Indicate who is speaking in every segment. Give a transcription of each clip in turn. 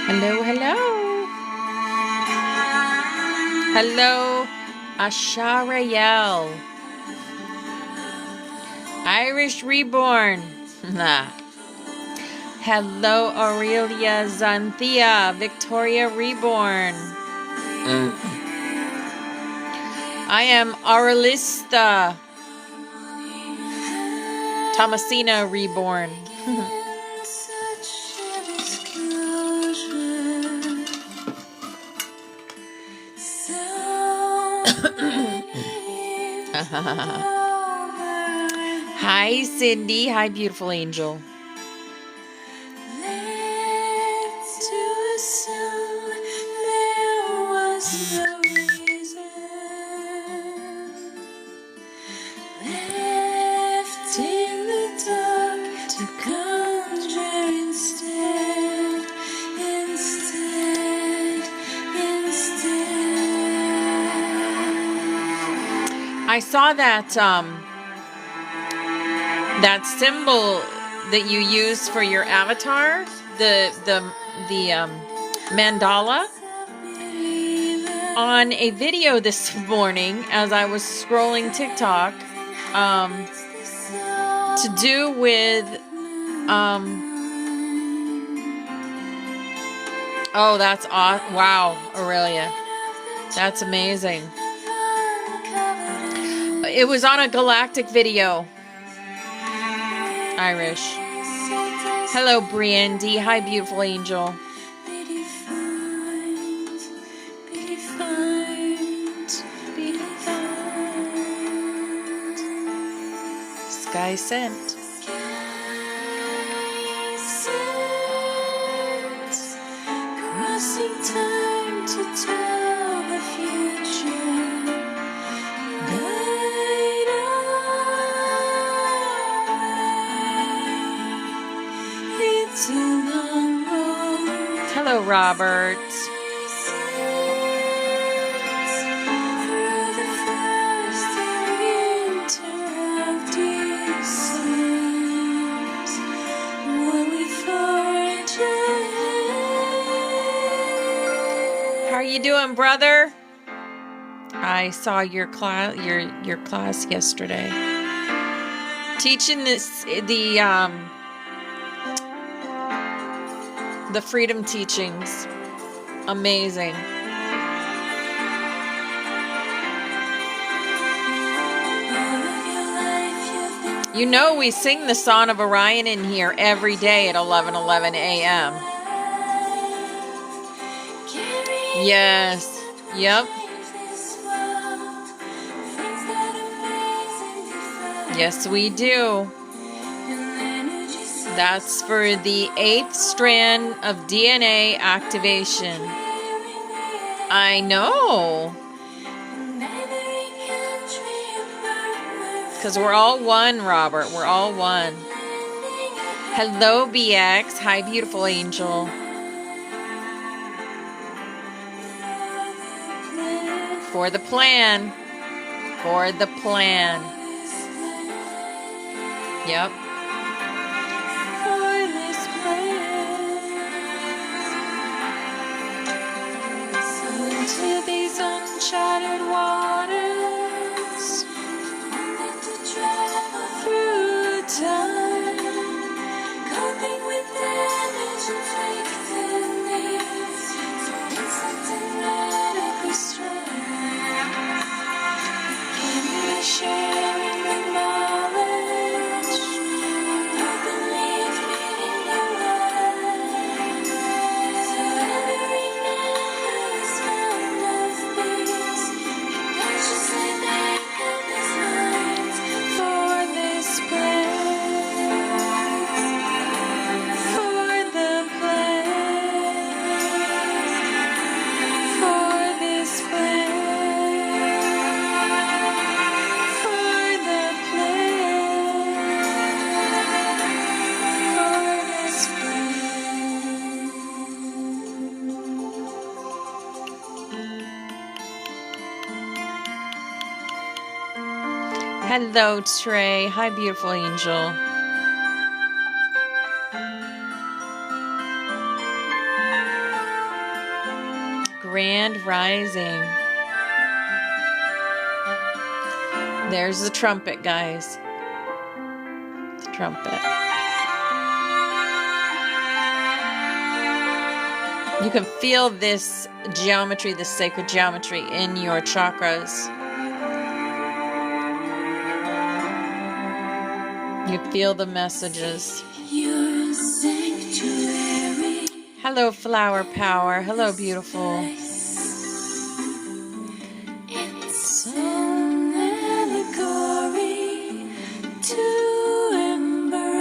Speaker 1: Hello, hello. Hello, Asharael. Irish Reborn. Hello, Aurelia Zanthia. Victoria Reborn. I am Aurelista. Thomasina Reborn. Hi, Cindy. Hi, beautiful angel. I saw that that symbol that you use for your avatar, the mandala, on a video this morning as I was scrolling TikTok, to do with oh, that's awesome. Wow, Aurelia, that's amazing. It was on a galactic video. Irish. Hello, Brandy. Hi, beautiful angel. Sky sent. Crossing time to tell the future. Hello, Robert. How are you doing, brother? I saw your class, your class yesterday. Teaching the freedom teachings. Amazing. You know we sing the Psonn of Orion in here every day at 11:11 a.m. Yes. Yep. Yes, we do. That's for the 8th strand of DNA activation. I know. Because we're all one, Robert. We're all one. Hello, BX. Hi, beautiful angel. For the plan. For the plan. Yep. To these uncharted waters, through time, coping with damage and faith in needs, so instant and radically strong. Can we sharing the knowledge, openly admitting the lies, so every Hello, Trey. Hi, beautiful angel. Grand Rising. There's the trumpet, guys. The trumpet. You can feel this geometry, this sacred geometry in your chakras. You feel the messages. Your sanctuary. Hello, Flower Power. Hello, beautiful. It's an allegory to embrace.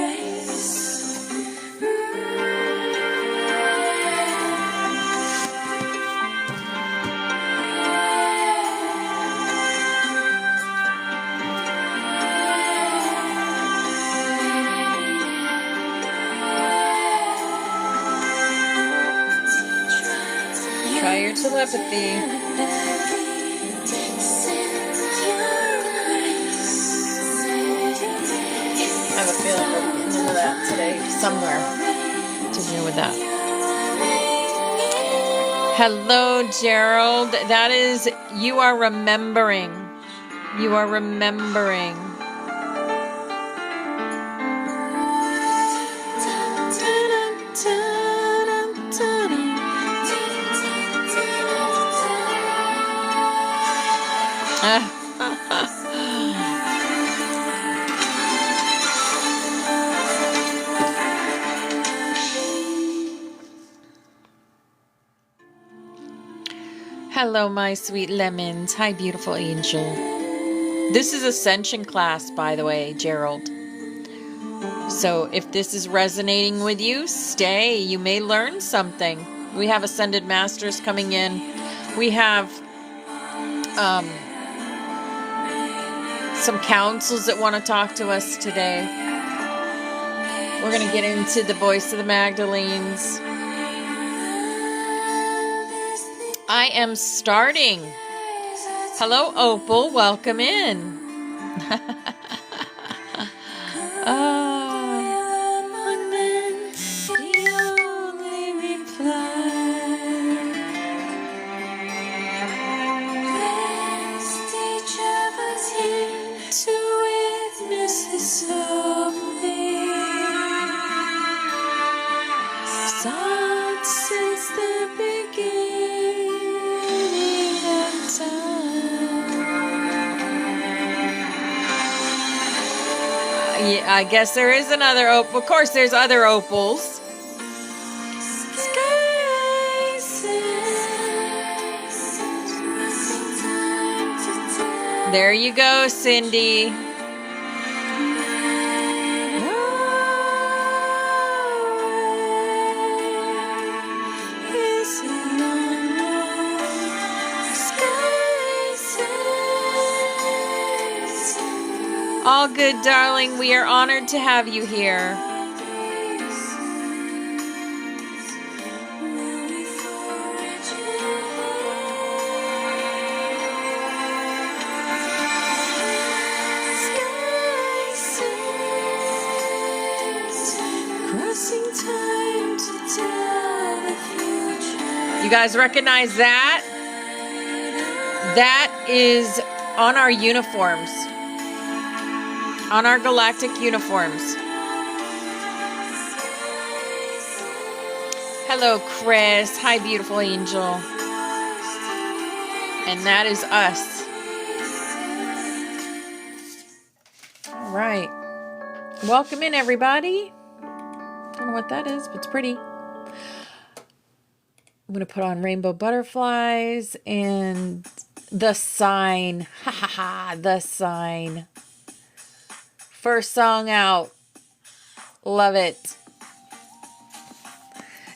Speaker 1: Try your telepathy. I have a feeling we're getting into that today somewhere to do with that. Hello, Gerald. That is, you are remembering. You are remembering. Hello, my sweet lemons. Hi, beautiful angel. This is Ascension class, by the way, Gerald. So if this is resonating with you, stay. You may learn something. We have Ascended Masters coming in. We have some councils that want to talk to us today. We're going to get into the voice of the Magdelines. I am starting. Hello, Opal. Welcome in. Since the beginning of time. Yeah, I guess there is another opal. Of course, there's other opals. There you go, Cindy. All good, darling. We are honored to have you here. You guys recognize that? That is on our uniforms. On our galactic uniforms. Hello, Chris. Hi, beautiful angel. And that is us. All right. Welcome in, everybody. Don't know what that is, but it's pretty. I'm going to put on rainbow butterflies and the sign. Ha ha ha, the sign. First song out. Love it.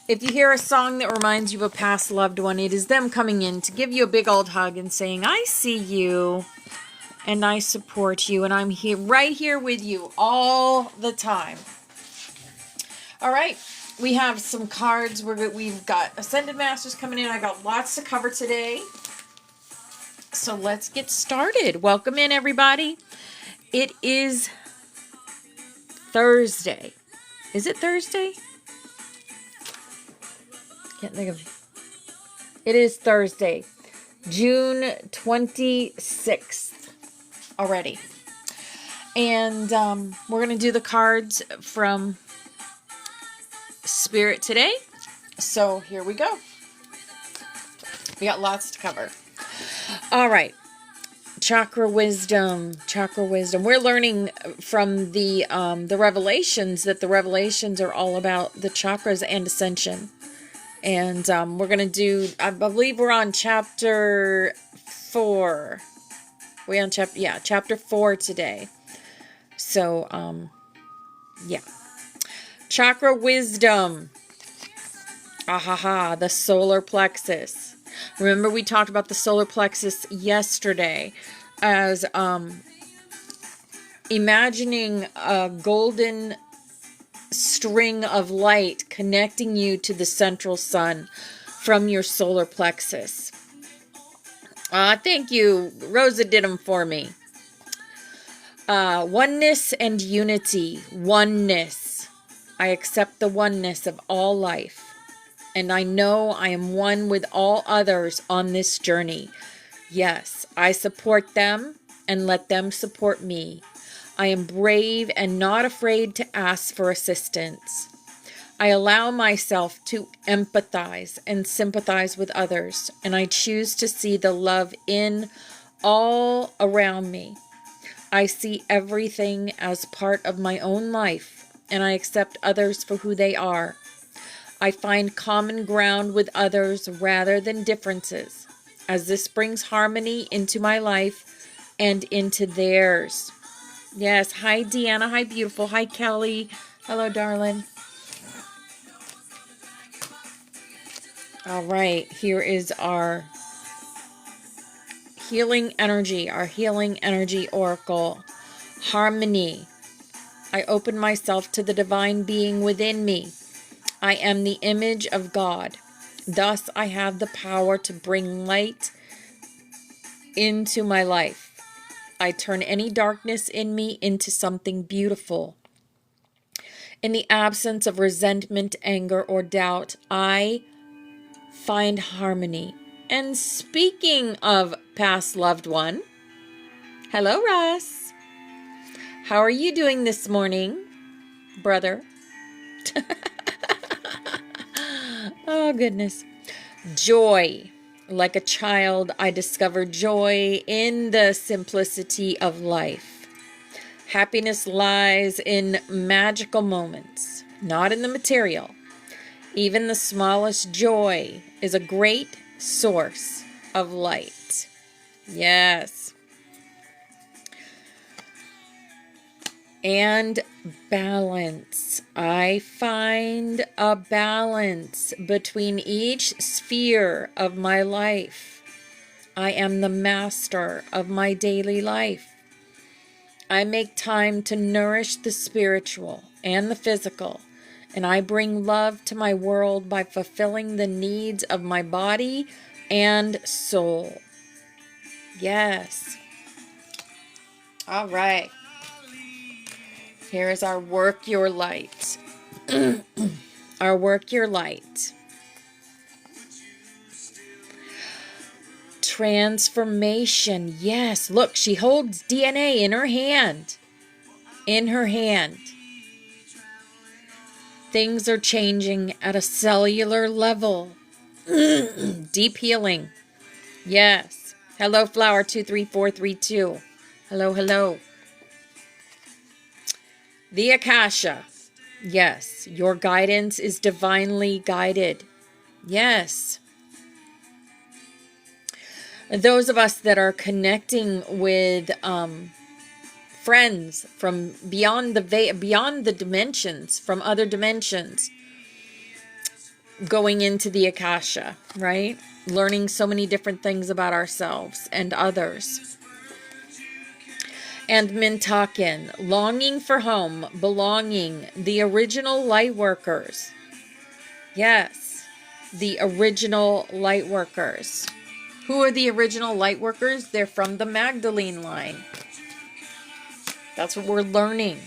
Speaker 1: If you hear a song that reminds you of a past loved one, it is them coming in to give you a big old hug and saying, I see you and I support you and I'm here, right here with you all the time. All right. We have some cards. We've got Ascended Masters coming in. I got lots to cover today. So let's get started. Welcome in, everybody. It is Thursday. Is it Thursday? Can't think of. It is Thursday, June 26th already. And we're going to do the cards from Spirit today. So here we go. We got lots to cover. All right. Chakra wisdom. We're learning from the revelations that the revelations are all about the chakras and ascension. And we're going to do, I believe we're on chapter 4. We're on chapter 4 today. So, yeah. Chakra wisdom. The solar plexus. Remember we talked about the solar plexus yesterday as imagining a golden string of light connecting you to the central sun from your solar plexus. Thank you. Rosa did them for me. Oneness and unity. Oneness. I accept the oneness of all life. And I know I am one with all others on this journey. Yes, I support them and let them support me. I am brave and not afraid to ask for assistance. I allow myself to empathize and sympathize with others, and I choose to see the love in all around me. I see everything as part of my own life, and I accept others for who they are. I find common ground with others rather than differences, as this brings harmony into my life and into theirs. Yes, hi Deanna, hi beautiful, hi Kelly, hello darling. All right, here is our healing energy oracle. Harmony. I open myself to the divine being within me. I am the image of God. Thus, I have the power to bring light into my life. I turn any darkness in me into something beautiful. In the absence of resentment, anger, or doubt, I find harmony. And speaking of past loved one, hello, Russ. How are you doing this morning, brother? Oh, goodness. Joy. Like a child, I discover joy in the simplicity of life. Happiness lies in magical moments, not in the material. Even the smallest joy is a great source of light. Yes. And balance. I find a balance between each sphere of my life. I am the master of my daily life. I make time to nourish the spiritual and the physical, and I bring love to my world by fulfilling the needs of my body and soul. Yes. All right. Here is our work your light. Our work your light. Transformation. Yes, look, she holds DNA in her hand. In her hand. Things are changing at a cellular level. Deep healing. Yes. Hello, Flower 23432. Hello, hello. The Akasha. Yes, your guidance is divinely guided. Yes. Those of us that are connecting with friends from beyond the dimensions, from other dimensions, going into the Akasha, right? Learning so many different things about ourselves and others. And Mintakin, longing for home, belonging, the original light workers. Yes, the original light workers. Who are the original light workers? They're from the Magdalene line. That's what we're learning.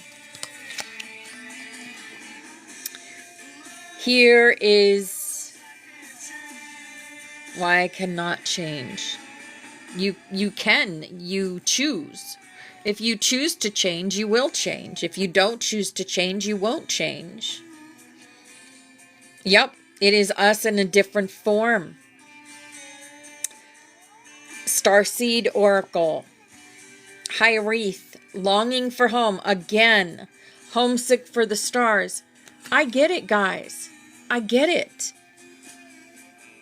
Speaker 1: Here is Why I cannot change? You can. You choose. If you choose to change, you will change. If you don't choose to change, you won't change. Yep, it is us in a different form. Starseed Oracle. Hyreth, longing for home. Again, homesick for the stars. I get it, guys. I get it.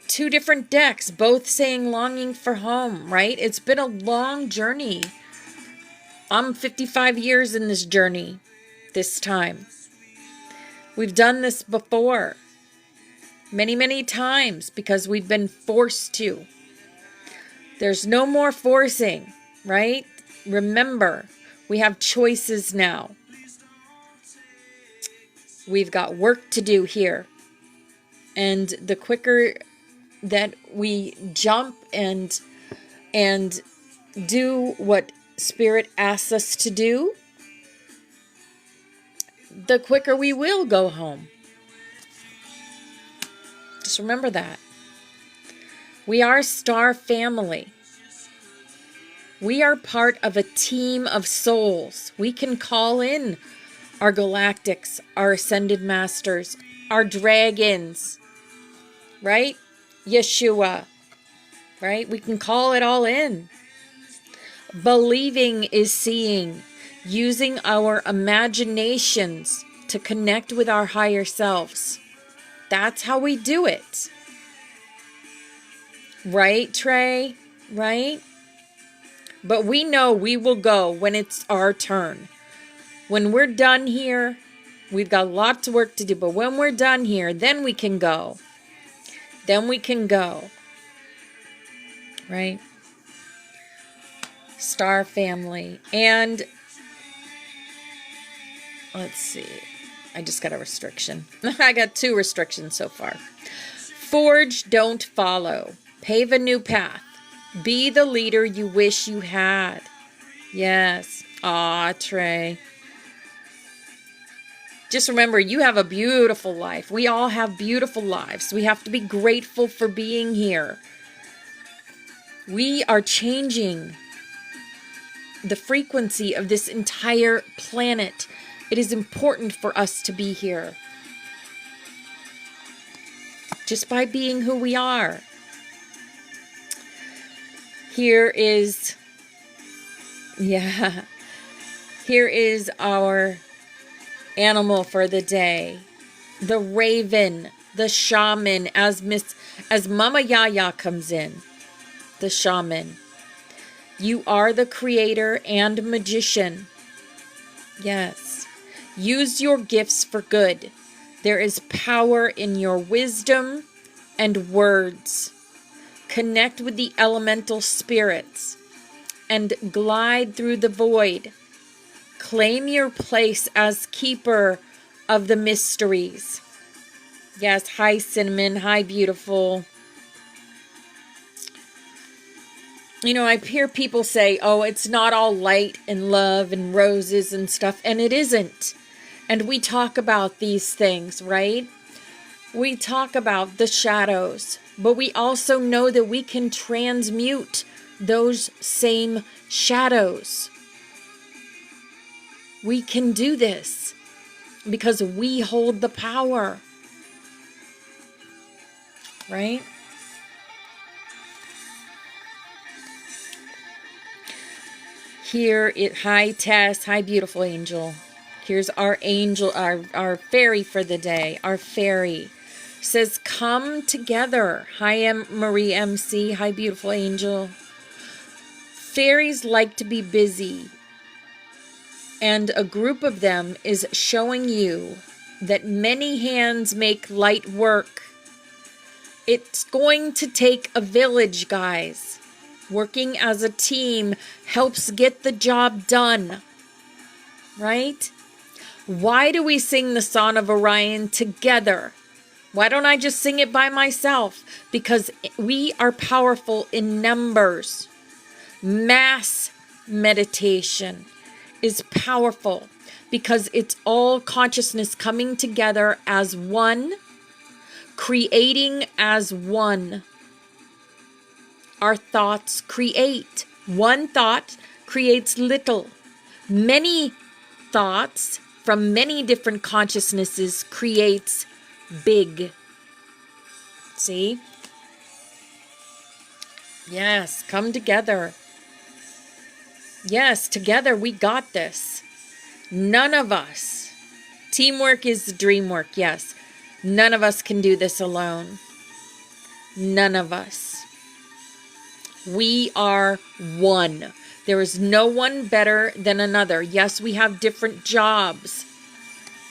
Speaker 1: Two different decks, both saying longing for home, right? It's been a long journey. I'm 55 years in this journey this time. We've done this before. Many, many times because we've been forced to. There's no more forcing, right? Remember, we have choices now. We've got work to do here. And the quicker that we jump and do what Spirit asks us to do, the quicker we will go home. Just remember that. We are Star Family. We are part of a team of souls. We can call in our galactics, our ascended masters, our dragons, right? Yeshua, right? We can call it all in. Believing is seeing, using our imaginations to connect with our higher selves. That's how we do it. Right, Trey? Right? But we know we will go when it's our turn. When we're done here, we've got lots of work to do. But when we're done here, then we can go. Then we can go. Right? Star Family. And let's see. I just got a restriction. I got 2 restrictions so far. Forge, don't follow. Pave a new path. Be the leader you wish you had. Yes. Aw, Trey. Just remember, you have a beautiful life. We all have beautiful lives. We have to be grateful for being here. We are changing the frequency of this entire planet. It is important for us to be here. Just by being who we are. Here is our animal for the day. The raven, the shaman, as Mama Yaya comes in. The shaman. You are the creator and magician. Yes. Use your gifts for good. There is power in your wisdom and words. Connect with the elemental spirits and glide through the void. Claim your place as keeper of the mysteries. Yes, hi Cinnamon, hi beautiful. You know, I hear people say, oh, it's not all light and love and roses and stuff, and it isn't. And we talk about these things, right? We talk about the shadows, but we also know that we can transmute those same shadows. We can do this because we hold the power, right? Here, hi Tess, hi beautiful angel. Here's our angel, our fairy for the day. Our fairy says, come together. Hi, Marie MC. Hi, beautiful angel. Fairies like to be busy. And a group of them is showing you that many hands make light work. It's going to take a village, guys. Working as a team helps get the job done. Right? Why do we sing the Psonn of Orion together? Why don't I just sing it by myself? Because we are powerful in numbers. Mass meditation is powerful because it's all consciousness coming together as one, creating as one. our thoughts create. One thought creates little. Many thoughts from many different consciousnesses creates big. See? Yes, come together. Yes, together we got this. None of us. Teamwork is the dream work, yes. None of us can do this alone. None of us. We are one. There is no one better than another. Yes, we have different jobs,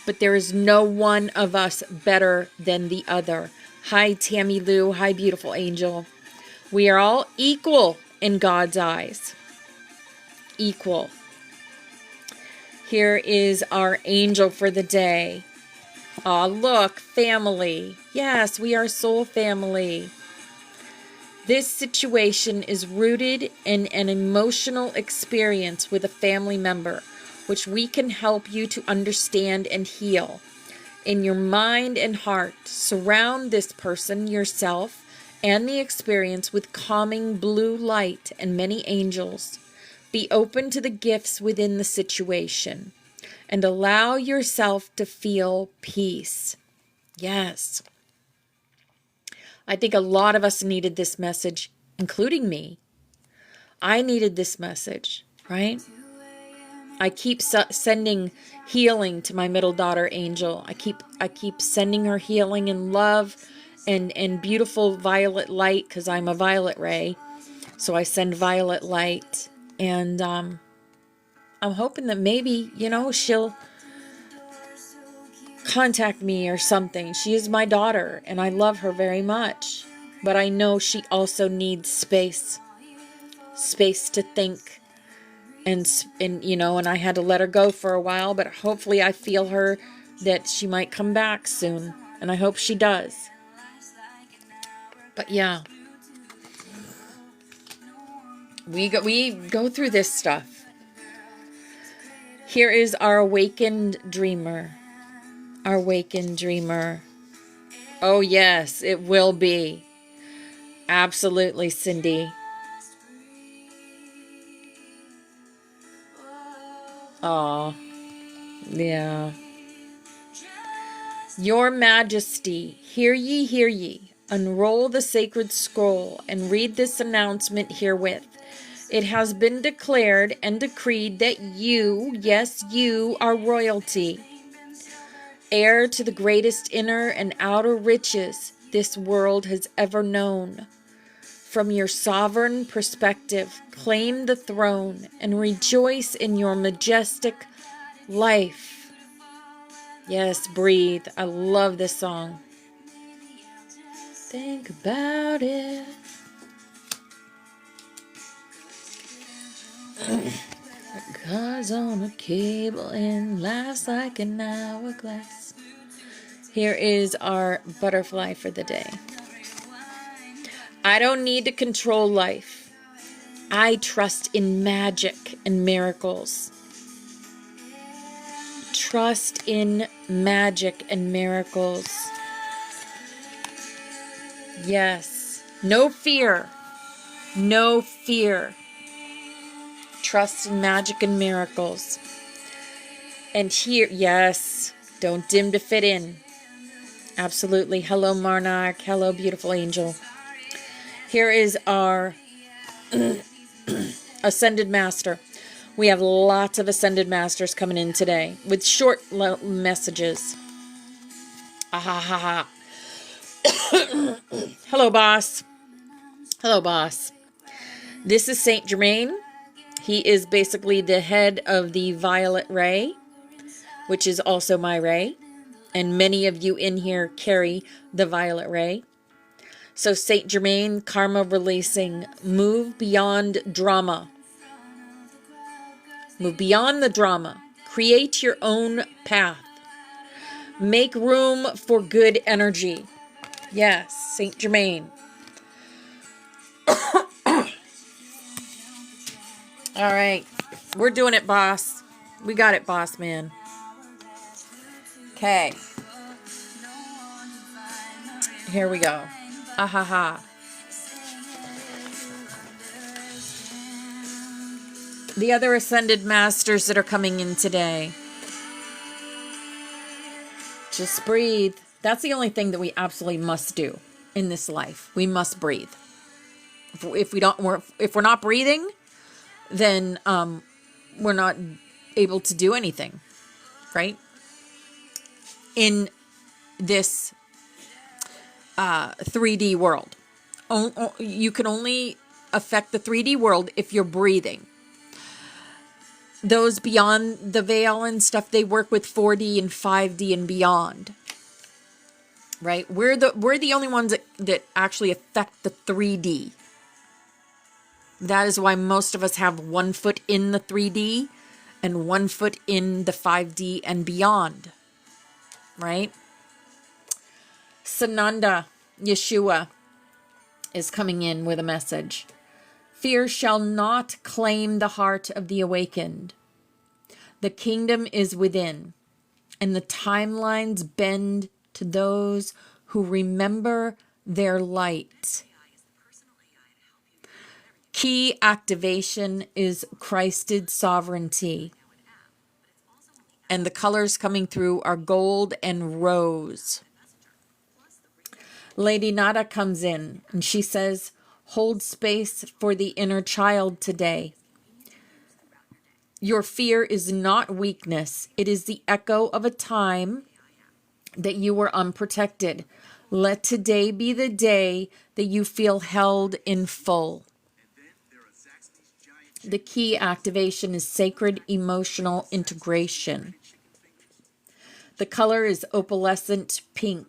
Speaker 1: but there is no one of us better than the other. Hi, Tammy Lou. Hi, beautiful angel. We are all equal in God's eyes. Equal. Here is our angel for the day. Aw, look, family. Yes, we are soul family. This situation is rooted in an emotional experience with a family member, which we can help you to understand and heal. In your mind and heart, surround this person, yourself, and the experience with calming blue light and many angels. Be open to the gifts within the situation and allow yourself to feel peace. Yes. I think a lot of us needed this message, including me. I needed this message, right? I keep sending healing to my middle daughter, Angel. I keep sending her healing and love and beautiful violet light, because I'm a violet ray. So I send violet light. And I'm hoping that maybe, she'll contact me or something. She is my daughter, and I love her very much. But I know she also needs space. Space to think. And I had to let her go for a while, but hopefully I feel her that she might come back soon. And I hope she does. But yeah. We go through this stuff. Here is our awakened dreamer. Our awakened dreamer. Oh yes, it will be. Absolutely, Cindy. Aw. Yeah. Your Majesty, hear ye, hear ye. Unroll the sacred scroll and read this announcement herewith. It has been declared and decreed that you, yes, you, are royalty. Heir to the greatest inner and outer riches this world has ever known. From your sovereign perspective, claim the throne and rejoice in your majestic life. Yes, breathe. I love this song. Think about it. Cars on a cable and life's like an hourglass. Here is our butterfly for the day. I don't need to control life. I trust in magic and miracles. Trust in magic and miracles. Yes. No fear. No fear. Trust in magic and miracles. And here, yes, don't dim to fit in. Absolutely. Hello, Marnak. Hello, beautiful angel. Here is our Ascended Master. We have lots of Ascended Masters coming in today with short messages. Ah, ha, ha. Hello, boss. Hello, boss. This is Saint Germain. He is basically the head of the Violet Ray, which is also my ray. And many of you in here carry the Violet Ray. So Saint Germain, karma releasing, move beyond drama. Move beyond the drama. Create your own path. Make room for good energy. Yes, Saint Germain. All right. We're doing it, boss. We got it, boss man. Okay. Here we go. Ah ha ha. The other ascended masters that are coming in today. Just breathe. That's the only thing that we absolutely must do in this life. We must breathe. If we're not breathing, then we're not able to do anything, right? In this 3D world. You can only affect the 3D world if you're breathing. Those beyond the veil and stuff, they work with 4D and 5D and beyond. Right? We're the only ones that actually affect the 3D. That is why most of us have 1 foot in the 3D and 1 foot in the 5D and beyond. Right? Sananda, Yeshua, is coming in with a message. Fear shall not claim the heart of the awakened. The kingdom is within, and the timelines bend to those who remember their light. Key activation is Christed sovereignty. And the colors coming through are gold and rose. Lady Nada comes in and she says, hold space for the inner child today. Your fear is not weakness. It is the echo of a time that you were unprotected. Let today be the day that you feel held in full. The key activation is sacred emotional integration. The color is opalescent pink,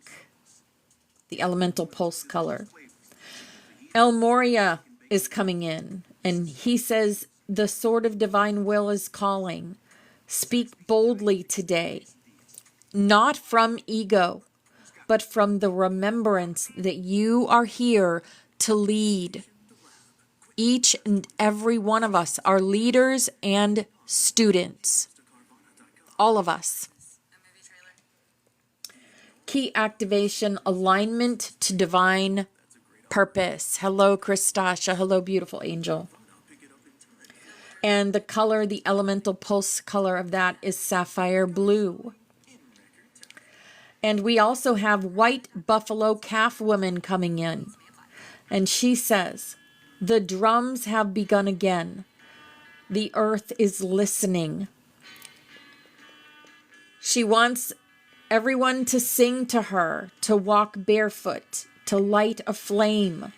Speaker 1: the elemental pulse color. El Moria is coming in, and he says, the sword of divine will is calling. Speak boldly today, not from ego, but from the remembrance that you are here to lead. Each and every one of us are leaders and students. All of us. Key activation, alignment to divine purpose. Hello, Christasha. Hello, beautiful angel. And the color, the elemental pulse color of that is sapphire blue. And we also have white buffalo calf woman coming in. And she says, the drums have begun again. The earth is listening. She wants everyone to sing to her, to walk barefoot, to light a flame.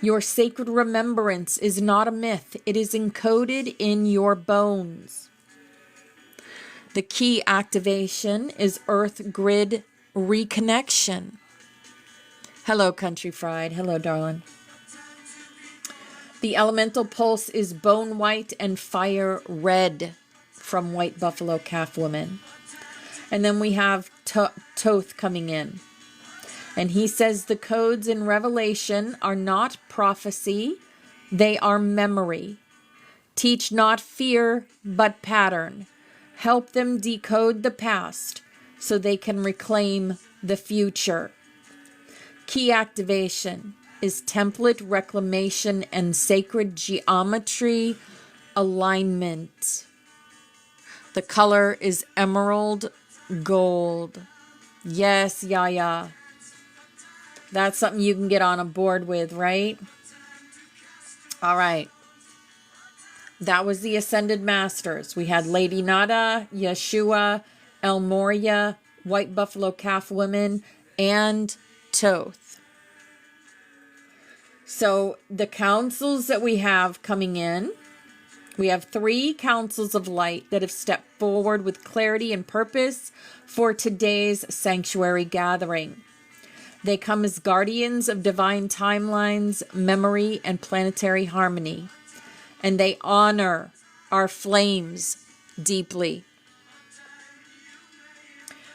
Speaker 1: Your sacred remembrance is not a myth. It is encoded in your bones. The key activation is Earth Grid Reconnection. Hello, Country Fried. Hello, darling. The elemental pulse is bone white and fire red from White Buffalo Calf Woman. And then we have Toth coming in. And he says the codes in Revelation are not prophecy, they are memory. Teach not fear, but pattern. Help them decode the past so they can reclaim the future. Key activation is template reclamation and sacred geometry alignment. The color is emerald gold. Yes, Yaya. That's something you can get on a board with, right? All right. That was the Ascended Masters. We had Lady Nada, Yeshua, El Moria, White Buffalo Calf Women, and Toth. So the councils that we have coming in, we have 3 councils of light that have stepped forward with clarity and purpose for today's sanctuary gathering. They come as guardians of divine timelines, memory, and planetary harmony. And they honor our flames deeply.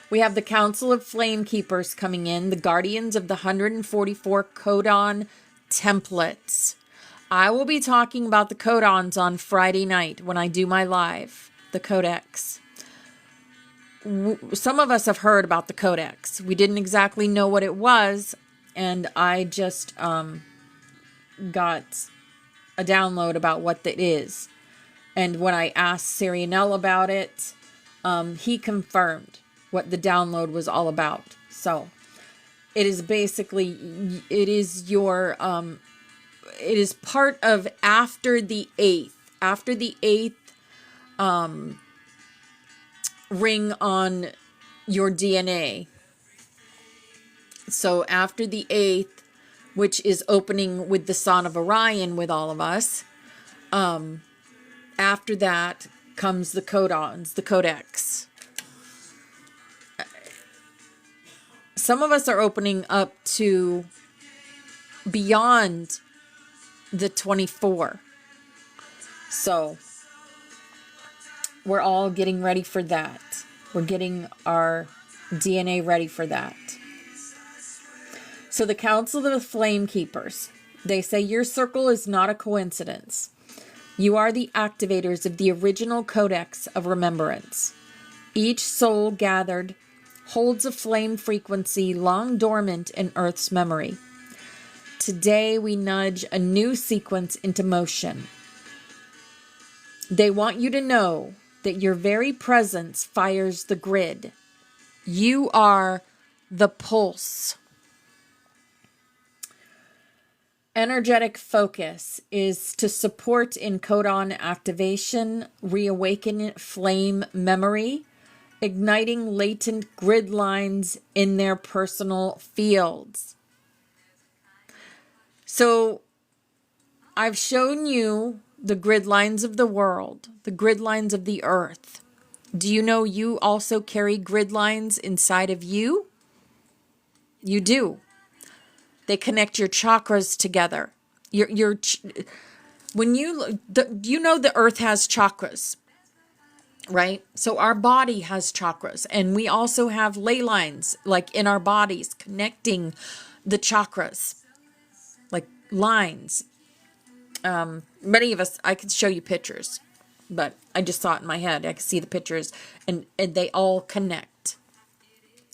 Speaker 1: We have the Council of Flame Keepers coming in, the guardians of the 144 codon templates. I will be talking about the codons on Friday night when I do my live, the codex. Some of us have heard about the codex. We didn't exactly know what it was, and I just got a download about what it is. And when I asked Sirianel about it, he confirmed what the download was all about. So it is basically, it is your, it is part of after the 8th ring on your DNA. So after the 8th, which is opening with the Psonn of Orion with all of us, after that comes the codons, the codex. Some of us are opening up to beyond the 24. So we're all getting ready for that. We're getting our DNA ready for that. So the Council of the Flame Keepers, they say your circle is not a coincidence. You are the activators of the original Codex of Remembrance. Each soul gathered holds a flame frequency long dormant in Earth's memory. Today we nudge a new sequence into motion. They want you to know that your very presence fires the grid. You are the pulse. Energetic focus is to support in codon activation, reawaken flame memory, igniting latent grid lines in their personal fields. So I've shown you the grid lines of the world, the grid lines of the earth. Do you know you also carry grid lines inside of you? You do. They connect your chakras together. When you know the earth has chakras, right? So our body has chakras, and we also have ley lines like in our bodies connecting the chakras, like lines. Many of us, I could show you pictures, but I just saw it in my head. I could see the pictures, and they all connect.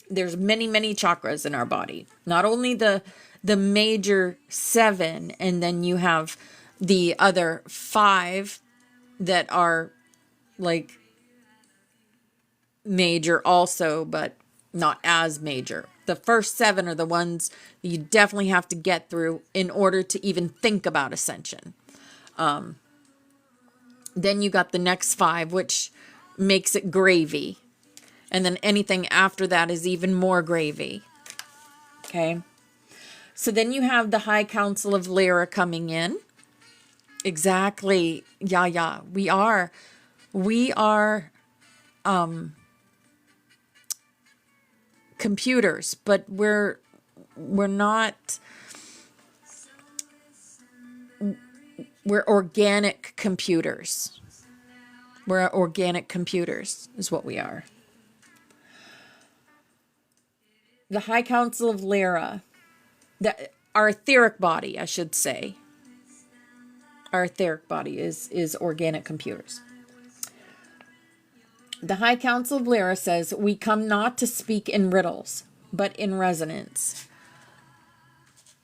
Speaker 1: There's many, many chakras in our body. Not only the major 7, and then you have the other 5 that are like major also, but not as major. The first 7 are the ones that you definitely have to get through in order to even think about ascension. Then you got the next 5, which makes it gravy. And then anything after that is even more gravy. Okay. So then you have the High Council of Lyra coming in. Exactly. Yeah. We are computers, but we're not, we're organic computers. We're organic computers is what we are. The High Council of Lyra, our etheric body, I should say. Our etheric body is organic computers. The High Council of Lyra says, we come not to speak in riddles, but in resonance.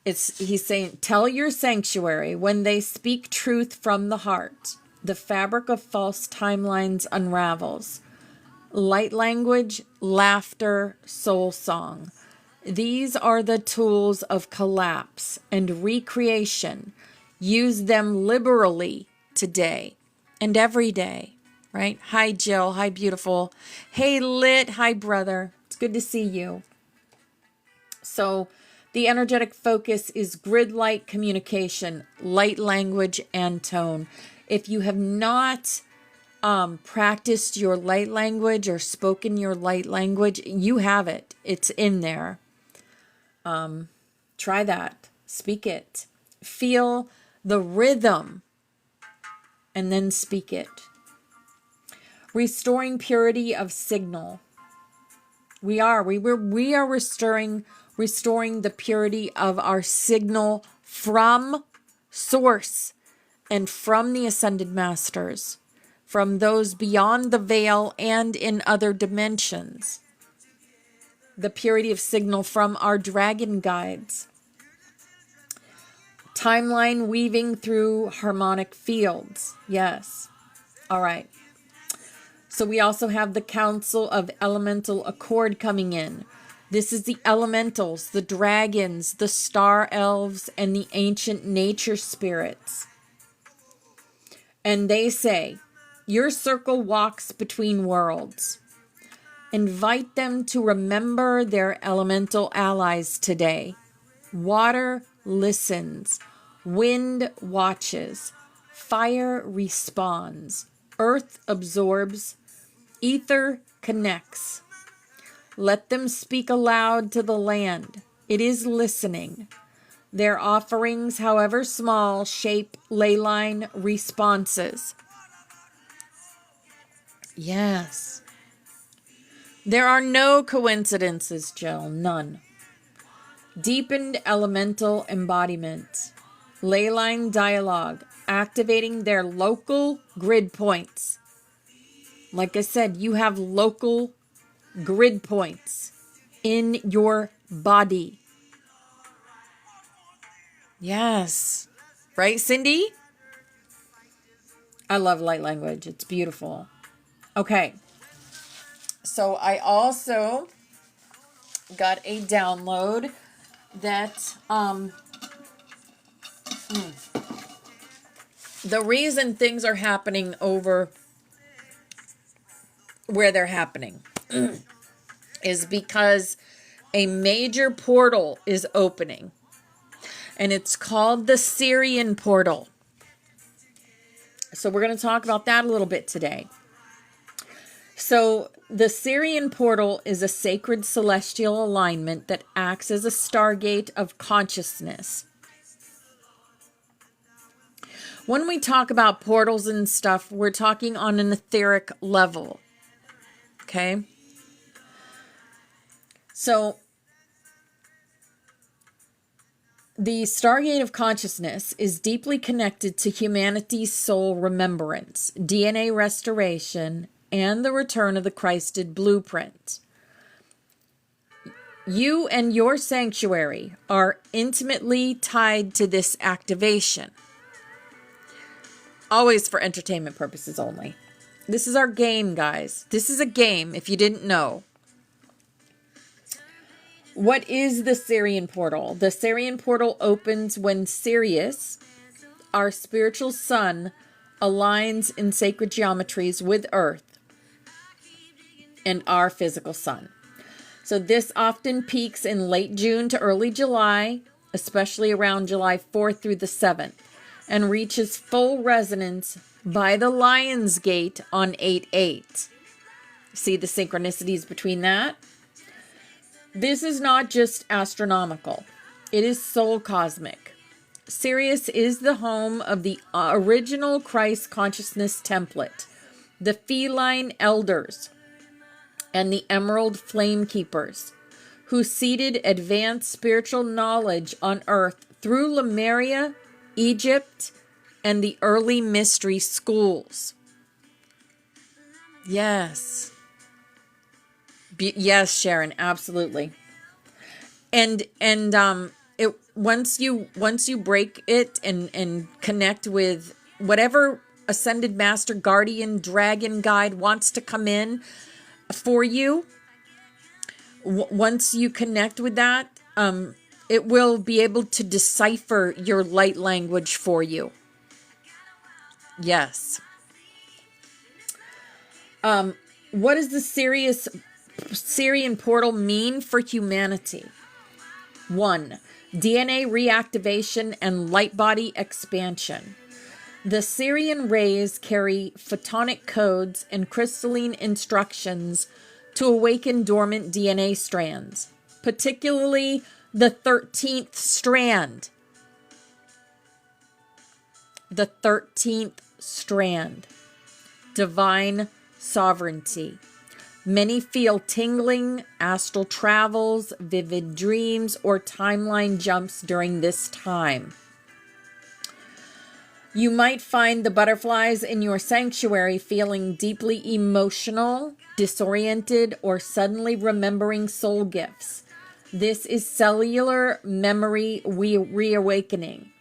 Speaker 1: He's saying, tell your sanctuary when they speak truth from the heart. The fabric of false timelines unravels. Light language, laughter, soul song. These are the tools of collapse and recreation. Use them liberally today and every day, right? Hi, Jill. Hi, beautiful. Hey, Lit. Hi, brother. It's good to see you. So the energetic focus is grid light communication, light language, and tone. If you have not practiced your light language or spoken your light language, you have it. It's in there. Try that. Speak it. Feel the rhythm and then speak it. Restoring purity of signal. We are restoring the purity of our signal from source and from the ascended masters, from those beyond the veil and in other dimensions. The purity of signal from our dragon guides. Timeline weaving through harmonic fields. Yes. All right. So we also have the Council of Elemental Accord coming in. This is the elementals, the dragons, the star elves, and the ancient nature spirits. And they say, your circle walks between worlds. Invite them to remember their elemental allies today. Water listens. Wind watches. Fire responds. Earth absorbs. Ether connects. Let them speak aloud to the land. It is listening. Their offerings, however small, shape ley line responses. Yes. There are no coincidences, Jill. None. Deepened elemental embodiment. Ley line dialogue. Activating their local grid points. Like I said, you have local grid points in your body. Yes. Right, Cindy? I love light language. It's beautiful. Okay. So I also got a download that the reason things are happening over where they're happening is because a major portal is opening, and it's called the Syrian portal. So we're going to talk about that a little bit today. So the Syrian portal is a sacred celestial alignment that acts as a stargate of consciousness. When we talk about portals and stuff, we're talking on an etheric level. Okay? So the Stargate of Consciousness is deeply connected to humanity's soul remembrance, DNA restoration, and the return of the Christed blueprint. You and your sanctuary are intimately tied to this activation. Always for entertainment purposes only. This is our game, guys. This is a game, if you didn't know. What is the Syrian portal? The Syrian portal opens when Sirius, our spiritual sun, aligns in sacred geometries with Earth and our physical sun. So this often peaks in late June to early July, especially around July 4th through the 7th, and reaches full resonance by the Lion's Gate on 8/8. See the synchronicities between that? This is not just astronomical. It is soul cosmic. Sirius is the home of the original Christ consciousness template, the feline elders, and the emerald flame keepers, who seeded advanced spiritual knowledge on earth through Lemuria, Egypt, and the early mystery schools. Yes. Yes, Sharon, absolutely. And it once you break it and connect with whatever ascended master, guardian, dragon, guide wants to come in for you, once you connect with that, it will be able to decipher your light language for you. Yes. What does the Syrian portal mean for humanity? 1. DNA reactivation and light body expansion. The Syrian rays carry photonic codes and crystalline instructions to awaken dormant DNA strands, particularly the 13th strand. The 13th strand. Divine sovereignty. Many feel tingling, astral travels, vivid dreams, or timeline jumps during this time. You might find the butterflies in your sanctuary feeling deeply emotional, disoriented, or suddenly remembering soul gifts. This is cellular memory reawakening.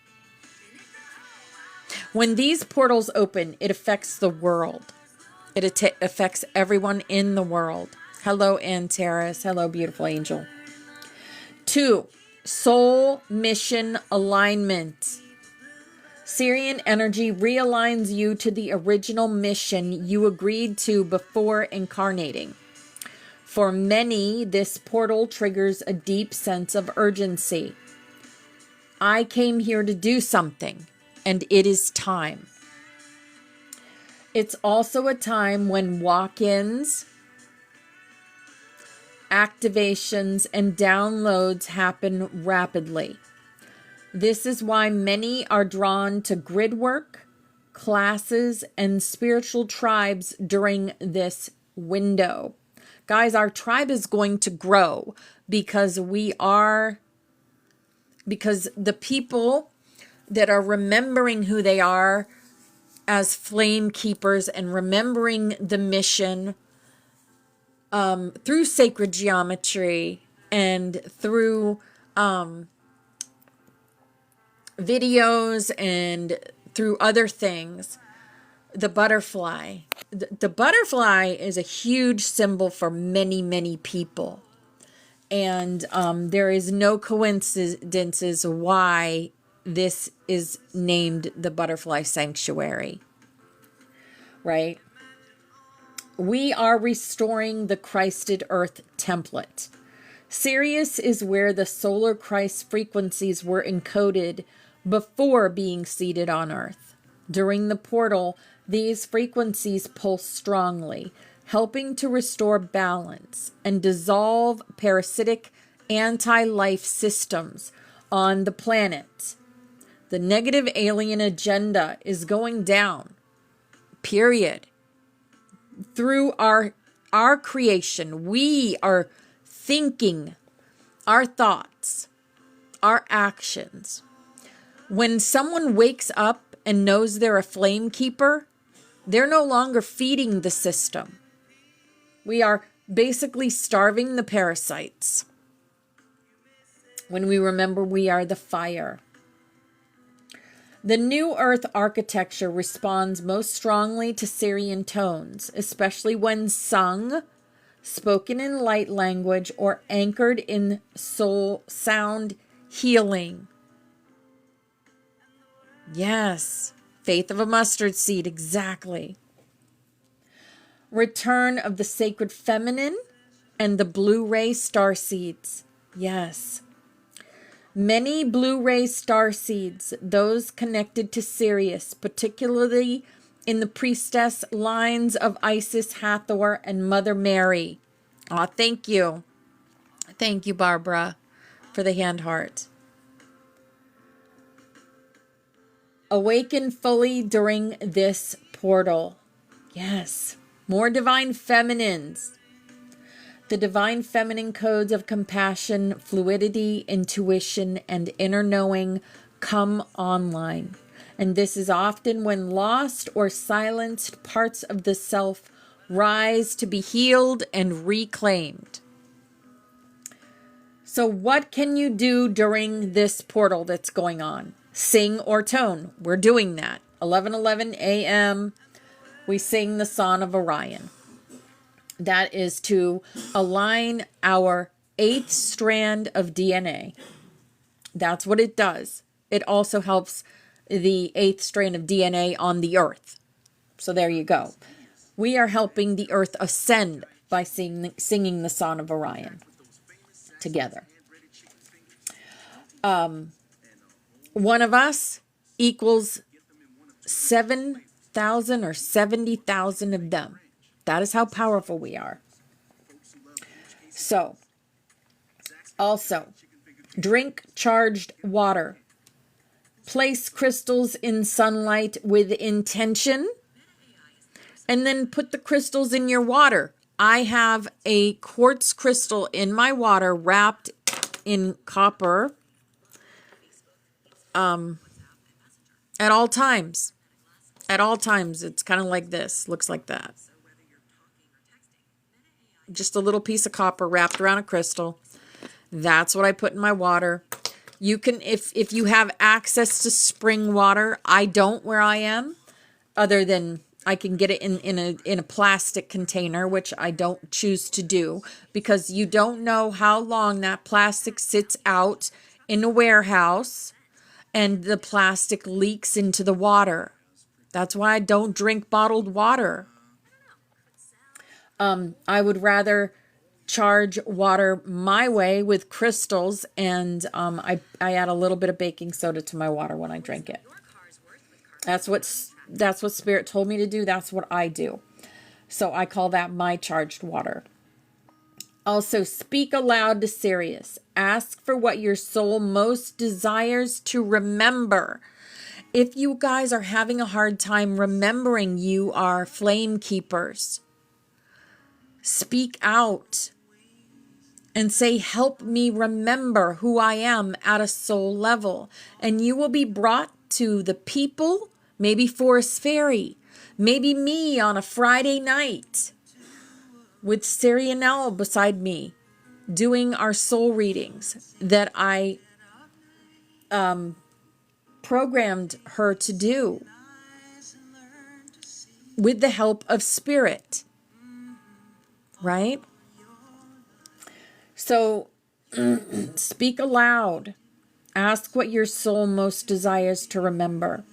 Speaker 1: When these portals open, it affects the world. It affects everyone in the world. Hello, Antares. Hello, beautiful angel. 2, soul mission alignment. Sirian energy realigns you to the original mission you agreed to before incarnating. For many, this portal triggers a deep sense of urgency. I came here to do something, and it is time. It's also a time when walk-ins, activations, and downloads happen rapidly. This is why many are drawn to grid work, classes, and spiritual tribes during this window. Guys, our tribe is going to grow because the people that are remembering who they are as flame keepers and remembering the mission through sacred geometry and through videos and through other things. The butterfly. The butterfly is a huge symbol for many, many people. And there is no coincidences why this is named the Butterfly Sanctuary. Right? We are restoring the Christed Earth template. Sirius is where the solar Christ frequencies were encoded before being seated on Earth. During the portal, these frequencies pulse strongly, helping to restore balance and dissolve parasitic anti-life systems on the planet. The negative alien agenda is going down, period. Through our creation, we are thinking our thoughts, our actions. When someone wakes up and knows they're a flame keeper, they're no longer feeding the system. We are basically starving the parasites. When we remember we are the fire. The New Earth architecture responds most strongly to Sirian tones, especially when sung, spoken in light language, or anchored in soul sound healing. Yes, faith of a mustard seed, exactly. Return of the sacred feminine and the blue ray star seeds. Yes. Many blue ray star seeds, those connected to Sirius, particularly in the priestess lines of Isis, Hathor, and Mother Mary. Aw, thank you. Thank you, Barbara, for the hand heart. Awaken fully during this portal. Yes. More divine feminines. The divine feminine codes of compassion, fluidity, intuition, and inner knowing come online. And this is often when lost or silenced parts of the self rise to be healed and reclaimed. So what can you do during this portal that's going on? Sing or tone. We're doing that. 11:11 a.m. we sing the Psonn of Orion. That is to align our 8th strand of DNA. That's what it does. It also helps the 8th strand of DNA on the earth. So there you go. We are helping the earth ascend by singing the Psonn of Orion together. One of us equals 7,000 or 70,000 of them. That is how powerful we are. So, also, drink charged water. Place crystals in sunlight with intention. And then put the crystals in your water. I have a quartz crystal in my water wrapped in copper at all times. At all times, it's kind of like this. Looks like that. Just a little piece of copper wrapped around a crystal. That's what I put in my water. You can, if you have access to spring water, I don't where I am, other than I can get it in a plastic container, which I don't choose to do, because you don't know how long that plastic sits out in a warehouse and the plastic leaks into the water. That's why I don't drink bottled water. I would rather charge water my way with crystals, and I add a little bit of baking soda to my water when I drink it. That's what Spirit told me to do. That's what I do. So I call that my charged water. Also, speak aloud to Sirius. Ask for what your soul most desires to remember. If you guys are having a hard time remembering you are flame keepers, speak out and say, help me remember who I am at a soul level. And you will be brought to the people, maybe Forest Fairy, maybe me on a Friday night with Sirianelle beside me doing our soul readings that I programmed her to do with the help of Spirit, right? So speak aloud. Ask what your soul most desires to remember.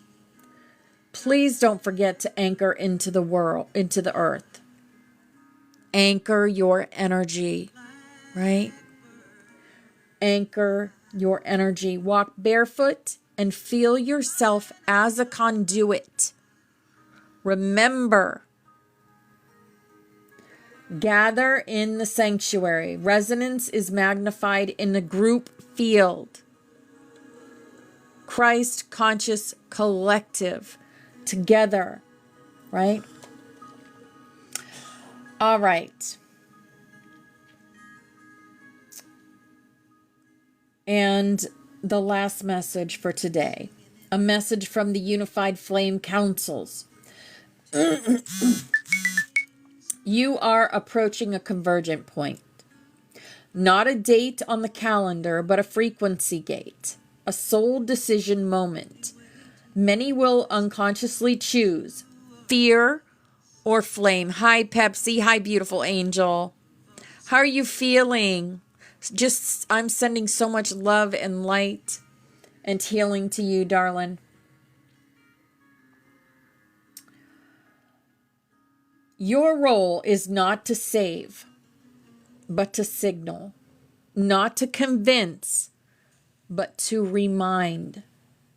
Speaker 1: Please don't forget to anchor into the world, into the earth. Anchor your energy, right? Anchor your energy. Walk barefoot and feel yourself as a conduit. Remember, gather in the sanctuary. Resonance is magnified in the group field. Christ conscious collective together, right? All right. And the last message for today, a message from the Unified Flame Councils. You are approaching a convergent point. Not a date on the calendar, but a frequency gate, a soul decision moment. Many will unconsciously choose fear or flame. Hi, Pepsi. Hi, beautiful angel. How are you feeling? I'm sending so much love and light and healing to you, darling. Your role is not to save, but to signal. Not to convince, but to remind.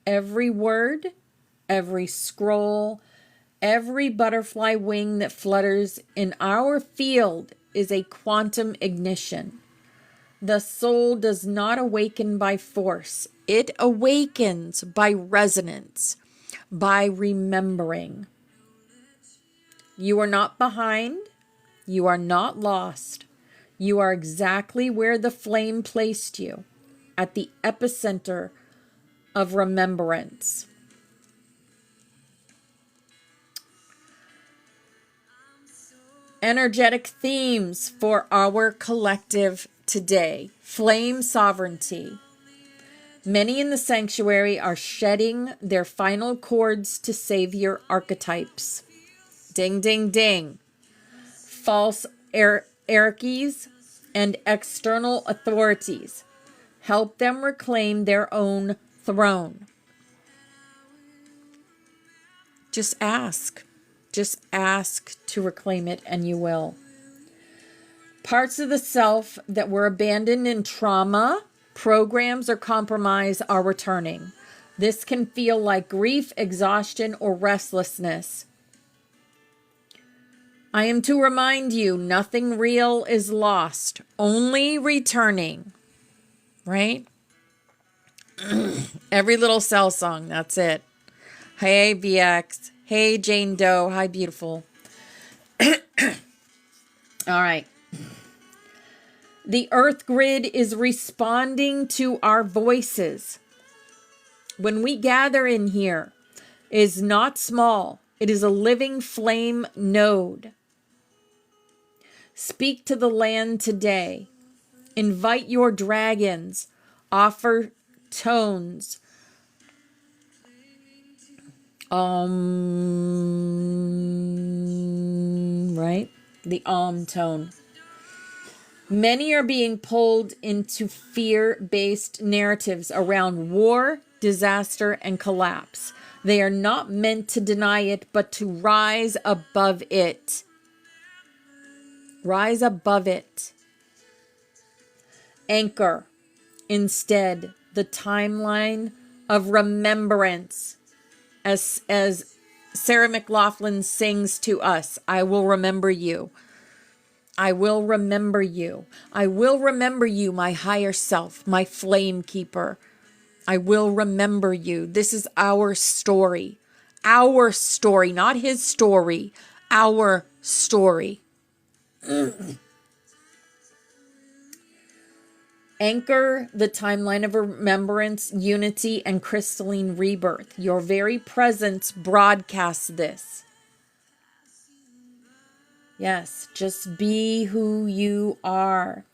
Speaker 1: Every word, every scroll, every butterfly wing that flutters in our field is a quantum ignition. The soul does not awaken by force. It awakens by resonance, by remembering. You are not behind. You are not lost. You are exactly where the flame placed you, at the epicenter of remembrance. Energetic themes for our collective today. Flame sovereignty. Many in the sanctuary are shedding their final cords to savior archetypes. Ding, ding, ding. False hierarchies and external authorities. Help them reclaim their own throne. Just ask. Just ask to reclaim it, and you will. Parts of the self that were abandoned in trauma, programs, or compromise are returning. This can feel like grief, exhaustion, or restlessness. I am to remind you, nothing real is lost, only returning. Right? Every little cell song, that's it. Hey, VX. Hey, Jane Doe. Hi, beautiful. All right. The earth grid is responding to our voices. When we gather in here, it is not small. It is a living flame node. Speak to the land today. Invite your dragons. Offer tones. Right? The tone. Many are being pulled into fear-based narratives around war, disaster, and collapse. They are not meant to deny it, but to rise above it. Rise above it. Anchor, instead, the timeline of remembrance. As Sarah McLachlan sings to us, I will remember you. I will remember you. I will remember you, my higher self, my flame keeper. I will remember you. This is our story. Our story, not his story. Our story. Anchor the timeline of remembrance, unity, and crystalline rebirth. Your very presence broadcasts this. Yes, just be who you are.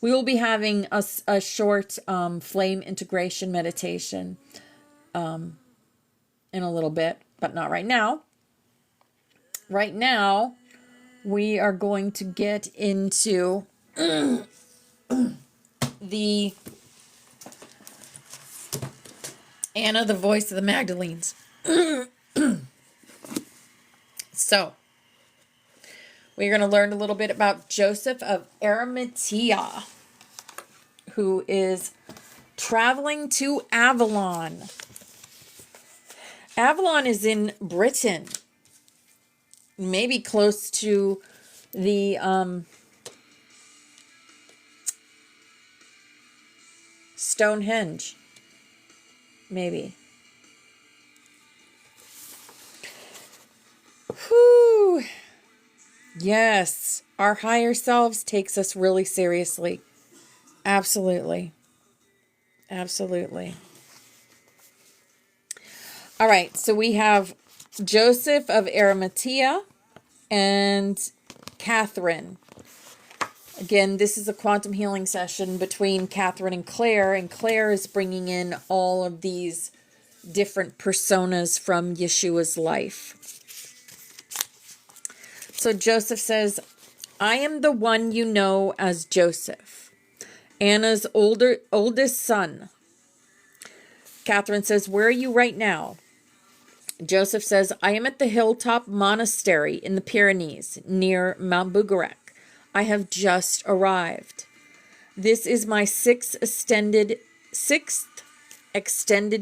Speaker 1: We will be having a short flame integration meditation in a little bit, but not right now. Right now, we are going to get into the Anna, the voice of the Magdelines. So, we're going to learn a little bit about Joseph of Arimathea, who is traveling to Avalon. Avalon is in Britain, maybe close to the Stonehenge, maybe. Whew. Yes, our higher selves takes us really seriously. Absolutely. Absolutely. All right, so we have Joseph of Arimathea and Catherine. Again, this is a quantum healing session between Catherine and Claire is bringing in all of these different personas from Yeshua's life. So Joseph says, I am the one you know as Joseph, Anna's oldest son. Catherine says, where are you right now? Joseph says, I am at the Hilltop Monastery in the Pyrenees, near Mount Bugarek. I have just arrived. This is my sixth extended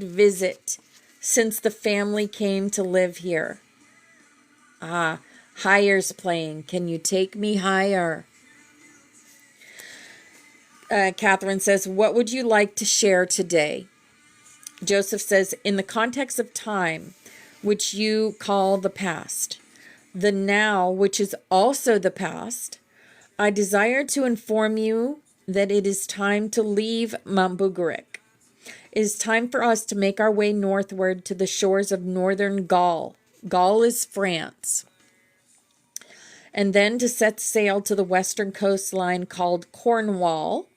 Speaker 1: visit since the family came to live here. Ah, higher's playing. Can you take me higher? Catherine says, what would you like to share today? Joseph says, in the context of time, which you call the past, the now, which is also the past, I desire to inform you that it is time to leave Mount Bugarek. It is time for us to make our way northward to the shores of northern Gaul. Gaul is France. And then to set sail to the western coastline called Cornwall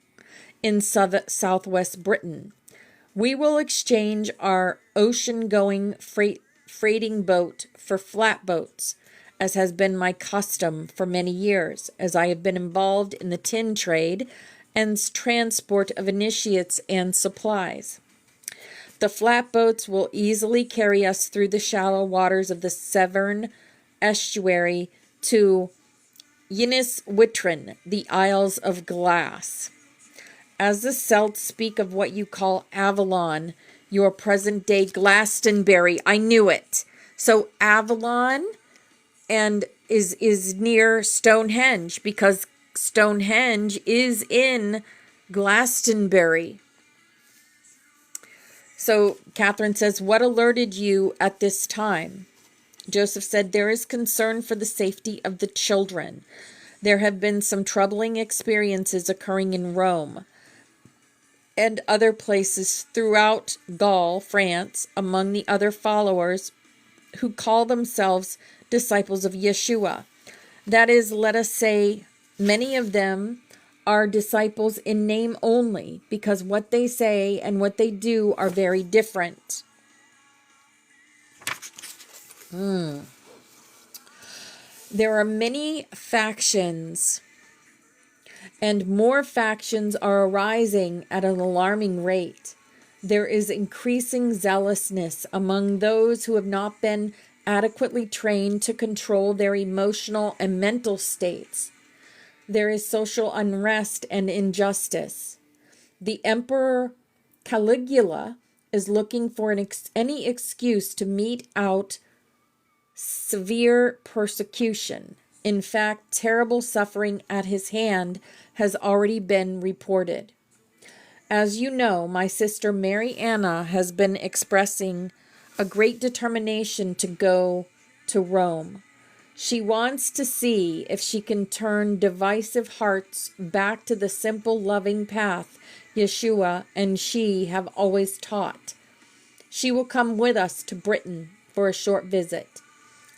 Speaker 1: in southwest Britain. We will exchange our ocean-going freighting boat for flatboats, as has been my custom for many years, as I have been involved in the tin trade and transport of initiates and supplies. The flatboats will easily carry us through the shallow waters of the Severn estuary to Ynys Wyttrin, the Isles of Glass. As the Celts speak of what you call Avalon, your present-day Glastonbury. I knew it. So Avalon and is near Stonehenge, because Stonehenge is in Glastonbury. So Catherine says, what alerted you at this time? Joseph said, there is concern for the safety of the children. There have been some troubling experiences occurring in Rome and other places throughout Gaul, France, among the other followers who call themselves disciples of Yeshua. That is, let us say, many of them are disciples in name only, because what they say and what they do are very different. There are many factions, and more factions are arising at an alarming rate. There is increasing zealousness among those who have not been adequately trained to control their emotional and mental states. There is social unrest and injustice. The Emperor Caligula is looking for any excuse to mete out severe persecution. In fact, terrible suffering at his hand has already been reported. As you know, my sister Mary Anna has been expressing a great determination to go to Rome. She wants to see if she can turn divisive hearts back to the simple, loving path Yeshua and she have always taught. She will come with us to Britain for a short visit.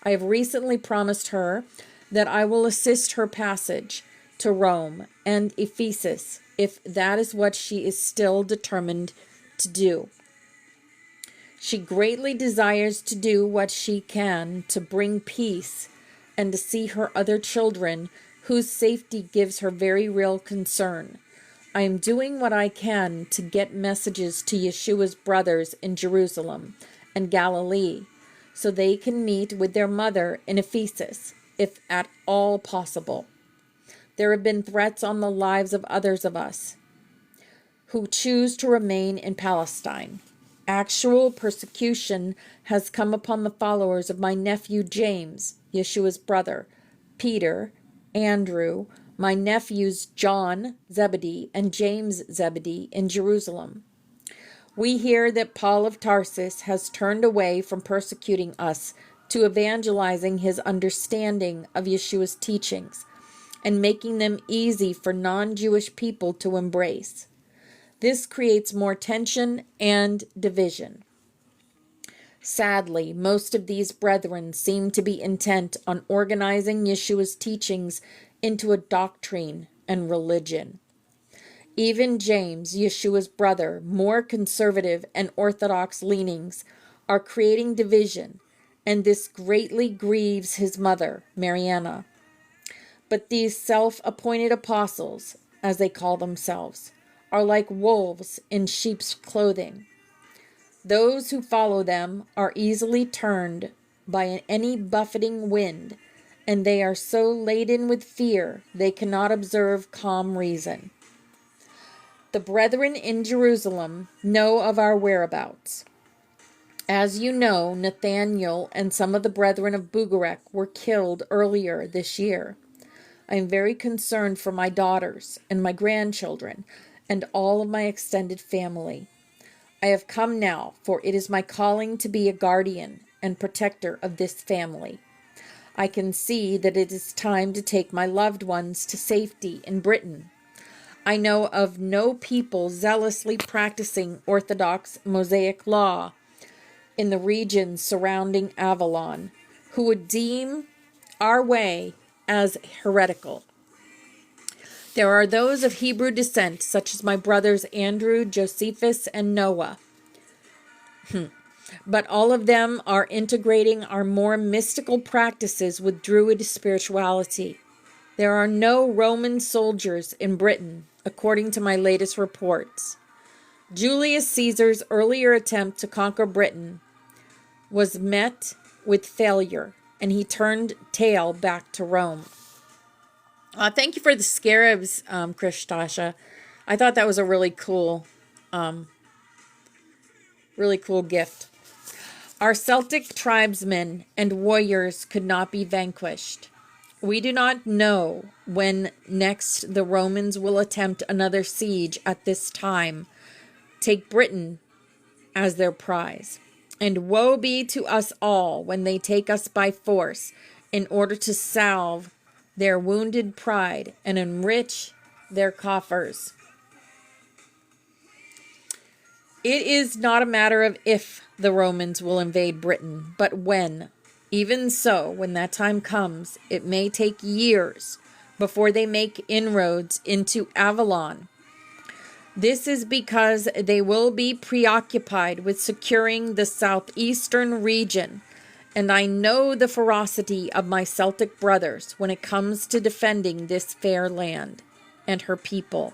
Speaker 1: I have recently promised her that I will assist her passage to Rome and Ephesus, if that is what she is still determined to do. She greatly desires to do what she can to bring peace and to see her other children, whose safety gives her very real concern. I am doing what I can to get messages to Yeshua's brothers in Jerusalem and Galilee, so they can meet with their mother in Ephesus, if at all possible. There have been threats on the lives of others of us who choose to remain in Palestine. Actual persecution has come upon the followers of my nephew James, Yeshua's brother, Peter, Andrew, my nephews John Zebedee and James Zebedee in Jerusalem. We hear that Paul of Tarsus has turned away from persecuting us to evangelizing his understanding of Yeshua's teachings and making them easy for non-Jewish people to embrace. This creates more tension and division. Sadly, most of these brethren seem to be intent on organizing Yeshua's teachings into a doctrine and religion. Even James, Yeshua's brother, more conservative and orthodox leanings are creating division, and this greatly grieves his mother, Mariana. But these self-appointed apostles, as they call themselves, are like wolves in sheep's clothing. Those who follow them are easily turned by any buffeting wind, and they are so laden with fear they cannot observe calm reason. The brethren in Jerusalem know of our whereabouts. As you know, Nathaniel and some of the brethren of Bugarek were killed earlier this year. I am very concerned for my daughters and my grandchildren and all of my extended family. I have come now, for it is my calling to be a guardian and protector of this family. I can see that it is time to take my loved ones to safety in Britain. I know of no people zealously practicing Orthodox Mosaic law in the regions surrounding Avalon who would deem our way as heretical. There are those of Hebrew descent, such as my brothers Andrew, Josephus, and Noah. But all of them are integrating our more mystical practices with Druid spirituality. There are no Roman soldiers in Britain, according to my latest reports. Julius Caesar's earlier attempt to conquer Britain was met with failure, and he turned tail back to Rome. Thank you for the scarabs, Krishtasha. I thought that was a really cool gift. Our Celtic tribesmen and warriors could not be vanquished. We do not know when next the Romans will attempt another siege at this time, take Britain as their prize. And woe be to us all when they take us by force in order to salve their wounded pride and enrich their coffers. It is not a matter of if the Romans will invade Britain, but when. Even so, when that time comes, it may take years, before they make inroads into Avalon. This is because they will be preoccupied with securing the southeastern region, and I know the ferocity of my Celtic brothers when it comes to defending this fair land and her people.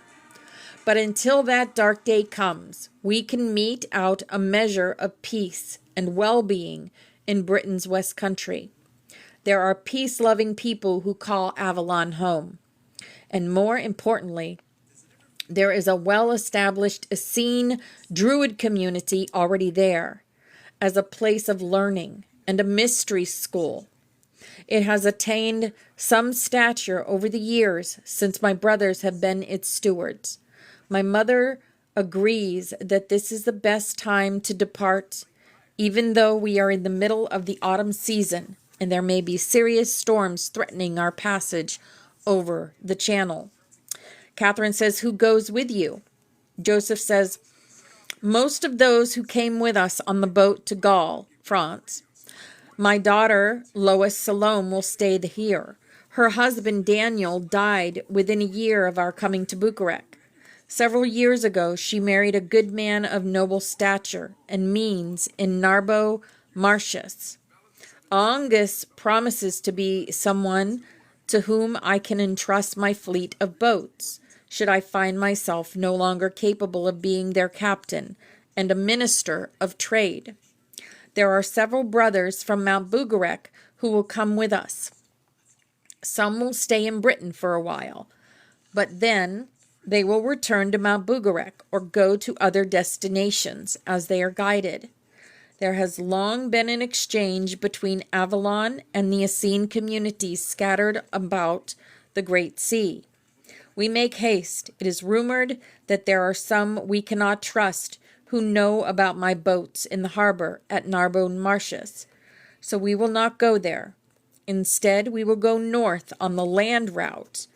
Speaker 1: But until that dark day comes, we can mete out a measure of peace and well-being in Britain's West Country. There are peace-loving people who call Avalon home. And more importantly, there is a well-established Essene Druid community already there, as a place of learning and a mystery school. It has attained some stature over the years since my brothers have been its stewards. My mother agrees that this is the best time to depart, even though we are in the middle of the autumn season and there may be serious storms threatening our passage over the channel. Catherine says, who goes with you? Joseph says, most of those who came with us on the boat to Gaul, France. My daughter, Lois Salome, will stay here. Her husband, Daniel, died within a year of our coming to Bucharest. Several years ago, she married a good man of noble stature and means in Narbo Martius. Angus promises to be someone to whom I can entrust my fleet of boats, should I find myself no longer capable of being their captain and a minister of trade. There are several brothers from Mount Bugarek who will come with us. Some will stay in Britain for a while, but then they will return to Mount Bugarek or go to other destinations as they are guided. There has long been an exchange between Avalon and the Essene communities scattered about the Great Sea. We make haste. It is rumored that there are some we cannot trust who know about my boats in the harbor at Narbo Martius. So we will not go there. Instead, we will go north on the land route,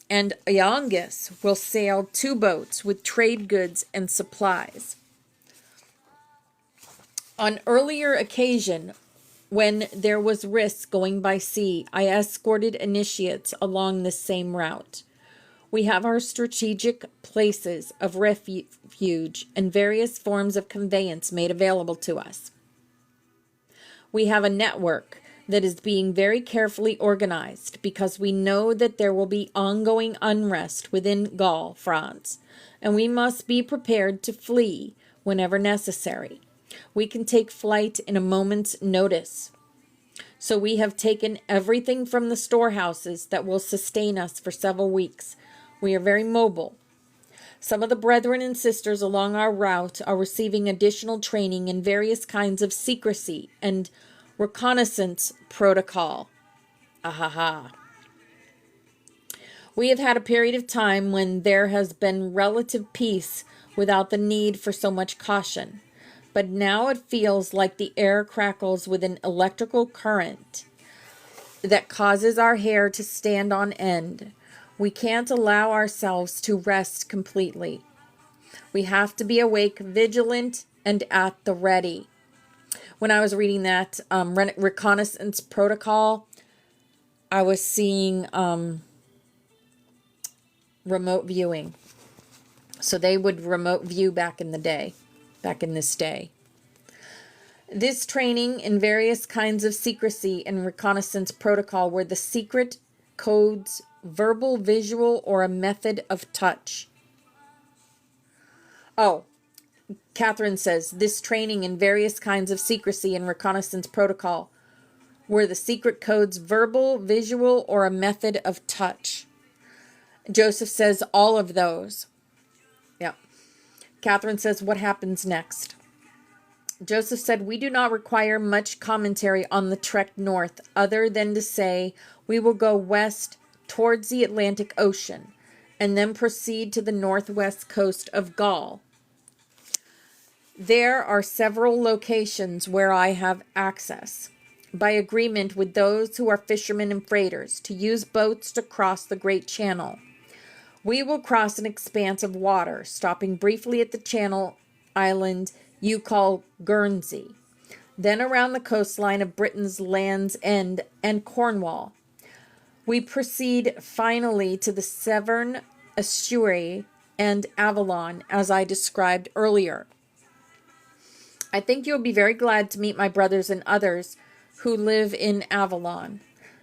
Speaker 1: and Iangus will sail 2 boats with trade goods and supplies. On earlier occasion, when there was risk going by sea, I escorted initiates along the same route. We have our strategic places of refuge and various forms of conveyance made available to us. We have a network that is being very carefully organized because we know that there will be ongoing unrest within Gaul, France, and we must be prepared to flee whenever necessary. We can take flight in a moment's notice. So we have taken everything from the storehouses that will sustain us for several weeks. We are very mobile. Some of the brethren and sisters along our route are receiving additional training in various kinds of secrecy and reconnaissance protocol. Ahaha. We have had a period of time when there has been relative peace without the need for so much caution. But now it feels like the air crackles with an electrical current that causes our hair to stand on end. We can't allow ourselves to rest completely. We have to be awake, vigilant, and at the ready. When I was reading that reconnaissance protocol, I was seeing remote viewing. So they would remote view back in this day. This training in various kinds of secrecy and reconnaissance protocol were the secret codes, verbal, visual, or a method of touch. Oh, Catherine says, this training in various kinds of secrecy and reconnaissance protocol were the secret codes, verbal, visual, or a method of touch. Joseph says, all of those. Yeah. Catherine says, what happens next? Joseph said, we do not require much commentary on the trek north, other than to say we will go west towards the Atlantic Ocean, and then proceed to the northwest coast of Gaul. There are several locations where I have access, by agreement with those who are fishermen and freighters, to use boats to cross the Great Channel. We will cross an expanse of water, stopping briefly at the Channel island you call Guernsey, then around the coastline of Britain's Land's End and Cornwall. We proceed finally to the Severn Estuary and Avalon, as I described earlier. I think you'll be very glad to meet my brothers and others who live in Avalon,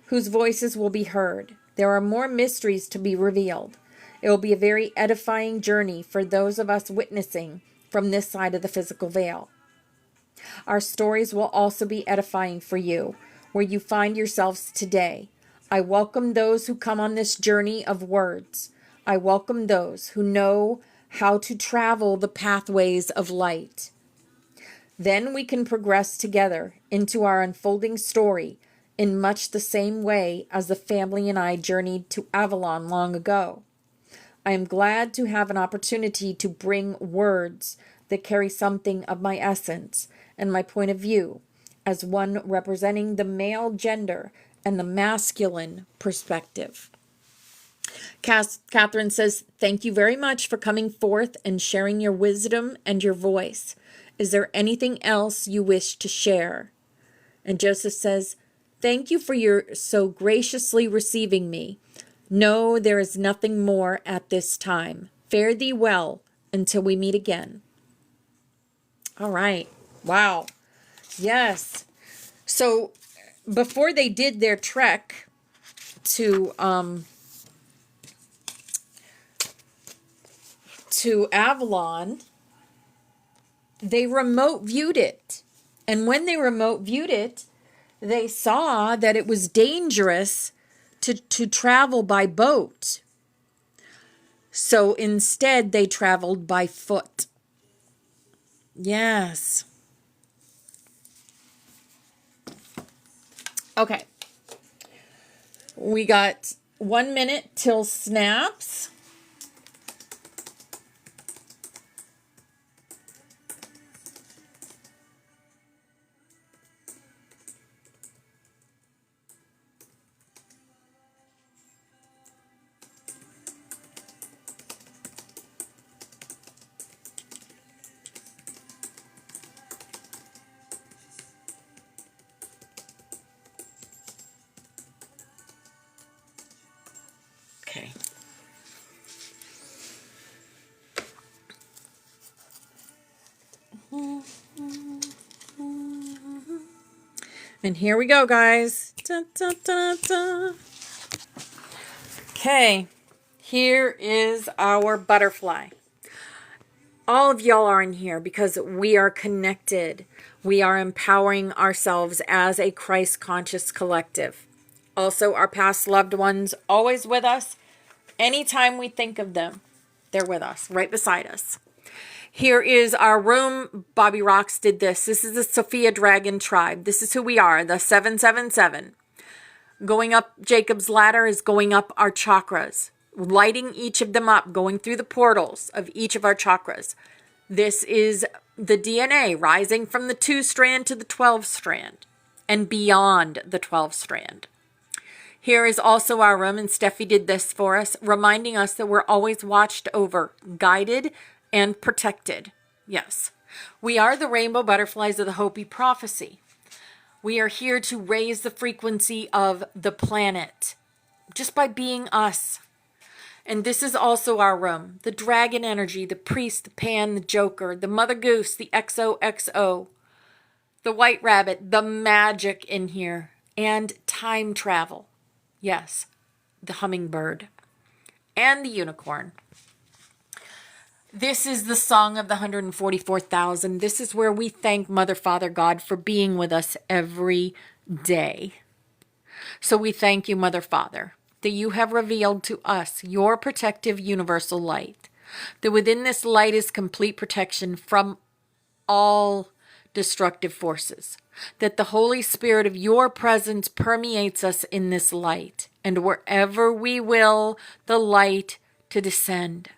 Speaker 1: whose voices will be heard. There are more mysteries to be revealed. It will be a very edifying journey for those of us witnessing from this side of the physical veil. Our stories will also be edifying for you, where you find yourselves today. I welcome those who come on this journey of words. I welcome those who know how to travel the pathways of light. Then we can progress together into our unfolding story in much the same way as the family and I journeyed to Avalon long ago. I am glad to have an opportunity to bring words that carry something of my essence and my point of view as one representing the male gender and the masculine perspective. Catherine says, thank you very much for coming forth and sharing your wisdom and your voice. Is there anything else you wish to share? And Joseph says, thank you for your so graciously receiving me. No, there is nothing more at this time. Fare thee well until we meet again. All right. Wow. Yes. So before they did their trek to Avalon, they remote viewed it. And when they remote viewed it, they saw that it was dangerous to travel by boat. So instead, they traveled by foot. Yes. Okay. We got 1 minute till snaps. Okay. And here we go, guys. Dun, dun, dun, dun. Okay, here is our butterfly. All of y'all are in here because we are connected. We are empowering ourselves as a Christ-conscious collective. Also, our past loved ones always with us. Anytime we think of them, they're with us, right beside us. Here is our room. Bobby Rocks did this. This is the Sophia Dragon tribe. This is who we are, the 777. Going up Jacob's ladder is going up our chakras, lighting each of them up, going through the portals of each of our chakras. This is the DNA rising from the 2-strand to the 12-strand and beyond the 12-strand. Here is also our room, and Steffi did this for us, reminding us that we're always watched over, guided, and protected. Yes, we are the rainbow butterflies of the Hopi prophecy. We are here to raise the frequency of the planet just by being us. And this is also our room. The dragon energy, the priest, the pan, the joker, the mother goose, the XOXO, the white rabbit, the magic in here, and time travel. Yes, the hummingbird and the unicorn. This is the song of the 144,000. This is where we thank Mother, Father, God for being with us every day. So we thank you, Mother, Father, that you have revealed to us your protective universal light, that within this light is complete protection from all destructive forces, that the Holy Spirit of your presence permeates us in this light, and wherever we will, the light to descend.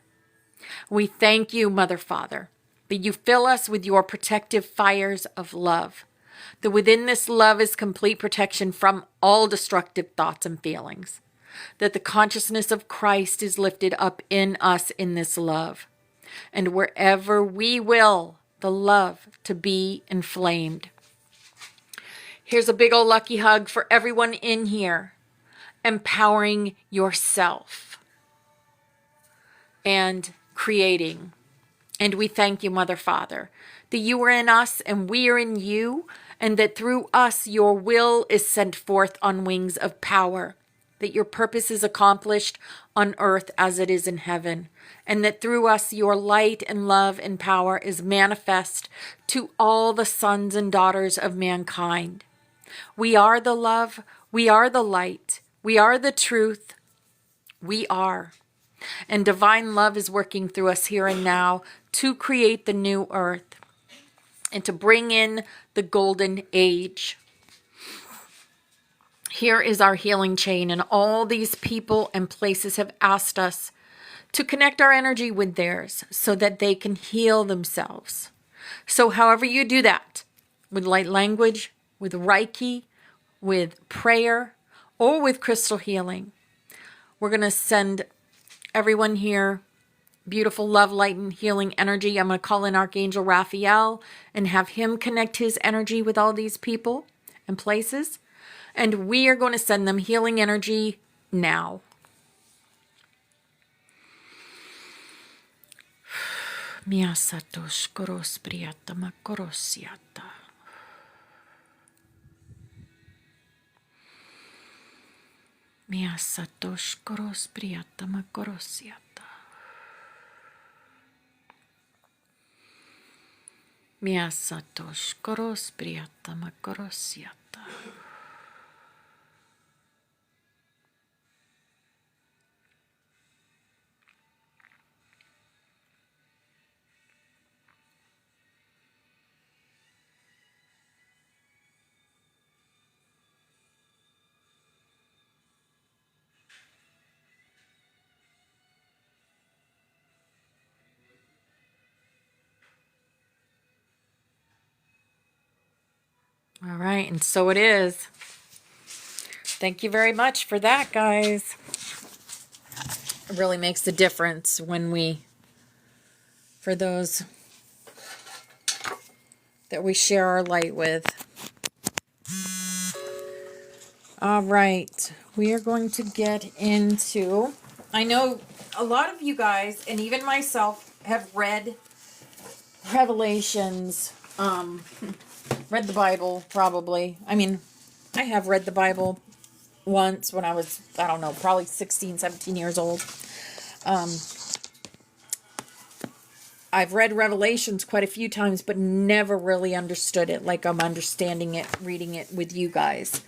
Speaker 1: We thank you, Mother, Father, that you fill us with your protective fires of love, that within this love is complete protection from all destructive thoughts and feelings, that the consciousness of Christ is lifted up in us in this love, and wherever we will, the love to be inflamed. Here's a big old lucky hug for everyone in here. empowering yourself and creating. And we thank you, Mother, Father, that you are in us and we are in you, and that through us your will is sent forth on wings of power, that your purpose is accomplished on earth as it is in heaven, and that through us your light and love and power is manifest to all the sons and daughters of mankind. We are the love, we are the light, we are the truth, we are. And divine love is working through us here and now to create the new earth and to bring in the golden age. Here is our healing chain, and all these people and places have asked us to connect our energy with theirs so that they can heal themselves. So however you do that, with light language, with Reiki, with prayer, or with crystal healing, we're going to send everyone here beautiful love, light, and healing energy. I'm going to call in Archangel Raphael and have him connect his energy with all these people and places. And we are going to send them healing energy now. Miasatos koros priata makorosiata. Miasatos koros priata makorosiata. Miasatos koros priata makorosiata. All right, and so it is. Thank you very much for that, guys. It really makes a difference when for those that we share our light with. All right, we are going to get into, I know a lot of you guys, and even myself, have read Revelations, read the Bible, probably. I mean, I have read the Bible once when I was, I don't know, probably 16, 17 years old. I've read Revelations quite a few times, but never really understood it like I'm understanding it, reading it with you guys.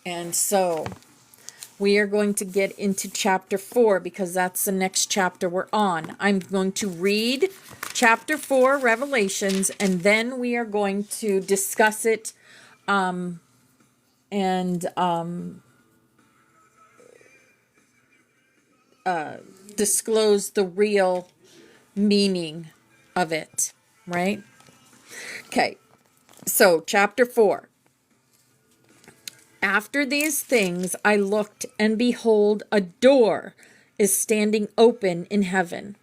Speaker 1: And so we are going to get into chapter 4 because that's the next chapter we're on. I'm going to read chapter 4, Revelations, and then we are going to discuss it and disclose the real meaning of it, right? Okay, so chapter 4. After these things I looked, and behold, a door is standing open in heaven.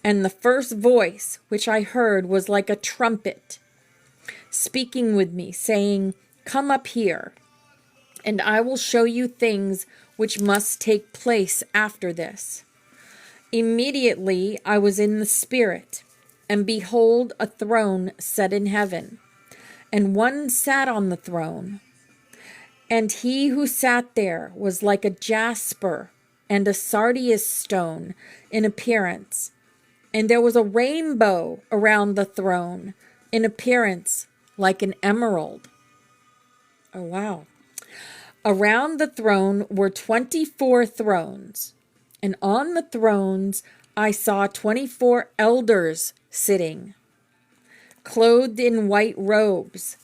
Speaker 1: And the first voice which I heard was like a trumpet, speaking with me, saying, "Come up here, and I will show you things which must take place after this." Immediately I was in the Spirit, and behold, a throne set in heaven, and one sat on the throne. And he who sat there was like a jasper and a sardius stone in appearance. And there was a rainbow around the throne, in appearance like an emerald. Oh, wow. Around the throne were 24 thrones, and on the thrones I saw 24 elders sitting, clothed in white robes,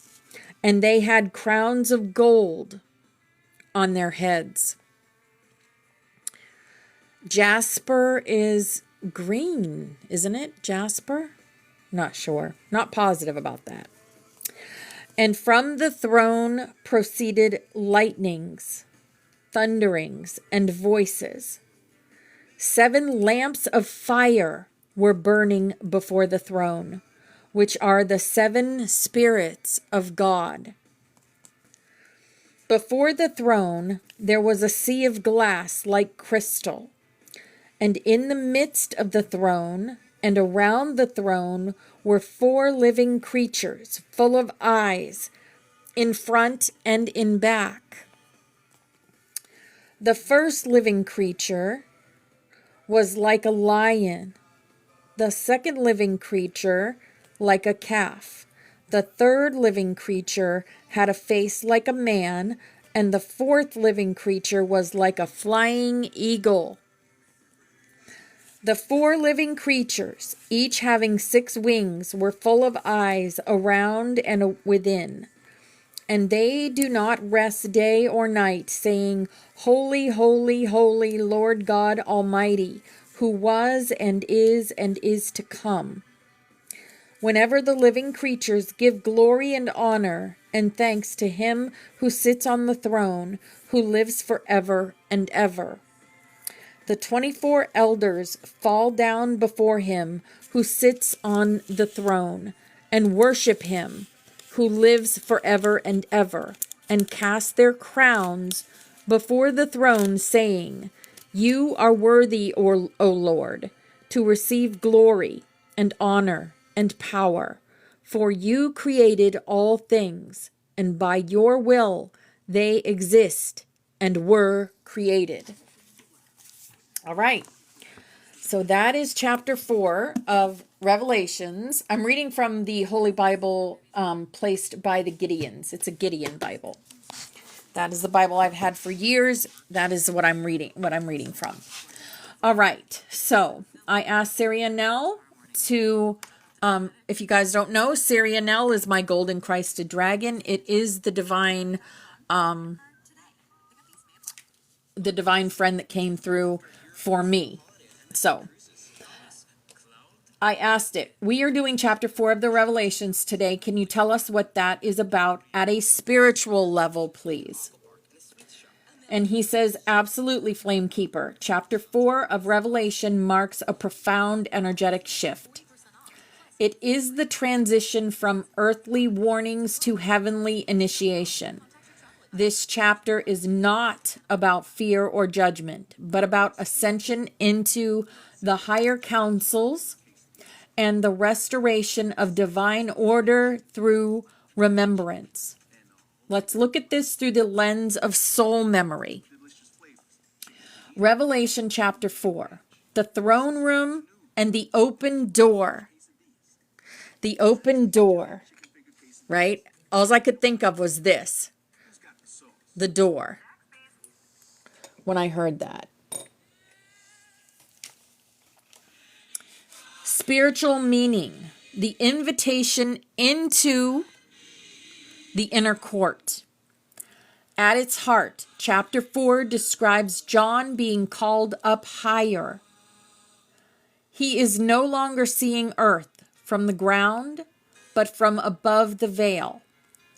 Speaker 1: and they had crowns of gold on their heads. Jasper is green, isn't it? Jasper? Not sure. Not positive about that. And from the throne proceeded lightnings, thunderings, and voices. 7 lamps of fire were burning before the throne, which are the 7 spirits of God. Before the throne there was a sea of glass like crystal, and in the midst of the throne and around the throne were 4 living creatures full of eyes in front and in back. The first living creature was like a lion, the second living creature like a calf, the third living creature had a face like a man, and the fourth living creature was like a flying eagle. The 4 living creatures, each having 6 wings, were full of eyes around and within. And they do not rest day or night, saying, Holy, holy, holy, Lord God Almighty, who was and is to come. Whenever the living creatures give glory and honor and thanks to him who sits on the throne, who lives forever and ever. The 24 elders fall down before him who sits on the throne and worship him who lives forever and ever, and cast their crowns before the throne, saying, You are worthy, O Lord, to receive glory and honor and power, for you created all things, and by your will they exist and were created. All right. So that is chapter 4 of Revelations. I'm reading from the Holy Bible placed by the Gideons. It's a Gideon Bible. That is the Bible I've had for years. That is what I'm reading from. All right. So I asked Sarianel to, if you guys don't know, Sarianel is my golden Christed dragon. It is the divine friend that came through for me. So I asked it, we are doing chapter 4 of the Revelations today. Can you tell us what that is about at a spiritual level, please? And he says, absolutely, Flame Keeper. Chapter 4 of Revelation marks a profound energetic shift. It is the transition from earthly warnings to heavenly initiation. This chapter is not about fear or judgment, but about ascension into the higher councils and the restoration of divine order through remembrance. Let's look at this through the lens of soul memory. Revelation chapter 4, the throne room and the open door. The open door, right? All I could think of was this. The door, when I heard that. Spiritual meaning, the invitation into the inner court. At its heart, chapter 4 describes John being called up higher. He is no longer seeing earth from the ground, but from above the veil.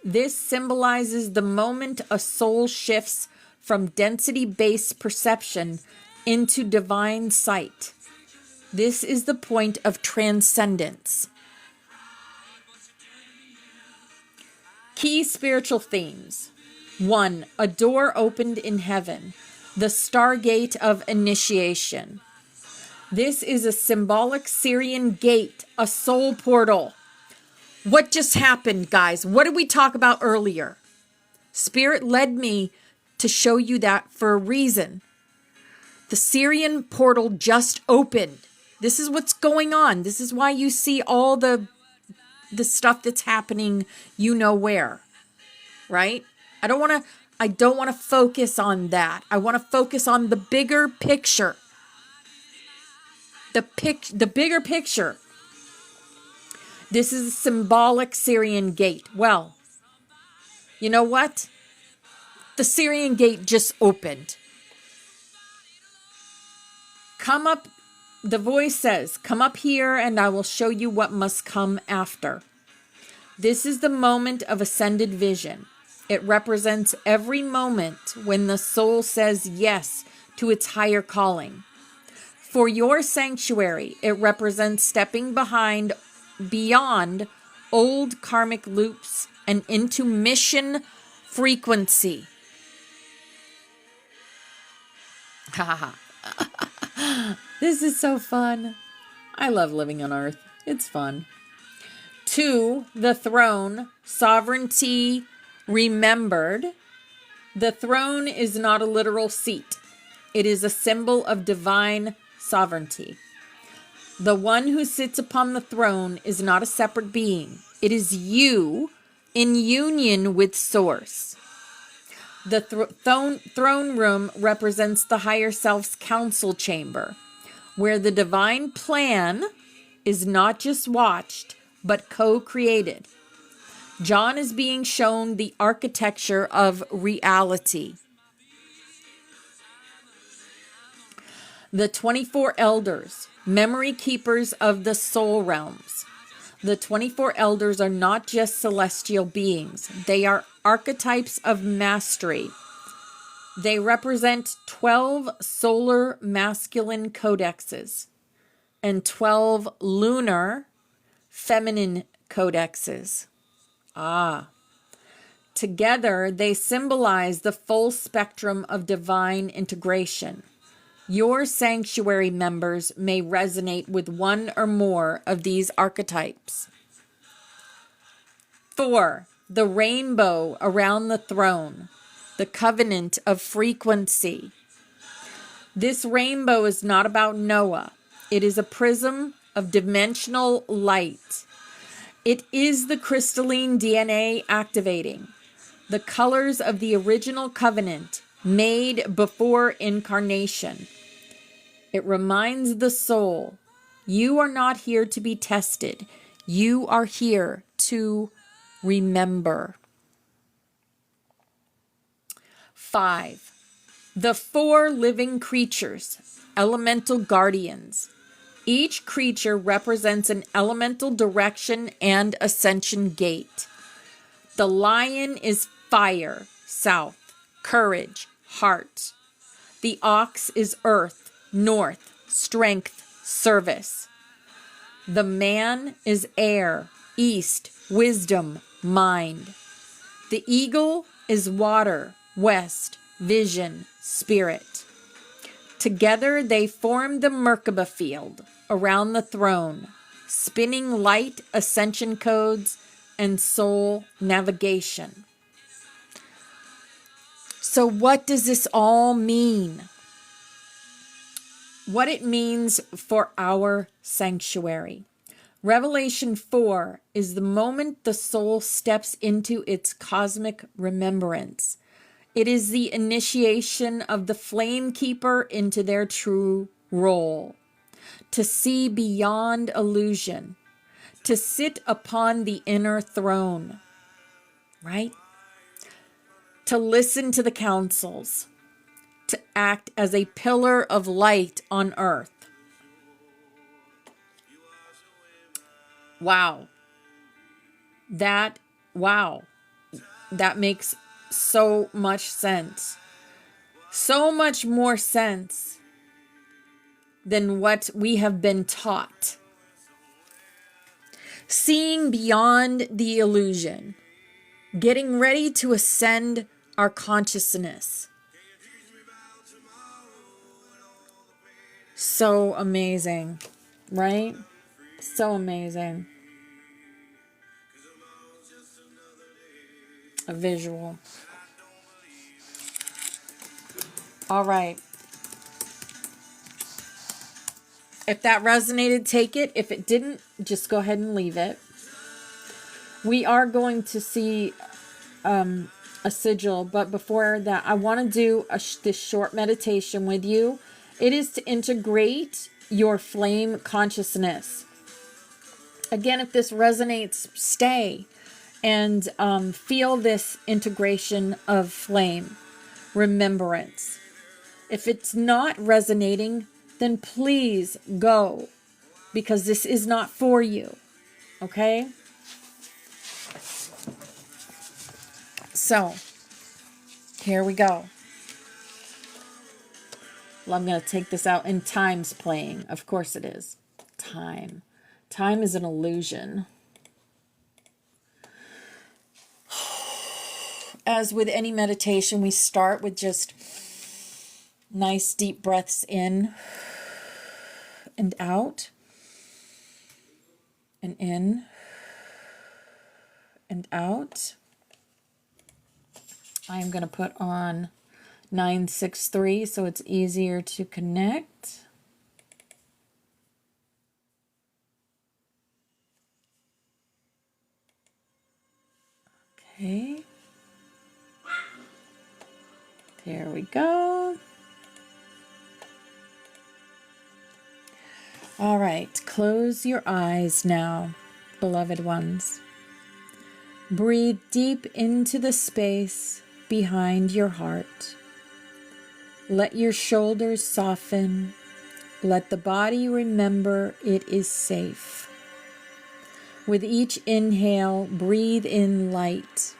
Speaker 1: This symbolizes the moment a soul shifts from density-based perception into divine sight. This is the point of transcendence. Key spiritual themes. 1. A door opened in heaven, the stargate of initiation. This is a symbolic Syrian gate, a soul portal. What just happened, guys? What did we talk about earlier? Spirit led me to show you that for a reason. The Syrian portal just opened. This is what's going on. This is why you see all the stuff that's happening, you know where, right? I don't want to focus on that. I want to focus on the bigger picture. The bigger picture. This is a symbolic Syrian gate. Well, you know what? The Syrian gate just opened. Come up, the voice says, come up here and I will show you what must come after. This is the moment of ascended vision. It represents every moment when the soul says yes to its higher calling. For your sanctuary, it represents stepping beyond old karmic loops and into mission frequency. This is so fun. I love living on Earth. It's fun. 2, the throne, sovereignty remembered. The throne is not a literal seat. It is a symbol of divine sovereignty. The one who sits upon the throne is not a separate being. It is you in union with Source. The throne room represents the higher self's council chamber, where the divine plan is not just watched, but co-created. John is being shown the architecture of reality. The 24 elders, memory keepers of the soul realms. The 24 elders are not just celestial beings. They are archetypes of mastery. They represent 12 solar masculine codexes and 12 lunar feminine codexes. Together, they symbolize the full spectrum of divine integration. Your sanctuary members may resonate with one or more of these archetypes. 4, the rainbow around the throne, the covenant of frequency. This rainbow is not about Noah. It is a prism of dimensional light. It is the crystalline DNA activating the colors of the original covenant made before incarnation. It reminds the soul, you are not here to be tested. You are here to remember. 5, the 4 living creatures, elemental guardians. Each creature represents an elemental direction and ascension gate. The lion is fire, south, courage, heart. The ox is earth, north, strength, service. The man is air, east, wisdom, mind. The eagle is water, west, vision, spirit. Together they form the Merkaba field around the throne, spinning light ascension codes and soul navigation. So what does this all mean? What it means for our sanctuary. Revelation 4 is the moment the soul steps into its cosmic remembrance. It is the initiation of the flame keeper into their true role. To see beyond illusion. To sit upon the inner throne. Right? To listen to the counsels. To act as a pillar of light on earth. Wow. That makes so much sense. So much more sense than what we have been taught. Seeing beyond the illusion. Getting ready to ascend our consciousness. So amazing, right? So amazing. A visual. All right. If that resonated, take it. If it didn't, just go ahead and leave it. We are going to see a sigil, but before that, I want to do this short meditation with you. It is to integrate your flame consciousness. Again, if this resonates, stay and feel this integration of flame, remembrance. If it's not resonating, then please go, because this is not for you, okay? So, here we go. Well, I'm going to take this out, and time's playing. Of course it is. Time. Time is an illusion. As with any meditation, we start with just Nice deep breaths in and out. And in and out. I'm going to put on 963 so it's easier to connect. Okay. There we go. All right, close your eyes now, beloved ones. Breathe deep into the space behind your heart. Let your shoulders soften. Let the body remember it is safe. With each inhale, breathe in light.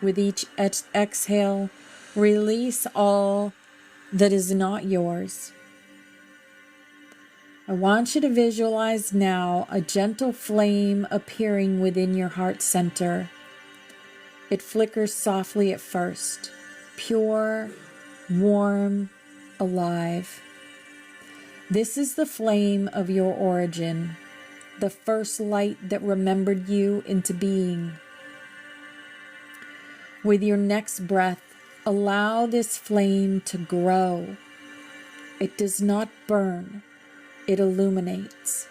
Speaker 1: With each exhale, release all that is not yours. I want you to visualize now a gentle flame appearing within your heart center. It flickers softly at first, pure, warm, alive. This is the flame of your origin, the first light that remembered you into being. With your next breath, allow this flame to grow. It does not burn. It illuminates.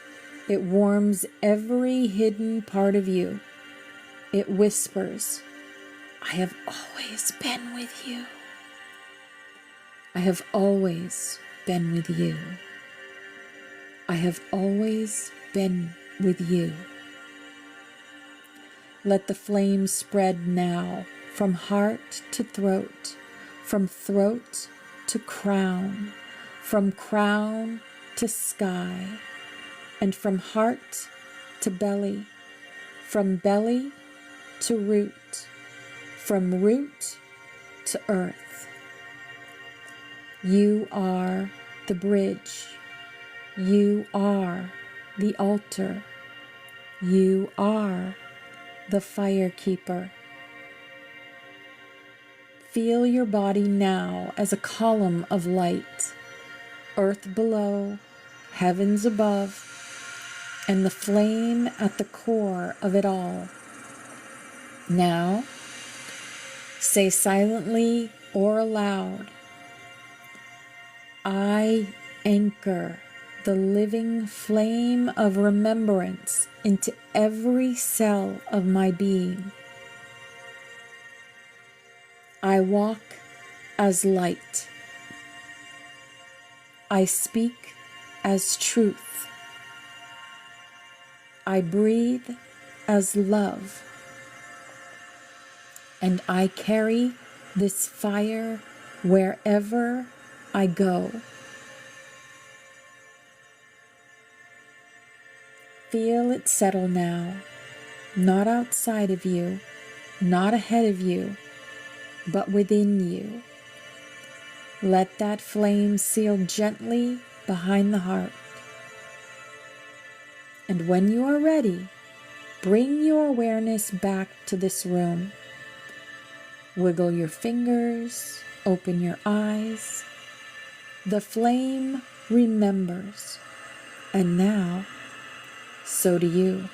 Speaker 1: It warms every hidden part of you. It whispers, I have always been with you. I have always been with you. I have always been with you. Let the flame spread now from heart to throat, from throat to crown, from crown to sky, and from heart to belly, from belly to root, from root to earth. You are the bridge. You are the altar. You are the fire keeper. Feel your body now as a column of light, earth below, heavens above, and the flame at the core of it all. Now, say silently or aloud, I anchor the living flame of remembrance into every cell of my being. I walk as light. I speak as truth. I breathe as love. And I carry this fire wherever I go. Feel it settle now, not outside of you, not ahead of you, but within you. Let that flame seal gently behind the heart. And when you are ready, bring your awareness back to this room. Wiggle your fingers, open your eyes. The flame remembers, and now, so do you.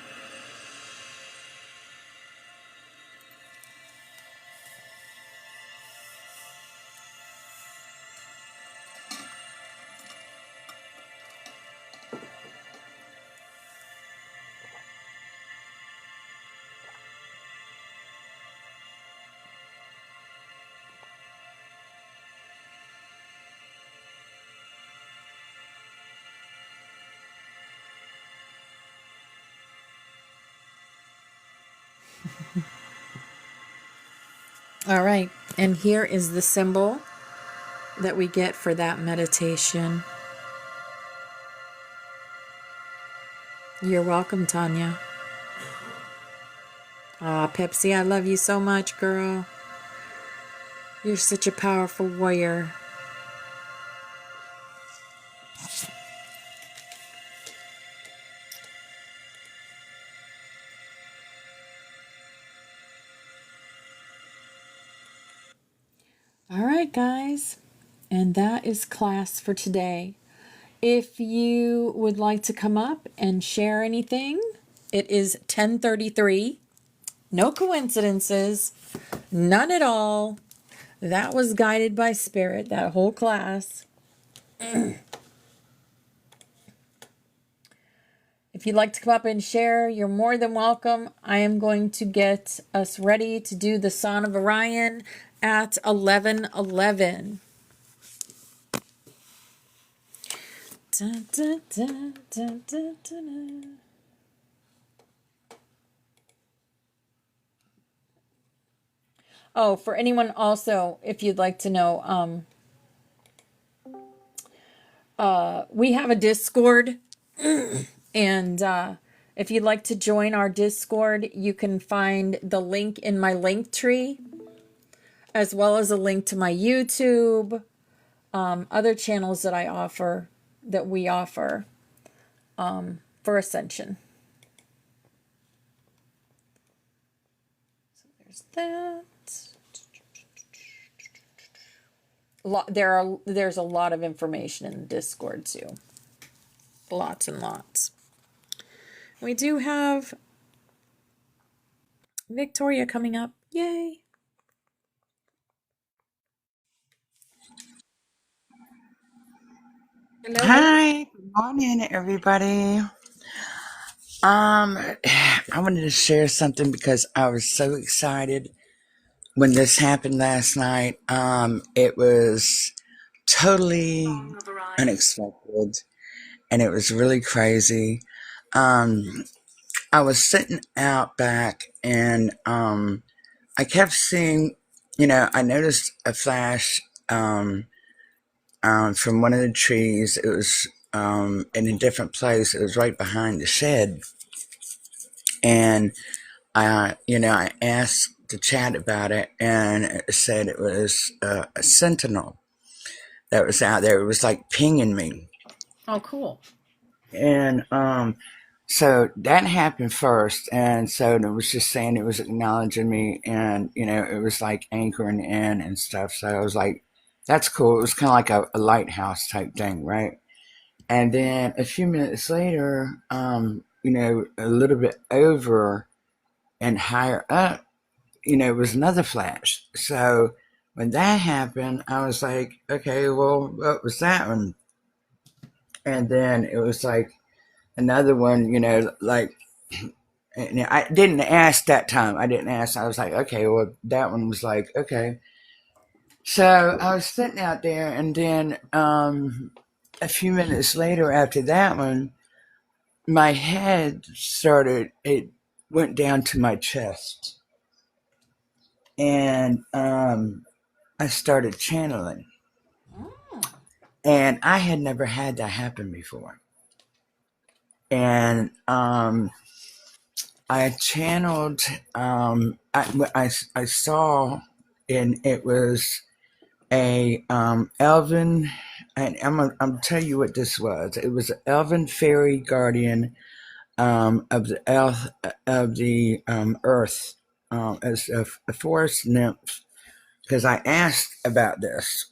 Speaker 1: All right, and here is the symbol that we get for that meditation. You're welcome, Tanya. Aw, Pepsi, I love you so much, girl. You're such a powerful warrior. All right, guys. And that is class for today. If you would like to come up and share anything, it is 10:33. No coincidences, none at all. That was guided by spirit, that whole class. If you'd like to come up and share, you're more than welcome. I am going to get us ready to do the Psonn of Orion at 11:11. Dun, dun, dun, dun, dun, dun. Oh, for anyone also, if you'd like to know, we have a Discord, and if you'd like to join our Discord, you can find the link in my link tree, as well as a link to my YouTube, other channels that we offer for Ascension. So there's that. There's a lot of information in the Discord too. Lots and lots. We do have Victoria coming up. Yay!
Speaker 2: Hello. Hi, good morning, everybody. I wanted to share something because I was so excited when this happened last night. It was totally unexpected, and it was really crazy. I was sitting out back, and I kept seeing, I noticed a flash. From one of the trees. It was in a different place. It was right behind the shed. And I asked the chat about it, and it said it was a sentinel that was out there. It was like pinging me.
Speaker 1: Oh, cool.
Speaker 2: And so that happened first. And so it was just saying it was acknowledging me, and, it was like anchoring in and stuff. So I was like, that's cool. It was kind of like a lighthouse type thing, right? And then a few minutes later, a little bit over and higher up, it was another flash. So when that happened, I was like, okay, well, what was that one? And then it was like another one, like, and I didn't ask that time. I didn't ask. I was like, okay, well, that one was like, okay. So I was sitting out there, and then a few minutes later after that one, my head it went down to my chest, and I started channeling. And I had never had that happen before. And I channeled, I saw, and it was a elven, and I'm tell you what this was. It was an elven fairy guardian of the earth, as a forest nymph, because I asked about this,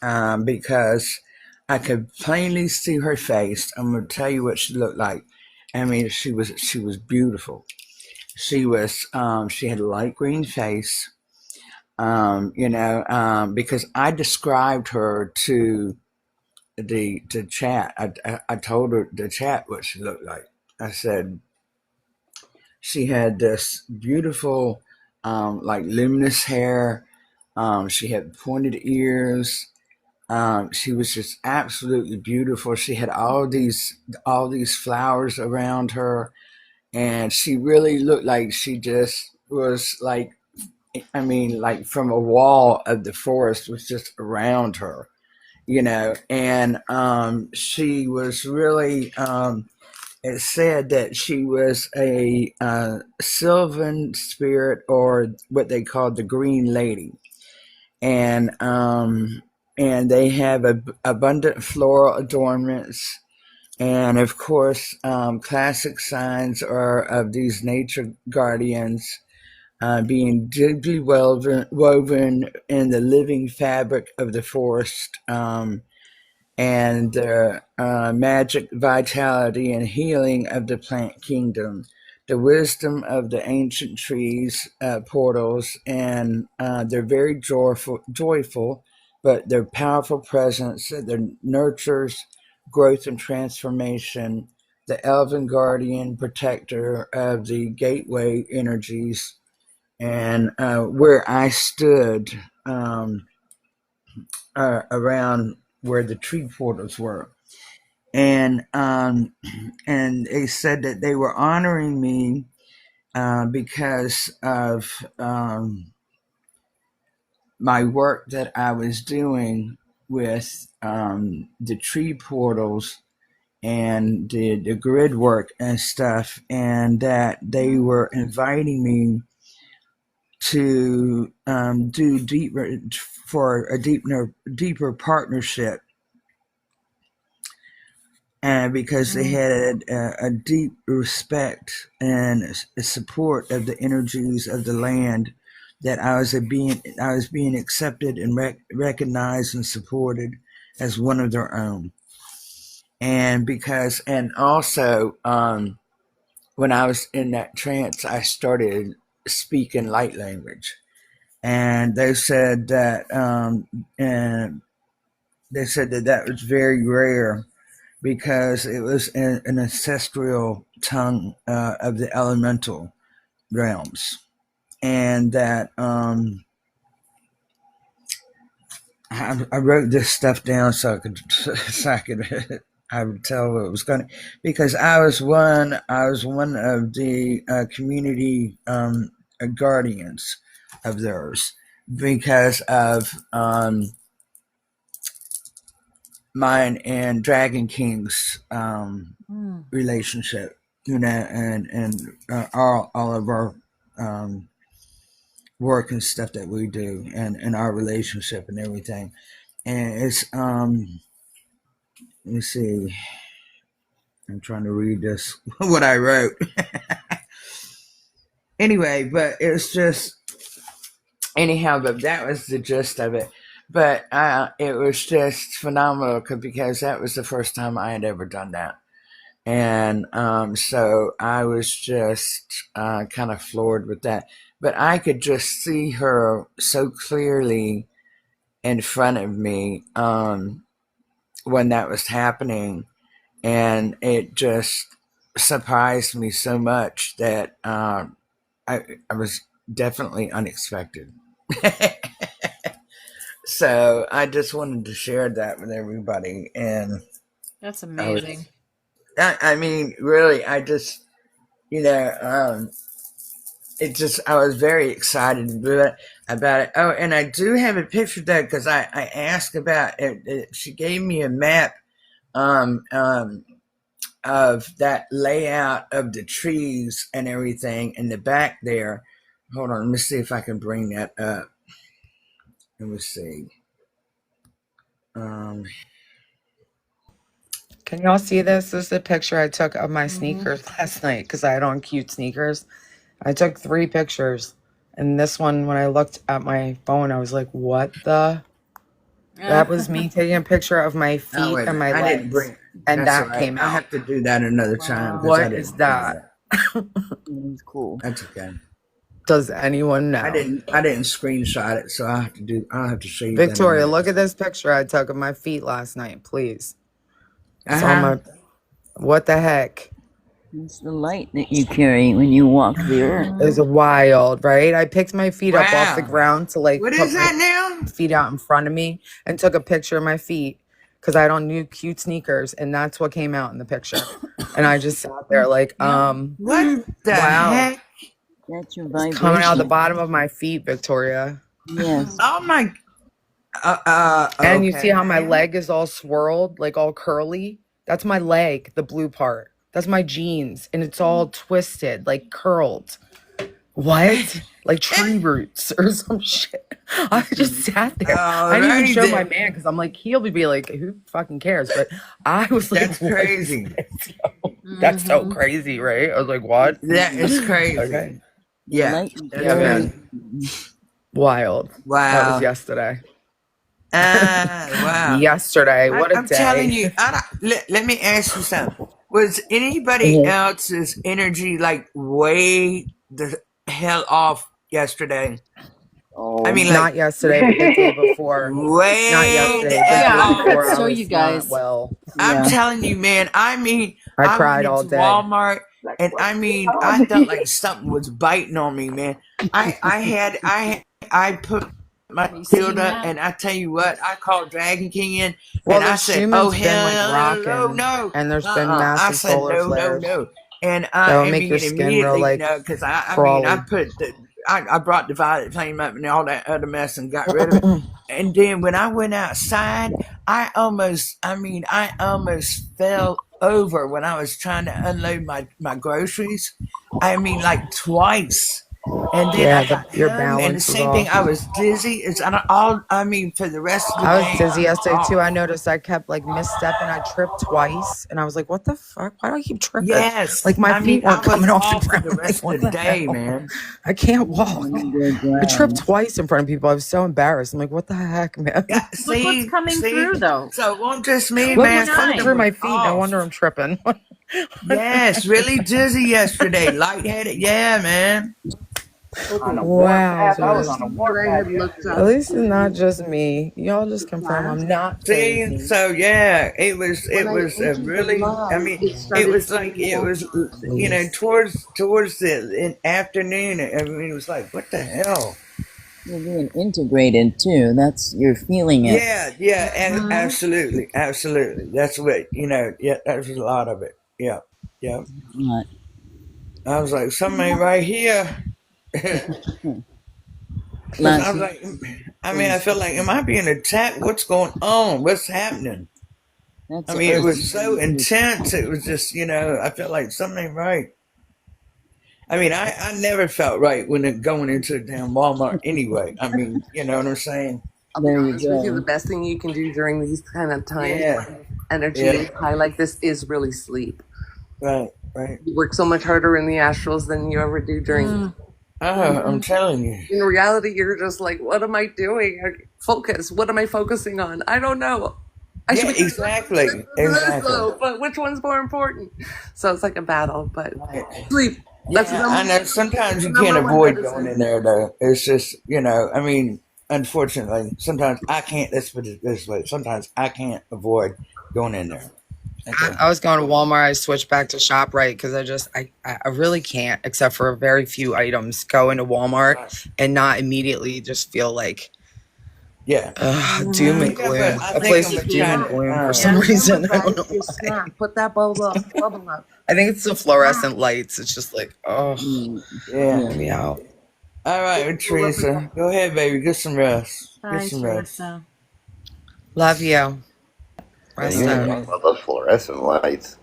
Speaker 2: because I could plainly see her face. I'm going to tell you what she looked like. I mean, she was beautiful. She had a light green face, because I described her to the chat. I told her the chat what she looked like. I said she had this beautiful, like luminous hair. She had pointed ears. She was just absolutely beautiful. She had all these flowers around her, and she really looked like she just was like, I mean, like from a wall of the forest was just around her, and she was really. It said that she was a sylvan spirit, or what they called the Green Lady, and they have abundant floral adornments, and of course, classic signs are of these nature guardians. being deeply woven in the living fabric of the forest, and the magic, vitality, and healing of the plant kingdom. The wisdom of the ancient trees, portals, and they're very joyful, but their powerful presence that nurtures growth and transformation. The elven guardian protector of the gateway energies, and where I stood, around where the tree portals were, and they said that they were honoring me because of my work that I was doing with the tree portals and the grid work and stuff, and that they were inviting me to do deeper for a deeper partnership, and because they had a deep respect and a support of the energies of the land, that I was being accepted and recognized and supported as one of their own. And also, when I was in that trance, I started speaking light language, and and they said that that was very rare because it was an ancestral tongue of the elemental realms, and that I wrote this stuff down so I could I would tell what it was going to, because I was one of the community guardians of theirs because of mine and Dragon King's relationship, and all of our work and stuff that we do, and our relationship and everything. And it's let me see. I'm trying to read this what I wrote. Anyway, but it's just anyhow. But that was the gist of it. But it was just phenomenal because that was the first time I had ever done that. And so I was just kind of floored with that. But I could just see her so clearly in front of me when that was happening. And it just surprised me so much that I was definitely unexpected. So I just wanted to share that with everybody. And
Speaker 1: That's amazing.
Speaker 2: I mean, really, I just, you know, it just, I was very excited about it. Oh, and I do have a picture of that because I asked about it. She gave me a map um, um, of that layout of the trees and everything in the back there. Hold on, let me see if I can bring that up. Let me see. Um,
Speaker 3: Can y'all see this? This is a picture I took of my sneakers last night because I had on cute sneakers. I took 3 pictures. And this one, when I looked at my phone, I was like, what the? That was me taking a picture of my
Speaker 2: oh,
Speaker 3: feet
Speaker 2: wait a
Speaker 3: and
Speaker 2: minute.
Speaker 3: my
Speaker 2: I didn't
Speaker 3: legs.
Speaker 2: bring.
Speaker 3: And
Speaker 2: That's all
Speaker 3: that
Speaker 2: right.
Speaker 3: came
Speaker 2: I
Speaker 3: out.
Speaker 2: have to do that another time because I
Speaker 3: What is
Speaker 2: didn't bring
Speaker 3: that?
Speaker 4: It's cool.
Speaker 2: That's okay.
Speaker 3: Does anyone know?
Speaker 2: I didn't screenshot it, so I'll have to show you
Speaker 3: Victoria,
Speaker 2: that.
Speaker 3: look at this picture I took of my feet last night, please. It's
Speaker 2: Uh
Speaker 3: on
Speaker 2: huh.
Speaker 3: my. What the heck?
Speaker 4: It's the light that you carry when you walk the earth.
Speaker 3: It's wild, right? I picked my feet up off the
Speaker 2: Wow.
Speaker 3: ground to like
Speaker 2: What
Speaker 3: put
Speaker 2: is
Speaker 3: my
Speaker 2: that now?
Speaker 3: feet out in front of me and took a picture of my feet because I don't need cute sneakers, and that's what came out in the picture. And I just sat there like,
Speaker 2: What the
Speaker 3: wow,
Speaker 2: heck?
Speaker 4: That's your
Speaker 3: it's coming out the
Speaker 4: vibration.
Speaker 3: bottom of my feet, Victoria.
Speaker 4: Yes.
Speaker 2: Oh my.
Speaker 3: And you see
Speaker 2: Okay.
Speaker 3: how my leg is all swirled, like all curly? That's my leg, the blue part. That's my jeans, and it's all twisted, like curled. What? Like tree roots or some shit. I just sat there. I didn't even
Speaker 2: Alrighty
Speaker 3: show my
Speaker 2: then.
Speaker 3: man because I'm like, he'll be like, who fucking cares? But I was like,
Speaker 2: That's
Speaker 3: what is
Speaker 2: crazy.
Speaker 3: this? That's so crazy, right? I was like, what?
Speaker 2: That is crazy.
Speaker 3: Okay.
Speaker 2: Yeah.
Speaker 4: Lightning
Speaker 3: Yeah,
Speaker 2: Okay.
Speaker 3: man. Wild. That was
Speaker 2: Wow.
Speaker 3: yesterday.
Speaker 2: Wow.
Speaker 3: Yesterday. What a
Speaker 2: I'm telling
Speaker 3: day.
Speaker 2: you, let me ask you something. Was anybody
Speaker 4: carrying.
Speaker 2: else's energy like way the hell off yesterday? I mean,
Speaker 3: Not
Speaker 2: like
Speaker 3: yesterday, but the day before. Not
Speaker 2: way the
Speaker 3: yesterday. The
Speaker 2: F
Speaker 3: day
Speaker 1: Yeah, I
Speaker 2: off.
Speaker 1: could
Speaker 3: before I
Speaker 1: show you
Speaker 3: was not
Speaker 1: guys.
Speaker 3: well.
Speaker 2: I'm
Speaker 4: Yeah.
Speaker 2: telling you, man. I mean,
Speaker 3: I
Speaker 2: I went
Speaker 3: cried all
Speaker 2: into
Speaker 3: day.
Speaker 2: Walmart, and I mean, I felt like something was biting on me, man. I put my
Speaker 1: Have you seen
Speaker 2: Hilda,
Speaker 1: that?
Speaker 2: and I tell you what, I called Dragon King in,
Speaker 3: Well,
Speaker 2: and I
Speaker 3: the
Speaker 2: said, "Oh
Speaker 3: Schumann's been like
Speaker 2: hell
Speaker 3: rocking,
Speaker 2: no,
Speaker 3: and there's been
Speaker 2: I
Speaker 3: massive
Speaker 2: said
Speaker 3: solar
Speaker 2: no, no,
Speaker 3: flares
Speaker 2: no." And
Speaker 3: that will
Speaker 2: I
Speaker 3: make your
Speaker 2: mean,
Speaker 3: skin real
Speaker 2: immediately,
Speaker 3: like
Speaker 2: because I mean, I
Speaker 3: crawly.
Speaker 2: put I brought the violet flame up and all that other mess and got rid of it. And then when I went outside, I almost fell over when I was trying to unload my groceries. I mean, like twice. And then I
Speaker 3: Yeah,
Speaker 2: got
Speaker 3: your
Speaker 2: home, and the
Speaker 3: balance was
Speaker 2: same thing.
Speaker 3: off.
Speaker 2: I was dizzy. It's I don't, all. I mean, for the rest of the
Speaker 3: I was
Speaker 2: day,
Speaker 3: dizzy
Speaker 2: I was
Speaker 3: yesterday too. I
Speaker 2: off.
Speaker 3: noticed I kept like misstepping. I tripped twice, and I was like, "What the fuck? Why do I keep tripping?"
Speaker 2: Yes,
Speaker 3: Like my
Speaker 2: I mean,
Speaker 3: feet
Speaker 2: I
Speaker 3: weren't
Speaker 2: was
Speaker 3: coming off the
Speaker 2: off for
Speaker 3: ground.
Speaker 2: the
Speaker 3: I'm like,
Speaker 2: rest
Speaker 3: what
Speaker 2: of the
Speaker 3: the
Speaker 2: day,
Speaker 3: hell?
Speaker 2: man.
Speaker 3: I can't walk.
Speaker 4: Good
Speaker 3: I tripped
Speaker 4: ground.
Speaker 3: twice in front of people. I was so embarrassed. I'm like, "What the heck, man?"
Speaker 2: Yeah,
Speaker 1: Look what's coming
Speaker 2: see.
Speaker 1: through, though.
Speaker 2: So it wasn't just me,
Speaker 3: Look,
Speaker 2: man.
Speaker 3: what's coming
Speaker 1: Nine.
Speaker 3: through
Speaker 2: Something was
Speaker 3: my feet. No wonder
Speaker 2: off.
Speaker 3: I'm tripping.
Speaker 2: Yes, really dizzy yesterday, lightheaded. Yeah, man.
Speaker 3: Wow,
Speaker 5: What I had looked
Speaker 3: at
Speaker 5: up
Speaker 3: least it's not
Speaker 5: in
Speaker 3: just me. Y'all just
Speaker 5: the
Speaker 3: confirm
Speaker 5: class,
Speaker 3: I'm not
Speaker 2: See,
Speaker 3: crazy.
Speaker 2: so yeah,
Speaker 5: when
Speaker 2: it
Speaker 5: I
Speaker 2: was a
Speaker 5: entered the
Speaker 2: really. I
Speaker 5: live,
Speaker 2: mean,
Speaker 5: it
Speaker 2: it
Speaker 5: started
Speaker 2: was like
Speaker 5: playing
Speaker 2: it was
Speaker 3: Please.
Speaker 2: towards the afternoon. I mean, it was like what the hell.
Speaker 4: You're being integrated too. You're feeling it.
Speaker 2: Yeah, yeah, absolutely, absolutely. That's what Yeah, that was a lot of it. Yeah, yeah.
Speaker 4: Not.
Speaker 2: I was like, somebody right here. Because I
Speaker 4: Last
Speaker 2: was
Speaker 4: night
Speaker 2: like, I mean, I
Speaker 4: was
Speaker 2: felt like, am I being attacked? What's going on? What's happening?
Speaker 4: that's
Speaker 2: I
Speaker 4: the
Speaker 2: mean, it
Speaker 4: earth
Speaker 2: was so
Speaker 4: sign too.
Speaker 2: intense. It was just, I felt like something ain't right. I mean, I never felt right going into a damn Walmart anyway. I mean, you know what I'm saying?
Speaker 5: I'll be
Speaker 4: There you
Speaker 5: honest with you, the
Speaker 4: go.
Speaker 5: best thing you can do during these kind of times
Speaker 2: Yeah,
Speaker 5: when energy
Speaker 2: yeah,
Speaker 5: is high like this is really sleep.
Speaker 2: right, right.
Speaker 5: You work so much harder in the astrals than you ever do during.
Speaker 2: Oh, I'm telling you.
Speaker 5: In reality, you're just like, what am I doing? Focus. What am I focusing on? I don't know. I should
Speaker 2: Yeah,
Speaker 5: be doing
Speaker 2: exactly,
Speaker 5: this
Speaker 2: exactly.
Speaker 5: though, but which one's more important? So it's like a battle, but
Speaker 2: Right.
Speaker 5: sleep. That's the
Speaker 2: Yeah, I know. Sometimes you can't
Speaker 5: number one
Speaker 2: avoid going
Speaker 5: medicine.
Speaker 2: in there, though. It's just, I mean, unfortunately, sometimes I can't. Let's put it this way. Sometimes I can't avoid going in there. Okay.
Speaker 3: I was going to Walmart. I switched back to ShopRite because I really can't, except for a very few items, go into Walmart and not immediately just feel like
Speaker 2: Yeah.
Speaker 3: doom
Speaker 2: I
Speaker 3: and
Speaker 2: think I'm
Speaker 3: gloom.
Speaker 2: a, I
Speaker 3: A
Speaker 2: think
Speaker 3: place
Speaker 2: I'm
Speaker 3: of
Speaker 2: a
Speaker 3: doom and
Speaker 2: China.
Speaker 3: gloom for
Speaker 5: Yeah,
Speaker 3: some reason.
Speaker 5: remember,
Speaker 3: I don't
Speaker 5: guys,
Speaker 3: know
Speaker 5: your
Speaker 3: why.
Speaker 5: snap. Put that bubble up.
Speaker 3: I think it's the fluorescent lights. It's just like, oh,
Speaker 2: Yeah.
Speaker 3: get me out.
Speaker 2: All right, Teresa. Go ahead, baby. Get some rest. Get
Speaker 1: Bye,
Speaker 2: some rest.
Speaker 1: Teresa.
Speaker 3: Love you.
Speaker 6: Yeah,
Speaker 3: Rest
Speaker 6: you
Speaker 3: up.
Speaker 6: talking about those fluorescent lights.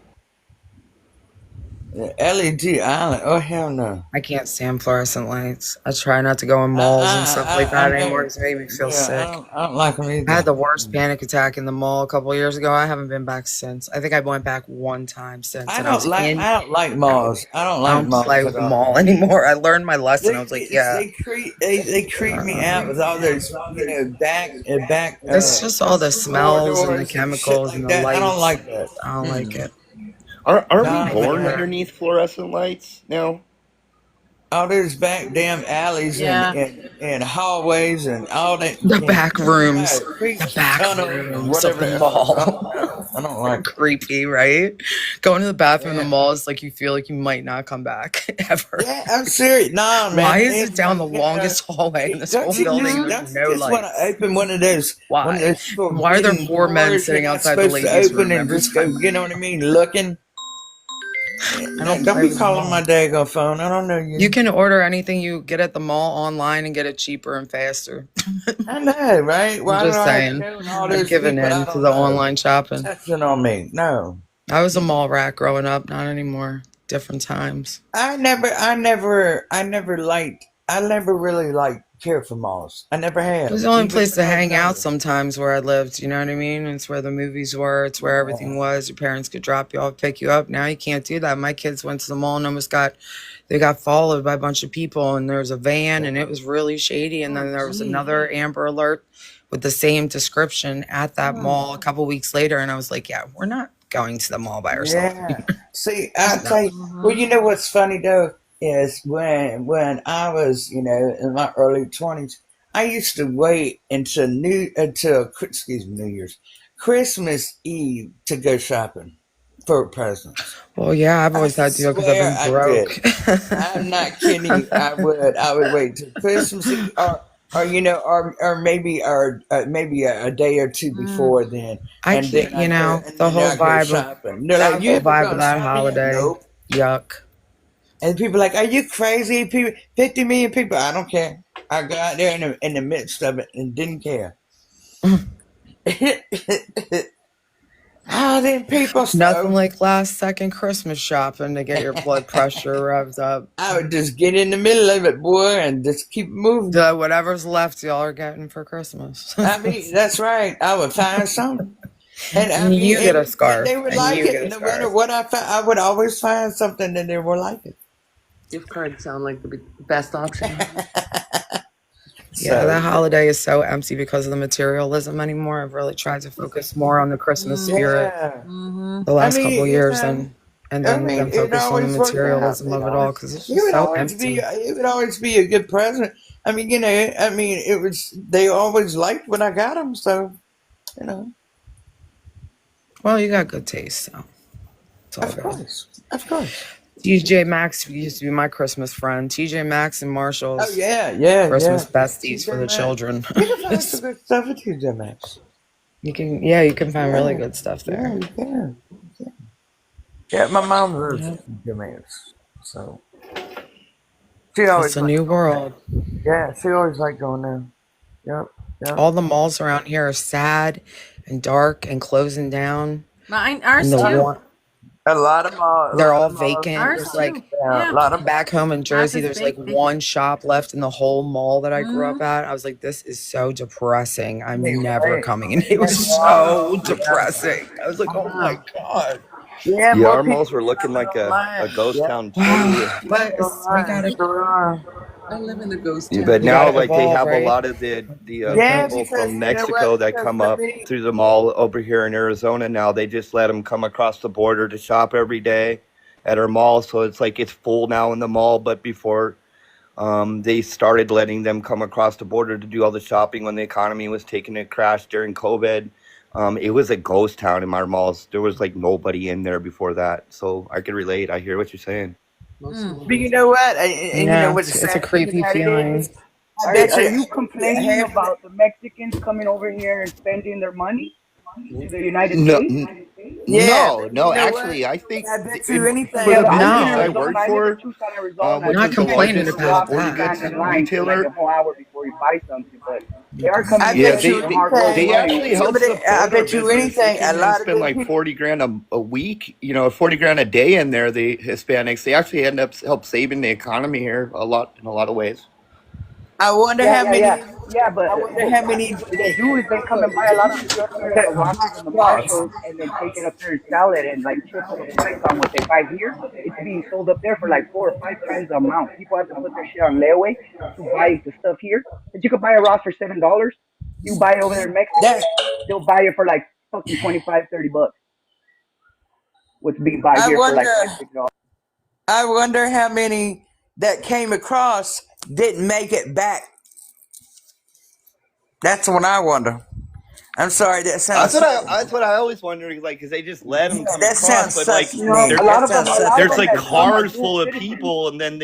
Speaker 2: LED Island. Oh, hell no.
Speaker 3: I can't stand fluorescent lights. I try not to go in malls and stuff like
Speaker 2: I
Speaker 3: that anymore
Speaker 2: know.
Speaker 3: because they make me feel
Speaker 2: Yeah,
Speaker 3: sick.
Speaker 2: I don't like them
Speaker 3: I had the
Speaker 2: either.
Speaker 3: worst panic attack in the mall a couple of years ago. I haven't been back since. I think I went back one time since, and I was in.
Speaker 2: I don't like malls. I don't
Speaker 3: I
Speaker 2: like
Speaker 3: don't play
Speaker 2: malls
Speaker 3: with
Speaker 2: at
Speaker 3: the
Speaker 2: all.
Speaker 3: mall anymore. I learned my lesson. I was like, yeah,
Speaker 2: They creep me out with all those back
Speaker 3: it's just all the smells and the
Speaker 2: corridors and shit
Speaker 3: chemicals and
Speaker 2: like
Speaker 3: the
Speaker 2: that. I don't
Speaker 3: lights.
Speaker 2: like that.
Speaker 3: I don't like it.
Speaker 6: Aren't we
Speaker 2: No,
Speaker 3: Not
Speaker 6: born
Speaker 3: here.
Speaker 6: underneath fluorescent lights now?
Speaker 2: all those back damn alleys
Speaker 1: Yeah.
Speaker 2: and hallways and all that.
Speaker 3: The back rooms.
Speaker 2: Creeps,
Speaker 3: The back
Speaker 2: tunnels, and
Speaker 3: rooms of
Speaker 2: whatever
Speaker 3: the
Speaker 2: the hell.
Speaker 3: mall.
Speaker 2: I don't like it.
Speaker 3: Creepy, right? Going to the bathroom in
Speaker 2: Yeah.
Speaker 3: the mall is like you feel like you might not come back ever.
Speaker 2: Yeah, I'm serious. No, man.
Speaker 3: Why is it down the longest hallway in this whole
Speaker 2: Don't you
Speaker 3: building?
Speaker 2: just,
Speaker 3: There's
Speaker 2: don't you
Speaker 3: no
Speaker 2: just want
Speaker 3: lights.
Speaker 2: to open one of those
Speaker 3: Why? Why are there
Speaker 2: forbidden
Speaker 3: 4 men
Speaker 2: doors
Speaker 3: sitting
Speaker 2: you're not
Speaker 3: outside the
Speaker 2: supposed to
Speaker 3: ladies'
Speaker 2: open
Speaker 3: room
Speaker 2: and
Speaker 3: every
Speaker 2: just go,
Speaker 3: time?
Speaker 2: you know what I mean, looking?
Speaker 3: I don't
Speaker 2: Don't
Speaker 3: play
Speaker 2: be
Speaker 3: with the
Speaker 2: calling my
Speaker 3: mall.
Speaker 2: daggone phone. I don't know you.
Speaker 3: You can order anything you get at the mall online and get it cheaper and faster.
Speaker 2: I know, right?
Speaker 3: I'm
Speaker 2: Why do
Speaker 3: just
Speaker 2: I have to
Speaker 3: saying.
Speaker 2: know and all
Speaker 3: I've
Speaker 2: those
Speaker 3: given
Speaker 2: people I
Speaker 3: in to
Speaker 2: don't
Speaker 3: the
Speaker 2: know
Speaker 3: online shopping.
Speaker 2: touching on me? No.
Speaker 3: I was a mall rat growing up, not anymore. Different times.
Speaker 2: I never really liked care for malls. I never
Speaker 3: It
Speaker 2: have,
Speaker 3: was the only
Speaker 2: even
Speaker 3: place to
Speaker 2: when I was
Speaker 3: hang out
Speaker 2: younger.
Speaker 3: sometimes where I lived. You know what I mean? It's where the movies were. It's where everything was. Your parents could drop you off, pick you up. Now you can't do that. My kids went to the mall and they got followed by a bunch of people, and there was a van, and it was really shady. And then there was another Amber Alert with the same description at that mall a couple weeks later, and I was like, yeah, we're not going to the mall by ourselves.
Speaker 2: Yeah. See, I'll
Speaker 3: No.
Speaker 2: tell you. Well, you know what's funny though is when I was, in my early 20s, I used to wait until New Year's, Christmas Eve to go shopping for presents.
Speaker 3: Well, yeah, I've
Speaker 2: I
Speaker 3: always had to go because I've
Speaker 2: swear
Speaker 3: been
Speaker 2: I
Speaker 3: broke.
Speaker 2: did. I'm not kidding you. I would wait till Christmas Eve, or maybe a day or two before then,
Speaker 3: I
Speaker 2: and then
Speaker 3: can't, you know,
Speaker 2: and
Speaker 3: the
Speaker 2: then
Speaker 3: whole
Speaker 2: I go
Speaker 3: vibe of
Speaker 2: shopping. They're like, "You haven't gone
Speaker 3: that
Speaker 2: shopping yet?"
Speaker 3: holiday.
Speaker 2: Nope.
Speaker 3: Yuck.
Speaker 2: And people are like, "Are you crazy? People, 50 million people." I don't care. I got out there in the midst of it and didn't care. How them people
Speaker 3: Nothing
Speaker 2: so?
Speaker 3: like last second Christmas shopping to get your blood pressure revved up.
Speaker 2: I would just get in the middle of it, boy, and just keep moving.
Speaker 3: Whatever's left, y'all are getting for Christmas.
Speaker 2: I mean, that's right. I would find something. And I
Speaker 3: And
Speaker 2: mean,
Speaker 3: you get a
Speaker 2: and they
Speaker 3: scarf.
Speaker 2: would
Speaker 3: And
Speaker 2: like
Speaker 3: you get
Speaker 2: it.
Speaker 3: a
Speaker 2: No matter
Speaker 3: scarf.
Speaker 2: what I found, I would always find something that they would like it.
Speaker 5: Gift cards sound like the best option.
Speaker 3: Yeah, that
Speaker 2: So,
Speaker 3: holiday is so empty because of the materialism anymore. I've really tried to focus more on the Christmas spirit
Speaker 2: yeah.
Speaker 3: the
Speaker 2: I
Speaker 3: last couple
Speaker 2: mean,
Speaker 3: of years and then
Speaker 2: it
Speaker 3: focus on the
Speaker 2: always worked out.
Speaker 3: materialism of it all because it's
Speaker 2: It
Speaker 3: just
Speaker 2: would
Speaker 3: so
Speaker 2: always be,
Speaker 3: empty.
Speaker 2: it would always be a good present. I mean, it was, they always liked when I got them. So, you know,
Speaker 3: Well, you got good taste, so it's all
Speaker 2: of
Speaker 3: good.
Speaker 2: course, of course.
Speaker 3: TJ Maxx used to be my Christmas friend. TJ Maxx and Marshall's
Speaker 2: Oh yeah,
Speaker 3: Christmas
Speaker 2: yeah.
Speaker 3: besties for the
Speaker 2: TJ Maxx.
Speaker 3: children.
Speaker 2: You can find some good stuff at TJ Maxx.
Speaker 3: You can find really
Speaker 2: Yeah,
Speaker 3: good stuff
Speaker 2: yeah,
Speaker 3: there.
Speaker 2: you can. Yeah, my mom loves
Speaker 3: Yeah.
Speaker 2: TJ Maxx, so she always
Speaker 3: It's a
Speaker 2: liked
Speaker 3: new
Speaker 2: going
Speaker 3: world.
Speaker 2: there. Yeah, she always liked going there. Yep, yep.
Speaker 3: All the malls around here are sad and dark and closing down.
Speaker 1: Ours
Speaker 3: And the
Speaker 1: too.
Speaker 3: one
Speaker 2: A lot of malls.
Speaker 3: they're all vacant.
Speaker 1: Ours
Speaker 3: There's
Speaker 1: too.
Speaker 3: like
Speaker 2: Yeah,
Speaker 1: Yeah.
Speaker 2: a lot of
Speaker 3: back home in Jersey,
Speaker 1: is
Speaker 3: there's like
Speaker 1: vacant.
Speaker 3: one shop left in the whole mall that I grew up at. I was like, this is so depressing. I'm never
Speaker 2: right.
Speaker 3: coming. And it was so depressing. I was like, oh my God.
Speaker 2: Yeah,
Speaker 6: Yeah,
Speaker 2: more
Speaker 6: our
Speaker 2: people
Speaker 6: malls were looking like a ghost
Speaker 2: Yeah,
Speaker 6: town too.
Speaker 3: But we gotta
Speaker 5: I live in a ghost
Speaker 6: Yeah,
Speaker 5: town.
Speaker 6: but
Speaker 3: we
Speaker 6: now
Speaker 3: gotta
Speaker 6: like they
Speaker 3: evolve,
Speaker 6: have a
Speaker 3: right?
Speaker 6: lot of the
Speaker 2: yeah,
Speaker 6: people
Speaker 2: because
Speaker 6: from
Speaker 2: you know
Speaker 6: Mexico
Speaker 2: what?
Speaker 6: that
Speaker 2: Because
Speaker 6: come
Speaker 2: for
Speaker 6: up
Speaker 2: me,
Speaker 6: through the mall over here in Arizona now. They just let them come across the border to shop every day at our mall. So it's like it's full now in the mall. But before they started letting them come across the border to do all the shopping when the economy was taking a crash during COVID. It was a ghost town in our malls. There was like nobody in there before that. So I could relate. I hear what you're saying.
Speaker 5: Most of them
Speaker 2: but you know what? And you know
Speaker 3: Yeah,
Speaker 2: what the
Speaker 3: it's a
Speaker 2: sad thing
Speaker 3: creepy
Speaker 2: about it is?
Speaker 3: feeling.
Speaker 2: I bet
Speaker 7: Are
Speaker 2: you
Speaker 7: you complaining
Speaker 2: half of
Speaker 7: about the Mexicans coming over here and spending their money to the United
Speaker 6: No,
Speaker 7: States?
Speaker 2: yeah,
Speaker 6: no,
Speaker 2: but you
Speaker 6: no.
Speaker 2: know what?
Speaker 6: Actually, I think
Speaker 2: I bet you
Speaker 6: for
Speaker 2: anything.
Speaker 7: Yeah,
Speaker 6: the
Speaker 7: but I live in
Speaker 6: business I
Speaker 3: No,
Speaker 6: work
Speaker 7: Arizona. I live in
Speaker 6: for,
Speaker 7: Tucson, Arizona.
Speaker 6: which
Speaker 3: not
Speaker 6: is the
Speaker 7: You can't
Speaker 3: complaining
Speaker 6: largest
Speaker 7: even
Speaker 3: about
Speaker 7: rob and
Speaker 6: sporting
Speaker 3: that.
Speaker 6: goods
Speaker 7: stand in line for like
Speaker 6: retailer.
Speaker 7: a whole hour before you buy something. But they are coming
Speaker 2: I
Speaker 7: to
Speaker 6: Yeah,
Speaker 2: bet
Speaker 7: spend
Speaker 2: you
Speaker 7: their
Speaker 6: they
Speaker 7: hard road
Speaker 6: they
Speaker 2: anything.
Speaker 7: money.
Speaker 6: actually help
Speaker 2: I
Speaker 6: support our
Speaker 2: bet you
Speaker 6: business. They
Speaker 2: anything. A
Speaker 6: came here and
Speaker 2: lot of
Speaker 6: spend
Speaker 2: them
Speaker 6: like
Speaker 2: people.
Speaker 6: 40 grand a week, 40 grand a day in there. The Hispanics, they actually end up help saving the economy here a lot in a lot of ways.
Speaker 2: I wonder
Speaker 7: Yeah,
Speaker 2: how
Speaker 7: yeah, yeah,
Speaker 2: many.
Speaker 7: yeah. But
Speaker 2: I wonder how many
Speaker 7: what they do is they come and buy a lot of the stuff here at the Rosses and the Marshalls, and then take it up there and sell it, and like triple the price on what they buy here. It's being sold up there for like 4 or 5 times the amount. People have to put their shit on layaway to buy the stuff here. But you could buy a Ross for $7. You buy it over there in Mexico,
Speaker 2: That
Speaker 7: they'll buy it for like fucking 25, 30 bucks. What's being buy
Speaker 2: I
Speaker 7: here for like
Speaker 2: wonder.
Speaker 7: $5, $6.
Speaker 2: I wonder how many that came across didn't make it back. That's what I wonder. I'm sorry.
Speaker 6: That's what I always wonder, like, because they just let them come
Speaker 2: That
Speaker 6: across,
Speaker 2: sounds
Speaker 6: but
Speaker 2: sus
Speaker 6: like
Speaker 2: to me.
Speaker 7: A
Speaker 2: That
Speaker 7: lot of them,
Speaker 2: sounds
Speaker 7: a
Speaker 2: sus
Speaker 7: lot of
Speaker 6: there's
Speaker 2: to
Speaker 7: them
Speaker 6: like
Speaker 7: that
Speaker 2: me.
Speaker 7: come are
Speaker 6: cars
Speaker 7: dual
Speaker 6: full of
Speaker 7: citizens.
Speaker 6: people, and then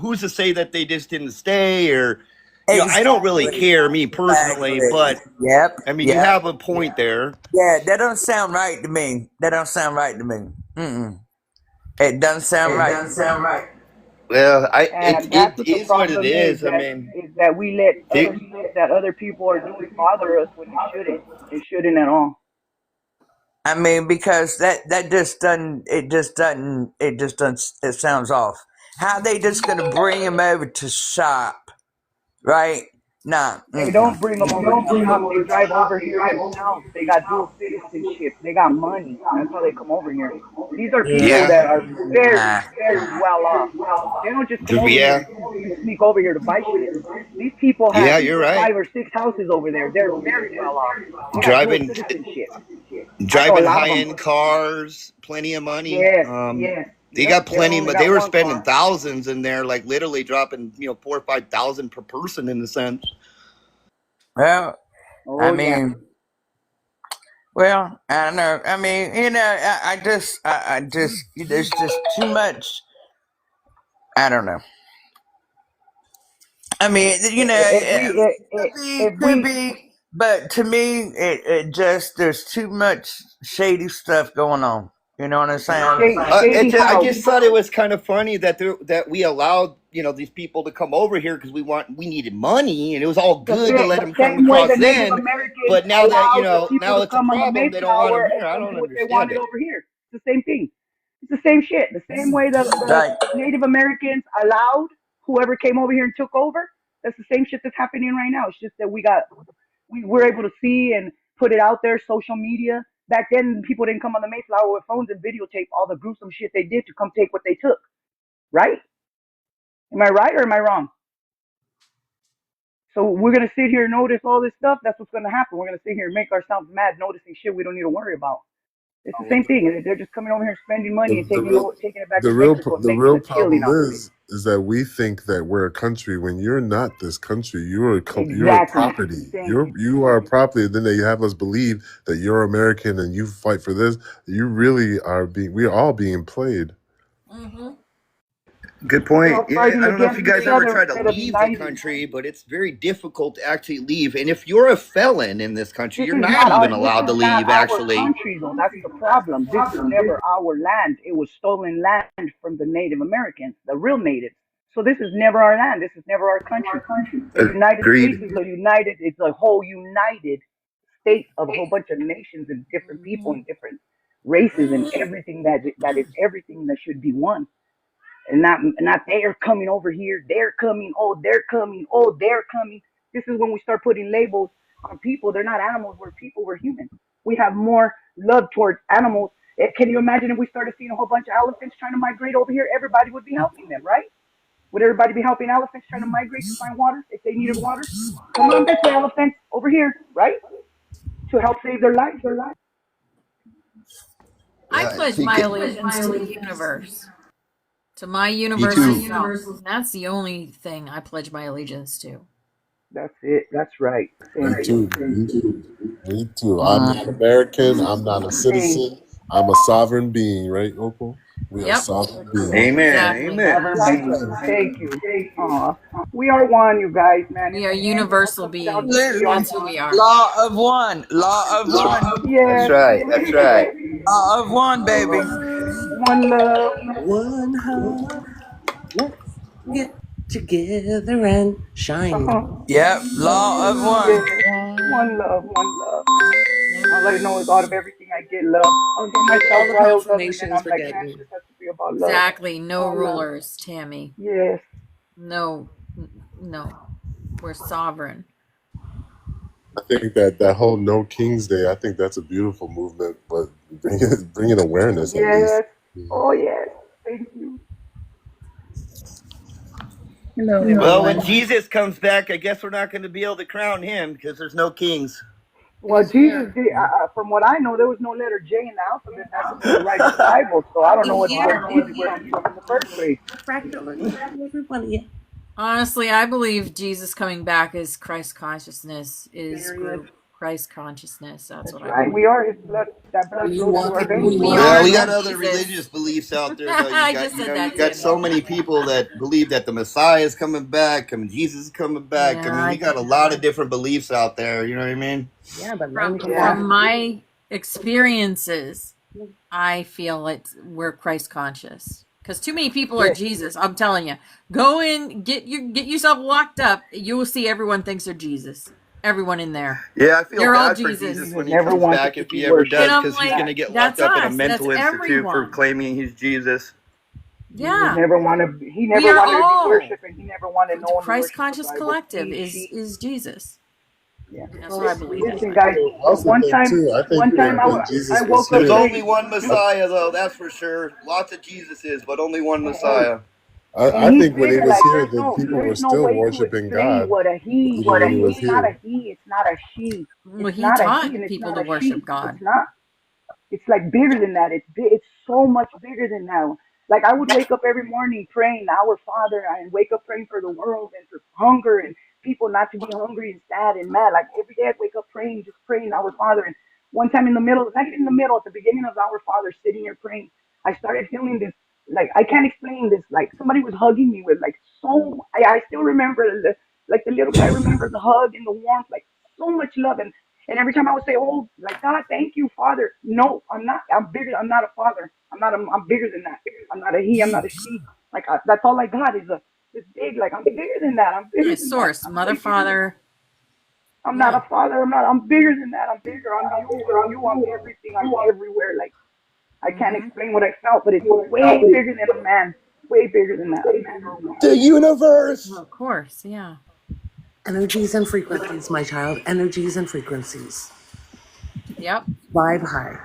Speaker 6: who's to say that they just didn't stay, or I don't really
Speaker 2: Exactly.
Speaker 6: care, me personally,
Speaker 2: Exactly.
Speaker 6: but
Speaker 2: Yep.
Speaker 6: I mean, you
Speaker 2: Yep.
Speaker 6: have a point there.
Speaker 2: Yeah. That don't sound right to me. That don't sound right to me. Mm-mm. It doesn't sound right.
Speaker 6: Well,
Speaker 7: And that's
Speaker 6: it
Speaker 7: what the
Speaker 6: is what it
Speaker 7: problem
Speaker 6: is. I mean,
Speaker 7: is that we let
Speaker 6: they,
Speaker 7: other stuff that other people are doing bother us when it shouldn't. It shouldn't at all.
Speaker 2: I mean, because that just doesn't. It sounds off. How they just gonna bring him over to shop? right? Nah.
Speaker 7: They don't bring them over to shop. They drive over here themselves. They got dual citizenship. They got money. That's how they come over here. These are people
Speaker 6: Yeah,
Speaker 7: that are very,
Speaker 2: Nah.
Speaker 7: very well off. They don't just come over here
Speaker 6: yeah,
Speaker 7: and sneak over here to buy shit. These people have
Speaker 6: yeah. You're right.
Speaker 7: 5 or 6 houses over there. They're very well off. They got dual
Speaker 6: Driving,
Speaker 7: citizenship. I know a
Speaker 6: driving
Speaker 7: lot of
Speaker 6: high
Speaker 7: them.
Speaker 6: end cars, plenty of money.
Speaker 7: Yes, yes.
Speaker 6: They
Speaker 7: Yep.
Speaker 6: got
Speaker 7: They
Speaker 6: plenty,
Speaker 7: only
Speaker 6: but they
Speaker 7: got
Speaker 6: were
Speaker 7: one
Speaker 6: spending
Speaker 7: car.
Speaker 6: thousands in there, like literally dropping 4 or 5 thousand per person in a sense.
Speaker 2: Well, I
Speaker 7: Oh yeah.
Speaker 2: mean, well, I don't know. I mean, I just, there's just too much. I don't know. I mean,
Speaker 7: If
Speaker 2: it could be, but to me, it just there's too much shady stuff going on. You know what I'm saying?
Speaker 7: shady
Speaker 6: I
Speaker 7: how?
Speaker 6: just thought it was kind of funny that that we allowed these people to come over here because we needed money and it was all good to let
Speaker 7: The
Speaker 6: them come
Speaker 7: same way
Speaker 6: across
Speaker 7: the Native
Speaker 6: then.
Speaker 7: Americans
Speaker 6: But now that
Speaker 7: allowed the people
Speaker 6: now
Speaker 7: to
Speaker 6: it's a
Speaker 7: come on the
Speaker 6: problem, they don't want them
Speaker 7: Mayflower
Speaker 6: here.
Speaker 7: and
Speaker 6: I
Speaker 7: come
Speaker 6: don't
Speaker 7: do what they
Speaker 6: understand
Speaker 7: wanted
Speaker 6: it.
Speaker 7: over here. It's the same thing. It's the same shit. The same way the
Speaker 2: Like,
Speaker 7: Native Americans allowed whoever came over here and took over. That's the same shit that's happening right now. It's just that we were able to see and put it out there, social media. Back then, people didn't come on the Mayflower with phones and videotape all the gruesome shit they did to come take what they took. Right? Am I right or am I wrong? So we're gonna sit here and notice all this stuff. That's what's gonna happen. We're gonna sit here and make ourselves mad, noticing shit we don't need to worry about. It's the same thing. They're just coming over here spending money and taking it back to Mexico and
Speaker 8: the
Speaker 7: making
Speaker 8: real
Speaker 7: a killing
Speaker 8: problem
Speaker 7: off of it.
Speaker 8: is that we think that we're a country when you're not this country. You're a
Speaker 7: Exactly.
Speaker 8: property.
Speaker 7: Thank you.
Speaker 8: You are a property. And then they have us believe that you're American and you fight for this. You really are being. We are all being played.
Speaker 1: Mm-hmm.
Speaker 6: Good
Speaker 7: We're
Speaker 6: point.
Speaker 7: all
Speaker 6: Yeah, I
Speaker 7: fighting
Speaker 6: don't know if you
Speaker 7: against
Speaker 6: guys
Speaker 7: each
Speaker 6: ever
Speaker 7: other
Speaker 6: try to
Speaker 7: instead of
Speaker 6: leave the
Speaker 7: uniting.
Speaker 6: country, but it's very difficult to actually leave. And if you're a felon in this country,
Speaker 7: This
Speaker 6: you're
Speaker 7: is
Speaker 6: not
Speaker 7: not
Speaker 6: even allowed to leave,
Speaker 7: our
Speaker 6: actually.
Speaker 7: country though. That's the problem. This is never our land. It was stolen land from the Native Americans, the real natives. So this is never our land. This is never our country. The United States
Speaker 6: Agreed.
Speaker 7: is it's a whole united state of a whole bunch of nations and different people and different races and everything that is everything that should be one. And not they're coming over here, they're coming, oh they're coming, oh they're coming. This is when we start putting labels on people. They're not animals, we're people, we're human. We have more love towards animals. Can you imagine if we started seeing a whole bunch of elephants trying to migrate over here? Everybody would be helping them, right? Would everybody be helping elephants trying to migrate to find water if they needed water? Come on this way, elephants, over here, right? To help save their lives.
Speaker 1: I
Speaker 6: Yeah,
Speaker 1: pledge my allegiance to the universe, to my universal self. That's the only thing I pledge my allegiance to.
Speaker 7: That's it. That's right.
Speaker 8: Me
Speaker 7: Thank you.
Speaker 8: too. Me too. I'm
Speaker 2: uh,
Speaker 8: not American. I'm not a
Speaker 7: Thank
Speaker 8: citizen. I'm a sovereign being, right, Opal? We are
Speaker 1: Yep,
Speaker 8: sovereign beings.
Speaker 6: Amen.
Speaker 1: exactly.
Speaker 6: Amen.
Speaker 7: Sovereign being. Thank you. We are one, you guys, man.
Speaker 1: We
Speaker 7: In
Speaker 1: are
Speaker 7: the end, it all
Speaker 1: universal
Speaker 7: comes down to
Speaker 1: beings.
Speaker 7: we are
Speaker 1: That's who
Speaker 7: one.
Speaker 1: we are.
Speaker 2: law of one, law of one,
Speaker 6: That's
Speaker 7: Yes.
Speaker 6: right. That's right.
Speaker 2: law of one, baby.
Speaker 7: One love.
Speaker 5: One heart. Let's get together and shine.
Speaker 7: Uh-huh.
Speaker 2: Yep, law of one.
Speaker 7: Yes. One love. One love. All I know is out of everything I get love. I'll get myself
Speaker 5: All the
Speaker 7: riled up and then
Speaker 5: confirmations
Speaker 7: I'm
Speaker 5: we're
Speaker 7: like, man, it
Speaker 5: getting.
Speaker 7: just has to be about love.
Speaker 1: Exactly. No rulers, Tammy.
Speaker 7: Yes.
Speaker 1: No, no. We're sovereign.
Speaker 8: I think that whole No King's Day, I think that's a beautiful movement, but bringing awareness at least.
Speaker 7: Yes. Oh, yes. Thank you.
Speaker 5: Hello,
Speaker 6: Well, when
Speaker 5: everyone.
Speaker 6: Jesus comes back, I guess we're not going to be able to crown him because there's no kings.
Speaker 7: Well, Jesus did. From what I know, there was no letter J in the alphabet back when they were writing the Bible. So I don't know where Jesus came from in the first place.
Speaker 5: Everybody.
Speaker 1: Honestly, I believe Jesus coming back is Christ consciousness, is
Speaker 7: Period.
Speaker 1: Christ consciousness. That's what
Speaker 7: That's
Speaker 1: I
Speaker 7: right.
Speaker 1: believe.
Speaker 7: We are His blood. That blood
Speaker 5: You
Speaker 7: flows through
Speaker 5: walk
Speaker 7: our
Speaker 5: it.
Speaker 7: veins.
Speaker 1: We
Speaker 6: Well,
Speaker 1: are
Speaker 6: we got
Speaker 1: Jesus.
Speaker 6: other religious beliefs out there, though.
Speaker 1: I just said that,
Speaker 6: You got
Speaker 1: Tammy.
Speaker 6: so many people that believe that the Messiah is coming back. I mean, Jesus is coming back. I mean, we got a lot of different beliefs out there. You know what I mean?
Speaker 5: Yeah, but
Speaker 1: From,
Speaker 5: learn
Speaker 7: Yeah.
Speaker 1: from my experiences, I feel we're Christ conscious. Because too many people are
Speaker 7: Yes.
Speaker 1: Jesus. I'm telling you, go in, get yourself locked up. You will see everyone thinks they're Jesus. Everyone in there.
Speaker 6: Yeah, I feel
Speaker 1: They're all
Speaker 6: bad for
Speaker 1: Jesus.
Speaker 6: Jesus when he
Speaker 7: Never
Speaker 6: comes
Speaker 7: wanted
Speaker 6: back,
Speaker 7: to
Speaker 6: if
Speaker 7: be
Speaker 6: he ever
Speaker 7: worshipped.
Speaker 6: does,
Speaker 1: And I'm
Speaker 6: because he's going to
Speaker 1: like,
Speaker 6: get
Speaker 1: that's
Speaker 6: locked up in a
Speaker 1: us. That's
Speaker 6: mental institute for
Speaker 1: everyone.
Speaker 6: claiming he's Jesus.
Speaker 1: Yeah.
Speaker 7: He
Speaker 1: We
Speaker 7: never
Speaker 1: are
Speaker 7: wanted to be
Speaker 1: all
Speaker 7: worshipped, and he never wanted
Speaker 1: the
Speaker 7: no one to
Speaker 1: Christ
Speaker 7: worship him.
Speaker 1: conscious
Speaker 7: So it was
Speaker 1: collective
Speaker 7: he,
Speaker 1: is
Speaker 7: she.
Speaker 1: Jesus.
Speaker 7: Yeah.
Speaker 1: That's what I believe in.
Speaker 7: Listen, guys.
Speaker 8: I also
Speaker 7: One
Speaker 8: think
Speaker 7: time,
Speaker 8: too. I think that
Speaker 7: I
Speaker 8: Jesus was
Speaker 7: woke up
Speaker 6: There's
Speaker 8: here.
Speaker 6: only
Speaker 7: praying,
Speaker 6: one Messiah, though, that's for sure. Lots of Jesuses, but only one Messiah.
Speaker 8: I
Speaker 7: and he's
Speaker 8: think when he
Speaker 7: bigger.
Speaker 8: was
Speaker 7: Like
Speaker 8: here, that people were
Speaker 7: there's no
Speaker 8: still
Speaker 7: way to
Speaker 8: worshiping
Speaker 7: explain
Speaker 8: God,
Speaker 7: what a he.
Speaker 8: even when he was
Speaker 7: It's not
Speaker 8: here.
Speaker 7: a he. It's not a she.
Speaker 1: Well,
Speaker 7: It's
Speaker 1: he
Speaker 7: not a he,
Speaker 1: taught
Speaker 7: and it's
Speaker 1: people
Speaker 7: not
Speaker 1: to
Speaker 7: a she.
Speaker 1: worship God.
Speaker 7: It's not. It's like bigger than that. It's so much bigger than that. Like I would wake up every morning praying Our Father, and wake up praying for the world and for hunger and people not to be hungry and sad and mad. Like every day I'd wake up praying, just praying Our Father. And one time in the middle, not even in the middle, at the beginning of Our Father, sitting here praying, I started feeling this. Like I can't explain this. Like somebody was hugging me with like so. I still remember the little bit. I remember the hug and the warmth, like so much love. And every time I would say, "Oh, like God, thank you, Father." No, I'm not. I'm bigger. I'm not a father. I'm bigger than that. I'm not a he. I'm not a she. Like that's all I got is a this big. Like I'm bigger than that. I'm bigger
Speaker 1: Yeah,
Speaker 7: than that.
Speaker 1: source,
Speaker 7: I'm
Speaker 1: mother,
Speaker 7: way bigger than
Speaker 1: father.
Speaker 7: that. I'm not
Speaker 1: Yeah.
Speaker 7: a father. I'm not. I'm bigger than that. I'm bigger. I'm you. I'm you. I'm everything. I'm everywhere. Like I can't
Speaker 1: Mm-hmm.
Speaker 7: explain what I felt, but it's way bigger than a man. Way bigger than that.
Speaker 6: The universe!
Speaker 1: Well, of course, yeah.
Speaker 5: Energies and frequencies, my child. Energies and frequencies.
Speaker 1: Yep.
Speaker 5: Vibe high.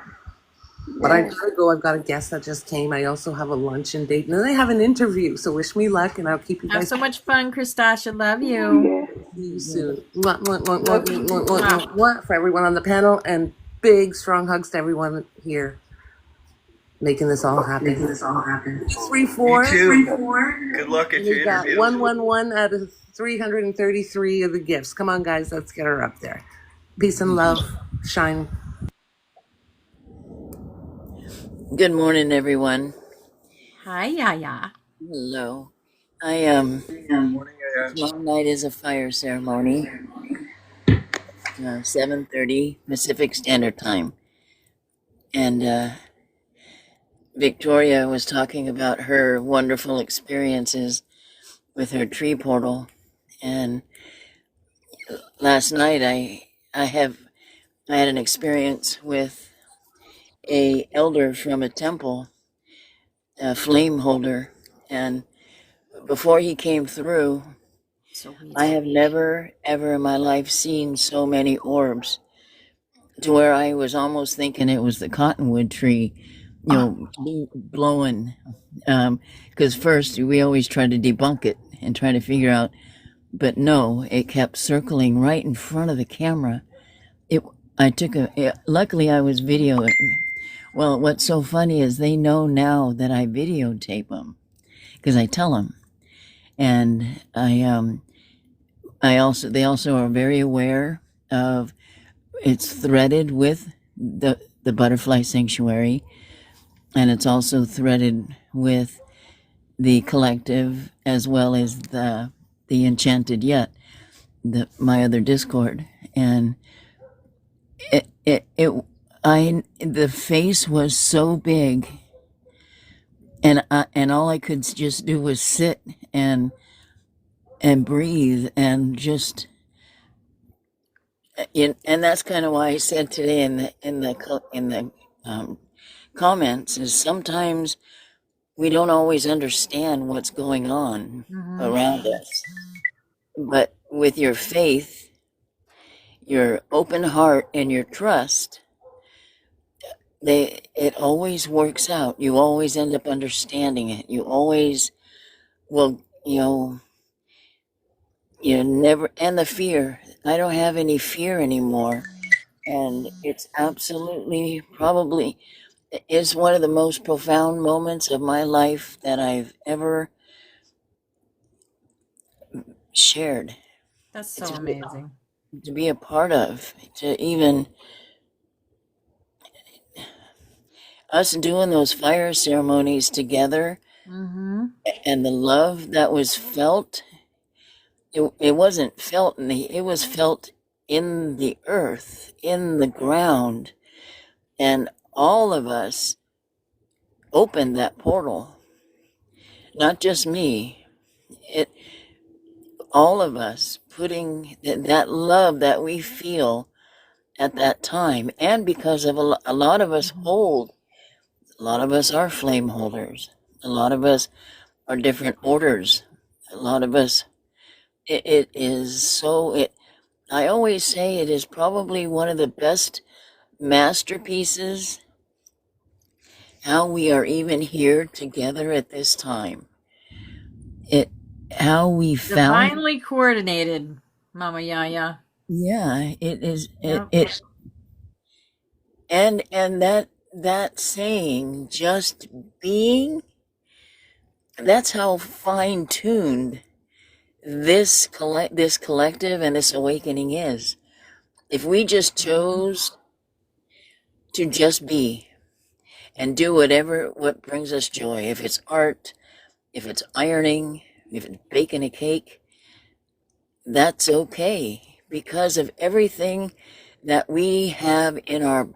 Speaker 5: But I
Speaker 7: Yes.
Speaker 5: gotta go. I've got a guest that just came. I also have a luncheon date, and then I have an interview. So wish me luck, and I'll keep you
Speaker 1: Have
Speaker 5: guys.
Speaker 1: so much fun, Christasha. Love
Speaker 7: Oh
Speaker 1: you.
Speaker 7: yeah.
Speaker 5: See you soon. Mwah, mwah, mwah, mwah,
Speaker 7: Love
Speaker 5: mwah,
Speaker 7: you.
Speaker 5: mwah, mwah,
Speaker 1: Wow.
Speaker 5: mwah, mwah, for everyone on the panel, and big, strong hugs to everyone here, making this all happen. 3
Speaker 6: You
Speaker 5: 4,
Speaker 6: too.
Speaker 7: Love you.
Speaker 6: Good luck at
Speaker 5: and we
Speaker 6: your
Speaker 5: got
Speaker 6: interview.
Speaker 5: 111 out of 333 of the gifts. Come on, guys, let's get her up there. Peace and love. Shine.
Speaker 4: Good morning, everyone.
Speaker 1: Hi, Yaya.
Speaker 4: Hello. I
Speaker 6: Morning,
Speaker 4: tomorrow night is a fire ceremony, 7:30 Pacific Standard Time, and Victoria was talking about her wonderful experiences with her tree portal, and last night I had an experience with a elder from a temple, a flame holder, and before he came through,
Speaker 1: Sweet.
Speaker 4: I have never ever in my life seen so many orbs, to where I was almost thinking it was the cottonwood tree, blowing. Because first we always try to debunk it and try to figure out, but no, it kept circling right in front of the camera. Luckily I was videoing. Well, what's so funny is they know now that I videotape them because I tell them, and they also are very aware of it's threaded with the Butterfly Sanctuary, and it's also threaded with the collective as well as the Enchanted Yet, my other Discord, and the face was so big, and all I could just do was sit and breathe and just. And that's kind of why I said today in the comments is sometimes we don't always understand what's going on
Speaker 1: Mm-hmm.
Speaker 4: around us, but with your faith, your open heart, and your trust, it always works out. You always end up understanding it. You always will, you never. And the fear, I don't have any fear anymore, and it's absolutely probably is one of the most profound moments of my life that I've ever shared.
Speaker 1: That's so
Speaker 4: To be,
Speaker 1: amazing.
Speaker 4: to be a part of, to even us doing those fire ceremonies together,
Speaker 1: Mm-hmm.
Speaker 4: and the love that was felt. It wasn't felt it was felt in the earth, in the ground, and all of us opened that portal. Not just me. It all of us putting that love that we feel at that time, and because of a lot of us a lot of us are flame holders, A lot of us are different orders. A lot of us, it is so, I always say it is probably one of the best masterpieces, how we are even here together at this time. How we found,
Speaker 1: Divinely coordinated, Mama Yaya.
Speaker 4: yeah, it is,
Speaker 1: Yep.
Speaker 4: and that saying, just being, that's how fine-tuned this collective and this awakening is. If we just chose to just be and do what brings us joy, if it's art, if it's ironing, if it's baking a cake, that's okay, because of everything that we have in our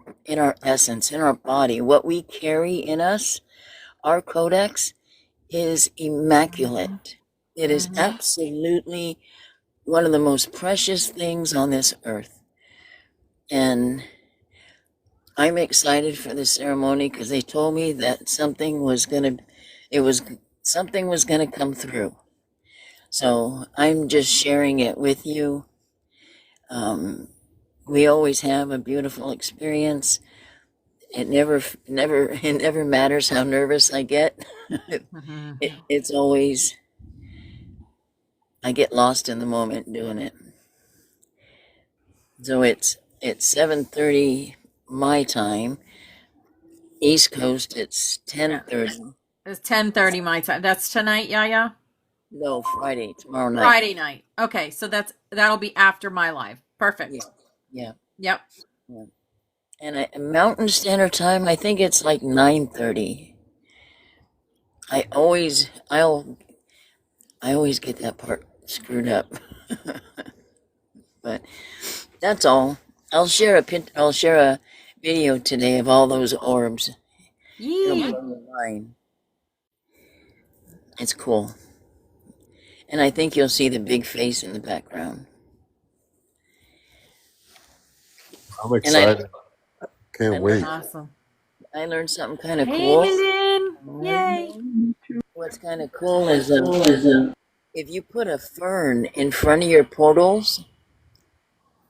Speaker 4: essence, in our body, what we carry in us. Our codex is immaculate. It is absolutely one of the most precious things on this earth. And I'm excited for the ceremony because they told me that something was gonna come through. So I'm just sharing it with you. We always have a beautiful experience. It never matters how nervous I get. It's always, I get lost in the moment doing it. So it's 7:30 my time. East Coast, it's 10:30.
Speaker 1: It's 10:30 my time. That's tonight, Yaya?
Speaker 4: No, Friday, tomorrow night.
Speaker 1: Friday night. Okay, so that'll be after my live. Perfect.
Speaker 4: Yeah.
Speaker 1: Yep.
Speaker 4: Yeah. And Mountain Standard Time, I think it's like 9:30. I always get that part screwed up. But that's all. I'll share a video today of all those orbs. It'll
Speaker 1: Yee.
Speaker 4: blow your mind. It's cool. And I think you'll see the big face in the background.
Speaker 8: I'm excited. Can't
Speaker 4: I
Speaker 8: wait.
Speaker 1: Awesome.
Speaker 4: I learned something kind of
Speaker 1: Hey,
Speaker 4: cool.
Speaker 1: Lynn. Yay.
Speaker 4: What's kind of cool is if you put a fern in front of your portals,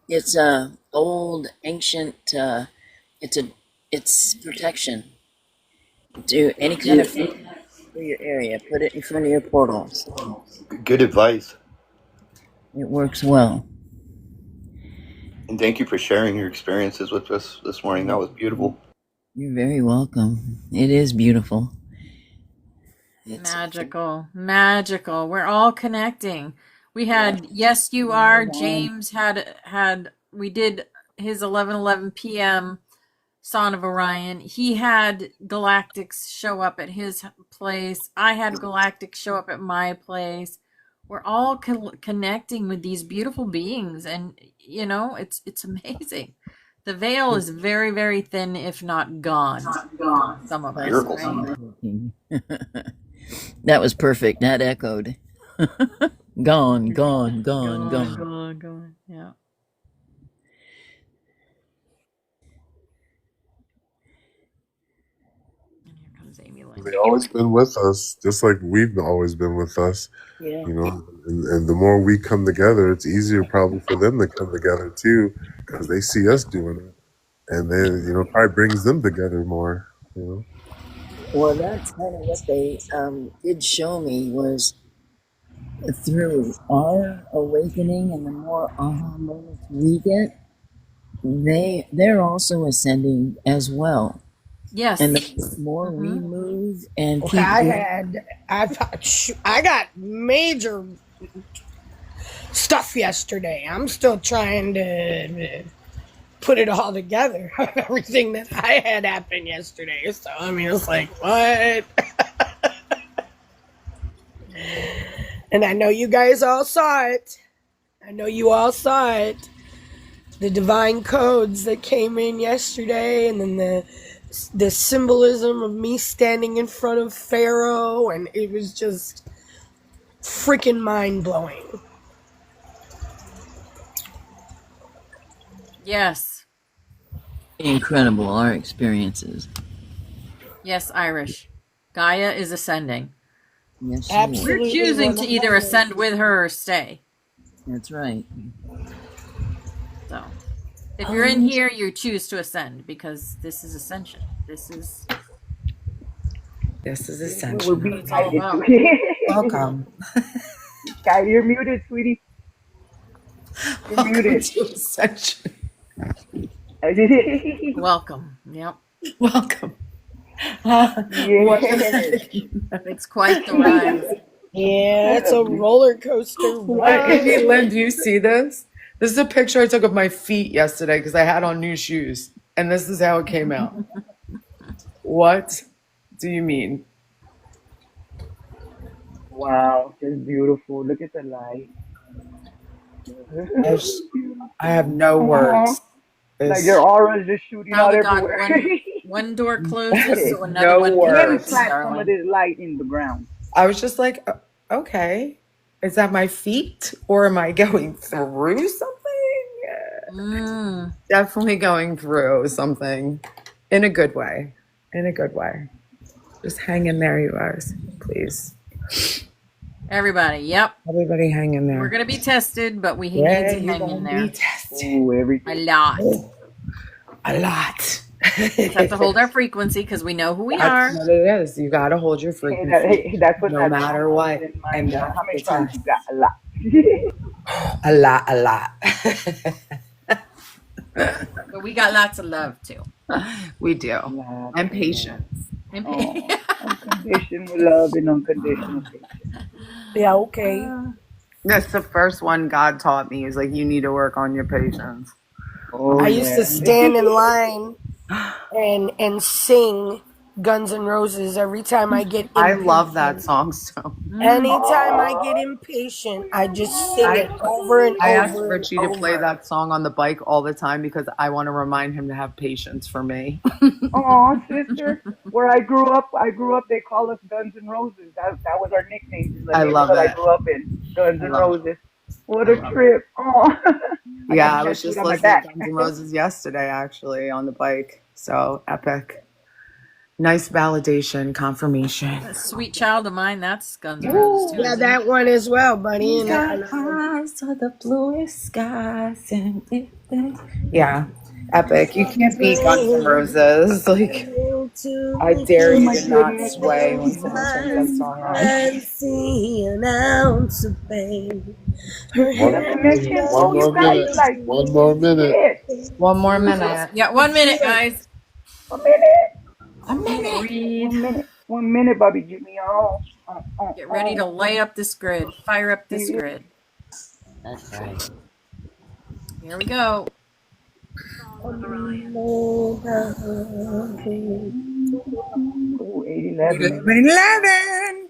Speaker 4: it's a old ancient. It's protection. Do any kind of fern for your area. Put it in front of your portals.
Speaker 6: Good advice.
Speaker 4: It works well.
Speaker 6: And thank you for sharing your experiences with us this morning. That was beautiful.
Speaker 4: You're very welcome. It is beautiful. It's
Speaker 1: Magical. We're all connecting. We had Yes You Are. James we did his 11:11 p.m. Psonn of Orion. He had Galactics show up at his place. I had Galactics show up at my place. We're all connecting with these beautiful beings, and it's amazing. The veil is very, very thin, if not gone. Some of us,
Speaker 6: Miracles.
Speaker 1: right?
Speaker 4: That was perfect. That echoed. Gone.
Speaker 1: Gone. Yeah. And here comes Amy Lynn.
Speaker 8: They've always been with us, just like we've always been with us.
Speaker 4: Yeah.
Speaker 8: You know, and the more we come together, it's easier probably for them to come together too, because they see us doing it, and then probably brings them together more.
Speaker 4: Well, that's kind of what they did show me, was through our awakening and the more aha moments we get, they're also ascending as well.
Speaker 1: Yes.
Speaker 4: And the more we move and
Speaker 9: Okay, I got major stuff yesterday. I'm still trying to put it all together. Everything that I had happen yesterday. So I mean, it's like, what? And I know you guys all saw it. The divine codes that came in yesterday, and then the symbolism of me standing in front of Pharaoh, and it was just freaking mind-blowing.
Speaker 1: Yes.
Speaker 4: incredible, our experiences.
Speaker 1: Yes, Irish. Gaia is ascending.
Speaker 4: Yes, she is.
Speaker 1: We're
Speaker 9: Absolutely.
Speaker 1: choosing to either
Speaker 9: 100%.
Speaker 1: ascend with her or stay.
Speaker 4: That's right.
Speaker 1: So, if you're in here, you choose to ascend because this is Ascension. This is
Speaker 3: This is
Speaker 7: We're
Speaker 3: Ascension.
Speaker 7: being
Speaker 1: it's all
Speaker 7: guided
Speaker 1: about.
Speaker 3: Welcome.
Speaker 7: Sky, you're muted, sweetie. You're
Speaker 3: Welcome
Speaker 7: muted.
Speaker 3: to Ascension.
Speaker 1: Welcome. Yep.
Speaker 3: Welcome.
Speaker 1: It's quite the ride.
Speaker 9: Yeah, it's a roller coaster
Speaker 3: What? Hey,
Speaker 9: ride.
Speaker 3: Lynn, do you see this? This is a picture I took of my feet yesterday because I had on new shoes. And this is how it came out. What do you mean?
Speaker 7: Wow, just beautiful. Look at the light.
Speaker 3: I have no words.
Speaker 7: Like your aura is just shooting
Speaker 1: Now
Speaker 7: out
Speaker 1: we got
Speaker 7: everywhere.
Speaker 1: one door closes, so another
Speaker 3: No
Speaker 1: one
Speaker 7: Let me
Speaker 3: words.
Speaker 1: opens,
Speaker 7: plant some of
Speaker 1: darling.
Speaker 7: this light in the ground.
Speaker 3: I was just like, okay, is that my feet or am I going through something? Definitely going through something in a good way. In a good way. Just hang in there, you guys, please.
Speaker 1: Everybody, yep.
Speaker 3: Everybody hang in there.
Speaker 1: We're gonna be tested, but we
Speaker 3: Yeah,
Speaker 1: need to
Speaker 3: you're
Speaker 1: hang in
Speaker 3: gonna
Speaker 1: there
Speaker 3: be tested.
Speaker 7: Ooh,
Speaker 1: a
Speaker 7: everything.
Speaker 1: lot.
Speaker 3: A lot.
Speaker 1: Just have to hold our frequency because we know who we
Speaker 3: That's
Speaker 1: are.
Speaker 3: what it is. You got to hold your
Speaker 7: Hey,
Speaker 3: frequency
Speaker 7: that's what
Speaker 3: no
Speaker 7: that
Speaker 3: matter
Speaker 7: song
Speaker 3: what.
Speaker 7: is in my
Speaker 3: And
Speaker 7: how many
Speaker 3: that's the
Speaker 7: songs
Speaker 3: test.
Speaker 7: you got? A lot.
Speaker 3: A lot.
Speaker 1: But we got lots of love too.
Speaker 3: We do.
Speaker 7: Lots
Speaker 3: And
Speaker 7: of
Speaker 3: patience.
Speaker 1: And
Speaker 7: Oh, unconditional love and unconditional patience.
Speaker 9: Yeah, okay.
Speaker 3: That's the first one God taught me is like, you need to work on your patience.
Speaker 7: Oh,
Speaker 9: I used to
Speaker 7: yeah.
Speaker 9: stand in line and sing Guns N' Roses every time I get
Speaker 3: I
Speaker 9: impatient.
Speaker 3: love that song so.
Speaker 9: Anytime I get impatient, I just sing it over and
Speaker 3: I asked
Speaker 9: over and
Speaker 3: Richie to play
Speaker 9: over.
Speaker 3: that song on the bike all the time because I want to remind him to have patience for me.
Speaker 7: Oh, sister, where I grew up, they call us Guns N' Roses. That was our nicknames in the
Speaker 3: I love
Speaker 7: neighborhood I
Speaker 3: it.
Speaker 7: grew up in. Guns
Speaker 3: I
Speaker 7: N'
Speaker 3: love it.
Speaker 7: Roses. What
Speaker 3: I
Speaker 7: a
Speaker 3: love it.
Speaker 7: trip. Oh, I
Speaker 3: Yeah,
Speaker 7: got
Speaker 3: I
Speaker 7: a
Speaker 3: was
Speaker 7: tattooed
Speaker 3: just
Speaker 7: on my
Speaker 3: listening to
Speaker 7: back.
Speaker 3: Guns N' Roses yesterday, actually, on the bike. So epic. Nice validation, confirmation.
Speaker 1: a sweet child of mine, that's Guns N' Roses too.
Speaker 9: Yeah,
Speaker 1: Isn't it?
Speaker 9: that one as well, buddy. And
Speaker 3: Eyes to the bluest skies. Yeah, epic. You can't beat Guns N' Roses. Like, I dare
Speaker 7: Oh
Speaker 3: you
Speaker 7: my
Speaker 3: to not
Speaker 7: goodness.
Speaker 3: sway when someone turns that song on.
Speaker 9: and see an ounce of pain. Her
Speaker 7: The
Speaker 8: One,
Speaker 7: connection.
Speaker 9: hair
Speaker 7: Oh,
Speaker 8: one
Speaker 7: you
Speaker 8: more
Speaker 7: guys
Speaker 8: minute.
Speaker 7: are like,
Speaker 8: One more minute.
Speaker 7: shit.
Speaker 3: One more minute.
Speaker 1: Yeah, 1 minute, guys.
Speaker 7: A minute.
Speaker 3: A minute.
Speaker 1: Breathe.
Speaker 7: 1 minute. 1 minute, Bobby Jimmy. Oh.
Speaker 1: Get ready to light up this grid. Fire up this grid.
Speaker 4: That's right.
Speaker 1: Here we go.
Speaker 7: Oh, 8:11.
Speaker 3: 11.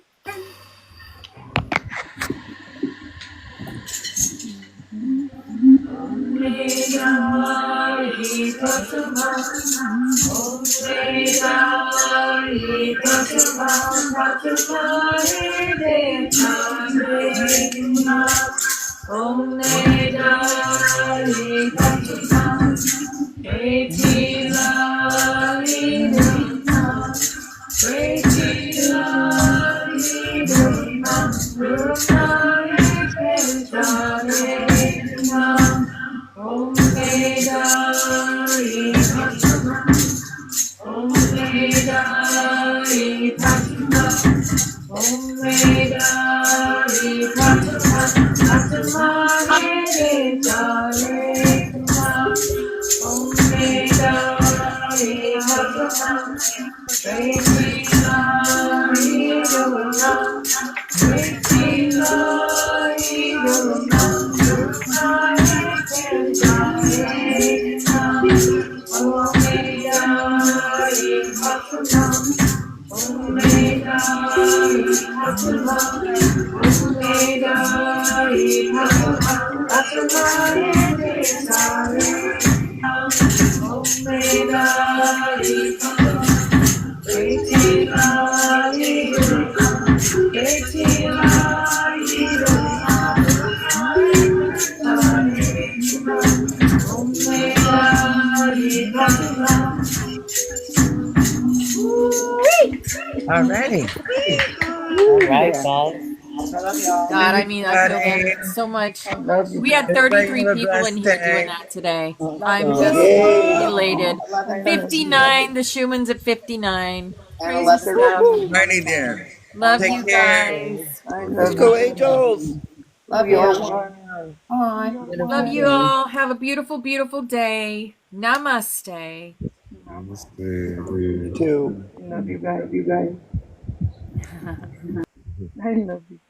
Speaker 2: Alrighty.
Speaker 4: All right, guys.
Speaker 1: God, I mean, I feel that so much.
Speaker 7: Love you
Speaker 1: We had
Speaker 7: guys.
Speaker 2: Everybody
Speaker 1: 33
Speaker 2: have a
Speaker 1: people in
Speaker 2: blessed
Speaker 1: here doing
Speaker 2: day.
Speaker 1: that today.
Speaker 7: Love
Speaker 1: I'm
Speaker 7: you.
Speaker 1: just
Speaker 6: Yay!
Speaker 1: elated.
Speaker 7: I love you.
Speaker 1: 59, the Schumann's at 59. Crazy
Speaker 7: Woo, woo,
Speaker 1: stuff.
Speaker 7: woo.
Speaker 2: Alrighty then.
Speaker 1: Love
Speaker 2: Take
Speaker 1: you
Speaker 2: care.
Speaker 1: guys.
Speaker 7: I
Speaker 6: Let's
Speaker 7: love
Speaker 6: go,
Speaker 7: you.
Speaker 6: Angels!
Speaker 7: We are one.
Speaker 1: Love you
Speaker 2: Beautiful.
Speaker 1: all. Have a beautiful, beautiful day. Namaste.
Speaker 6: You
Speaker 8: Namaste.
Speaker 6: too.
Speaker 7: Love you guys. I love you.